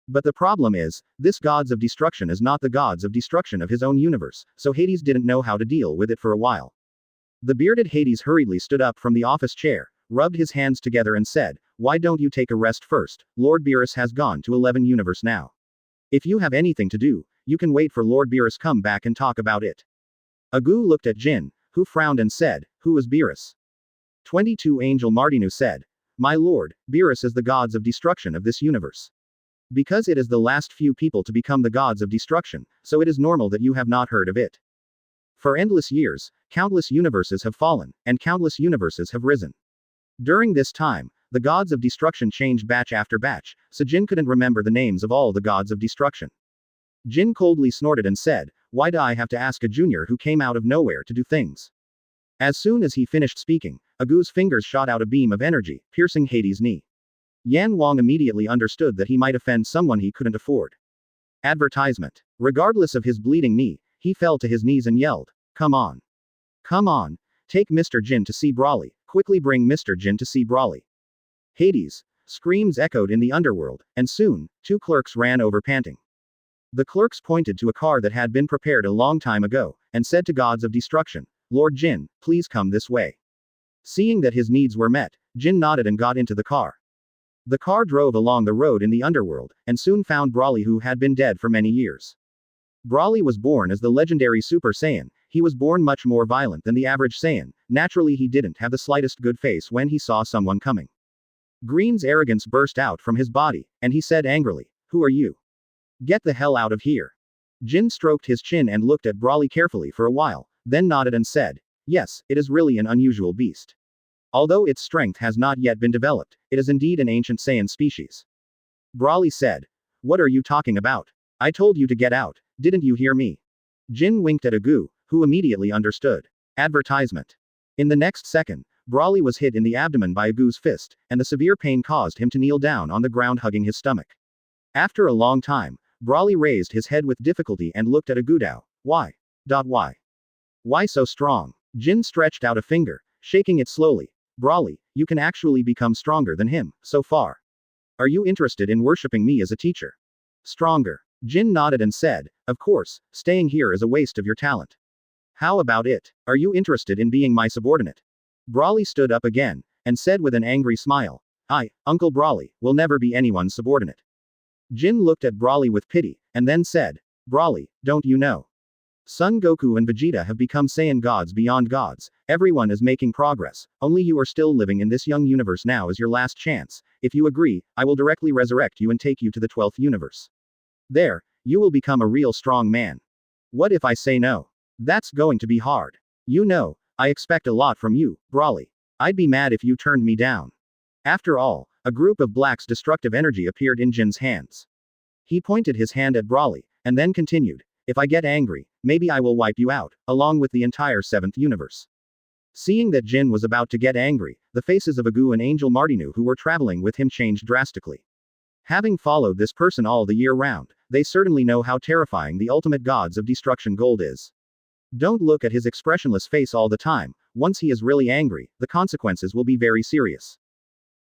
Speaker 1: But the problem is, this Gods of Destruction is not the Gods of Destruction of his own universe, so Hades didn't know how to deal with it for a while. The bearded Hades hurriedly stood up from the office chair, rubbed his hands together and said, why don't you take a rest first? Lord Beerus has gone to 11 universe now. If you have anything to do, you can wait for Lord Beerus come back and talk about it. Agu looked at Jin, who frowned and said, who is Beerus? 22 Angel Martinu said, my lord, Beerus is the Gods of Destruction of this universe. Because it is the last few people to become the Gods of Destruction, so it is normal that you have not heard of it. For endless years, countless universes have fallen, and countless universes have risen. During this time, the Gods of Destruction changed batch after batch, so Jin couldn't remember the names of all the Gods of Destruction. Jin coldly snorted and said, why do I have to ask a junior who came out of nowhere to do things? As soon as he finished speaking, Agu's fingers shot out a beam of energy, piercing Hades' knee. Yan Wang immediately understood that he might offend someone he couldn't afford. Advertisement. Regardless of his bleeding knee, he fell to his knees and yelled, come on. Come on. Take Mr. Jin to see Broly, quickly bring Mr. Jin to see Broly. Hades. Screams echoed in the underworld, and soon, 2 clerks ran over panting. The clerks pointed to a car that had been prepared a long time ago, and said to Gods of Destruction, Lord Jin, please come this way. Seeing that his needs were met, Jin nodded and got into the car. The car drove along the road in the underworld, and soon found Broly, who had been dead for many years. Broly was born as the legendary Super Saiyan. He was born much more violent than the average Saiyan. Naturally, he didn't have the slightest good face when he saw someone coming. Green's arrogance burst out from his body, and he said angrily, who are you? Get the hell out of here. Jin stroked his chin and looked at Broly carefully for a while, then nodded and said, yes, it is really an unusual beast. Although its strength has not yet been developed, it is indeed an ancient Saiyan species. Broly said, what are you talking about? I told you to get out, didn't you hear me? Jin winked at Agu, who immediately understood. Advertisement. In the next second, Broly was hit in the abdomen by Agu's fist, and the severe pain caused him to kneel down on the ground hugging his stomach. After a long time, Broly raised his head with difficulty and looked at Agudao. Why? Why? Why so strong? Jin stretched out a finger, shaking it slowly. Broly, you can actually become stronger than him, so far. Are you interested in worshipping me as a teacher? Stronger. Jin nodded and said, of course, staying here is a waste of your talent. How about it? Are you interested in being my subordinate? Broly stood up again, and said with an angry smile, I, Uncle Broly, will never be anyone's subordinate. Jin looked at Broly with pity, and then said, Brawly, don't you know? Son Goku and Vegeta have become Saiyan gods beyond gods. Everyone is making progress. Only you are still living in this young universe. Now is your last chance. If you agree, I will directly resurrect you and take you to the 12th universe. There, you will become a real strong man. What if I say no? That's going to be hard. You know, I expect a lot from you, Brawly. I'd be mad if you turned me down. After all, a group of Black's destructive energy appeared in Jin's hands. He pointed his hand at Brawly, and then continued, if I get angry, maybe I will wipe you out, along with the entire 7th universe. Seeing that Jin was about to get angry, the faces of Agu and Angel Martinu who were traveling with him changed drastically. Having followed this person all the year round, they certainly know how terrifying the ultimate gods of destruction Gold is. Don't look at his expressionless face all the time. Once he is really angry, the consequences will be very serious.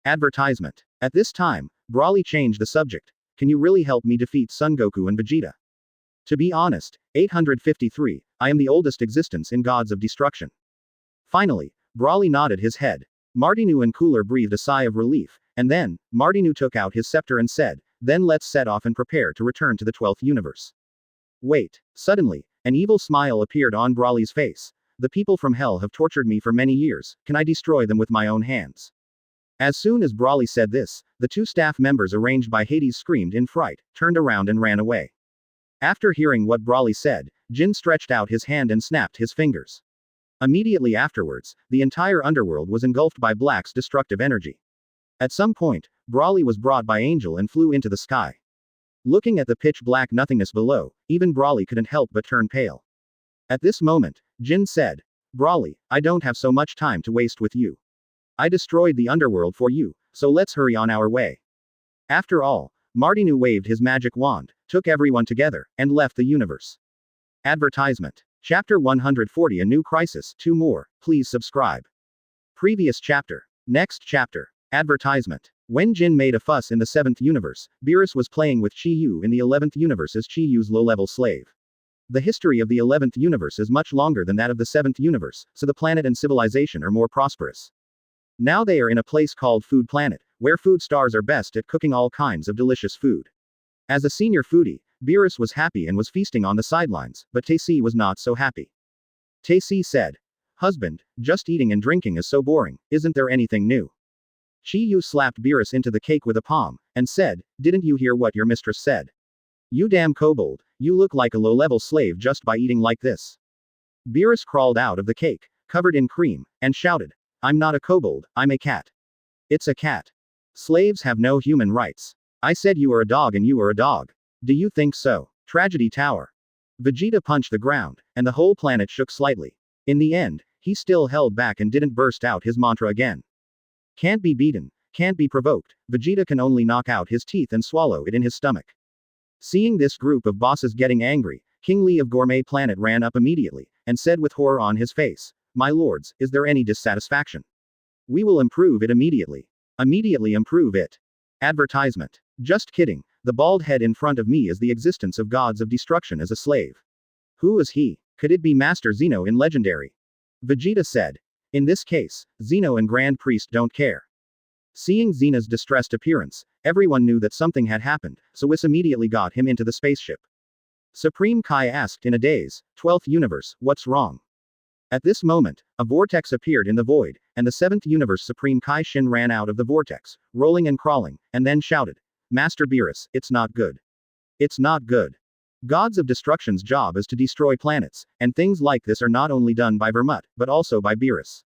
Speaker 1: Advertisement. At this time, Brawly changed the subject. Can you really help me defeat Son Goku and Vegeta? To be honest, 853, I am the oldest existence in Gods of Destruction. Finally, Brawly nodded his head. Martinu and Cooler breathed a sigh of relief, and then, Martinu took out his scepter and said, then let's set off and prepare to return to the 12th universe. Wait. Suddenly, an evil smile appeared on Brawly's face. The people from hell have tortured me for many years, can I destroy them with my own hands? As soon as Brawly said this, the 2 staff members arranged by Hades screamed in fright, turned around and ran away. After hearing what Brawly said, Jin stretched out his hand and snapped his fingers. Immediately afterwards, the entire underworld was engulfed by Black's destructive energy. At some point, Brawly was brought by Angel and flew into the sky. Looking at the pitch-black nothingness below, even Brawly couldn't help but turn pale. At this moment, Jin said, Brawly, I don't have so much time to waste with you. I destroyed the underworld for you, so let's hurry on our way. After all, Martinu waved his magic wand, took everyone together, and left the universe. Advertisement. Chapter 140 A New Crisis, 2 more, please subscribe. Previous chapter. Next chapter. Advertisement. When Jin made a fuss in the 7th universe, Beerus was playing with Chi-Yu in the 11th universe as Chi-Yu's low-level slave. The history of the 11th universe is much longer than that of the 7th universe, so the planet and civilization are more prosperous. Now they are in a place called Food Planet, where food stars are best at cooking all kinds of delicious food. As a senior foodie, Beerus was happy and was feasting on the sidelines, but Taisi was not so happy. Taisi said, Husband, just eating and drinking is so boring, isn't there anything new? Chi-Yu slapped Beerus into the cake with a palm, and said, didn't you hear what your mistress said? You damn kobold, you look like a low-level slave just by eating like this. Beerus crawled out of the cake, covered in cream, and shouted, I'm not a kobold, I'm a cat. It's a cat. Slaves have no human rights. I said you are a dog and you are a dog. Do you think so? Tragedy Tower. Vegeta punched the ground, and the whole planet shook slightly. In the end, he still held back and didn't burst out his mantra again. Can't be beaten, can't be provoked, Vegeta can only knock out his teeth and swallow it in his stomach. Seeing this group of bosses getting angry, King Lee of Gourmet Planet ran up immediately, and said with horror on his face, My lords, is there any dissatisfaction? We will improve it immediately. Immediately improve it. Advertisement. Just kidding, the bald head in front of me is the existence of gods of destruction as a slave. Who is he? Could it be Master Zeno in Legendary? Vegeta said. In this case, Zeno and Grand Priest don't care. Seeing Xena's distressed appearance, everyone knew that something had happened, so Whis immediately got him into the spaceship. Supreme Kai asked in a daze, 12th universe, what's wrong? At this moment, a vortex appeared in the void, and the 7th universe Supreme Kai Shin ran out of the vortex, rolling and crawling, and then shouted, Master Beerus, it's not good. It's not good. Gods of Destruction's job is to destroy planets, and things like this are not only done by Vermut, but also by Beerus.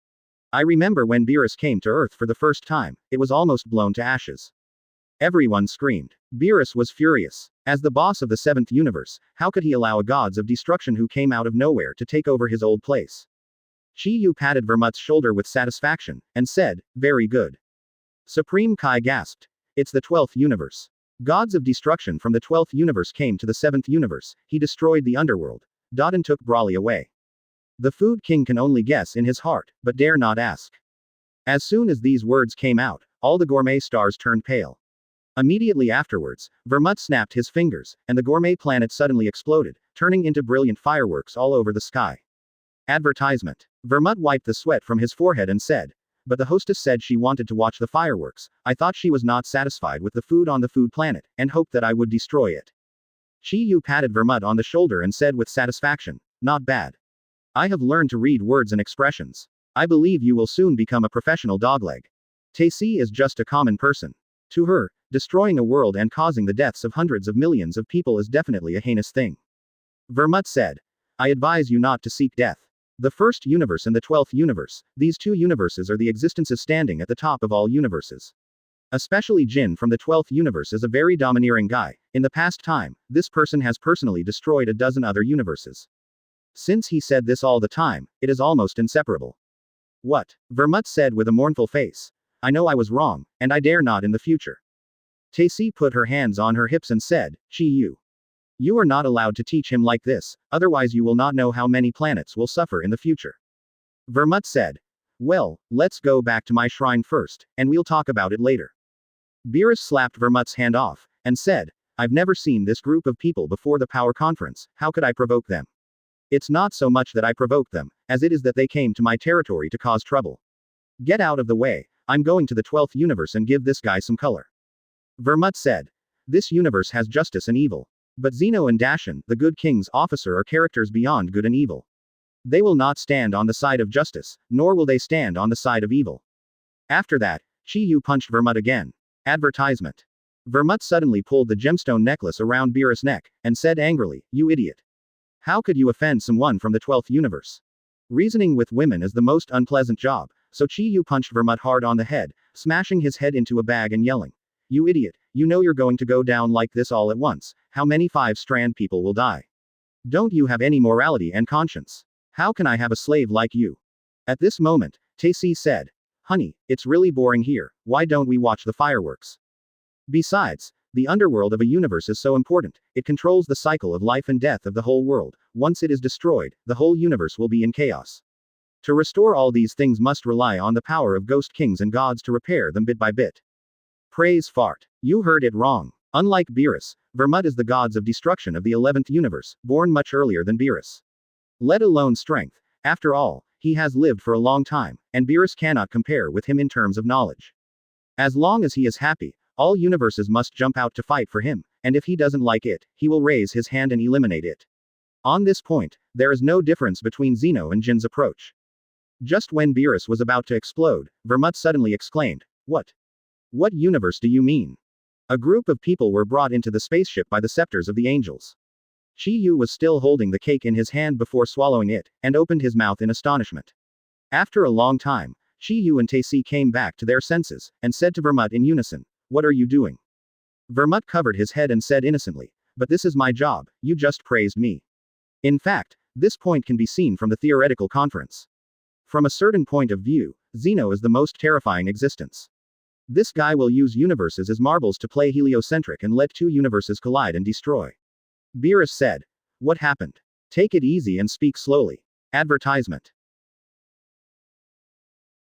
Speaker 1: I remember when Beerus came to Earth for the first time, it was almost blown to ashes. Everyone screamed. Beerus was furious. As the boss of the 7th universe, how could he allow a gods of destruction who came out of nowhere to take over his old place? Chi-Yu patted Vermut's shoulder with satisfaction, and said, very good. Supreme Kai gasped. It's the 12th universe. Gods of destruction from the 12th universe came to the 7th universe, he destroyed the underworld. Dodin took Brawly away. The Food King can only guess in his heart, but dare not ask. As soon as these words came out, all the gourmet stars turned pale. Immediately afterwards, Vermut snapped his fingers, and the gourmet planet suddenly exploded, turning into brilliant fireworks all over the sky. Advertisement. Vermut wiped the sweat from his forehead and said, but the hostess said she wanted to watch the fireworks. I thought she was not satisfied with the food on the food planet, and hoped that I would destroy it. Shi Yu patted Vermut on the shoulder and said with satisfaction, "Not bad. I have learned to read words and expressions. I believe you will soon become a professional dogleg. Taisi is just a common person. To her, destroying a world and causing the deaths of hundreds of millions of people is definitely a heinous thing." Vermut said, "I advise you not to seek death. The first universe and the 12th universe, these two universes are the existences standing at the top of all universes. Especially Jin from the 12th universe is a very domineering guy. In the past time, this person has personally destroyed a dozen other universes. Since he said this all the time, it is almost inseparable." "What?" Vermut said with a mournful face. "I know I was wrong, and I dare not in the future." Taisi put her hands on her hips and said, "Shi Yu. You are not allowed to teach him like this, otherwise you will not know how many planets will suffer in the future." Vermut said, "Well, let's go back to my shrine first, and we'll talk about it later." Beerus slapped Vermut's hand off, and said, "I've never seen this group of people before the power conference, how could I provoke them? It's not so much that I provoked them, as it is that they came to my territory to cause trouble. Get out of the way, I'm going to the 12th universe and give this guy some color." Vermut said, "This universe has justice and evil. But Zeno and Dashan, the good king's officer, are characters beyond good and evil. They will not stand on the side of justice, nor will they stand on the side of evil." After that, Shi Yu punched Vermut again. Advertisement. Vermut suddenly pulled the gemstone necklace around Beerus' neck, and said angrily, "You idiot. How could you offend someone from the 12th universe? Reasoning with women is the most unpleasant job." So Chi Yu punched Vermut hard on the head, smashing his head into a bag and yelling, "You idiot, you know you're going to go down like this all at once, how many five-strand people will die? Don't you have any morality and conscience? How can I have a slave like you?" At this moment, Taisi said, "Honey, it's really boring here, why don't we watch the fireworks? Besides, the underworld of a universe is so important, it controls the cycle of life and death of the whole world. Once it is destroyed, the whole universe will be in chaos. To restore all these things must rely on the power of ghost kings and gods to repair them bit by bit." Praise fart. You heard it wrong. Unlike Beerus, Vermut is the gods of destruction of the 11th universe, born much earlier than Beerus. Let alone strength. After all, he has lived for a long time, and Beerus cannot compare with him in terms of knowledge. As long as he is happy, all universes must jump out to fight for him, and if he doesn't like it, he will raise his hand and eliminate it. On this point, there is no difference between Zeno and Jin's approach. Just when Beerus was about to explode, Vermut suddenly exclaimed, "What? What universe do you mean?" A group of people were brought into the spaceship by the scepters of the angels. Shi Yu was still holding the cake in his hand before swallowing it, and opened his mouth in astonishment. After a long time, Shi Yu and Taisi came back to their senses, and said to Vermut in unison, "What are you doing?" Vermut covered his head and said innocently, "But this is my job, you just praised me." In fact, this point can be seen from the theoretical conference. From a certain point of view, Zeno is the most terrifying existence. This guy will use universes as marbles to play heliocentric and let two universes collide and destroy. Beerus said, "What happened? Take it easy and speak slowly." Advertisement.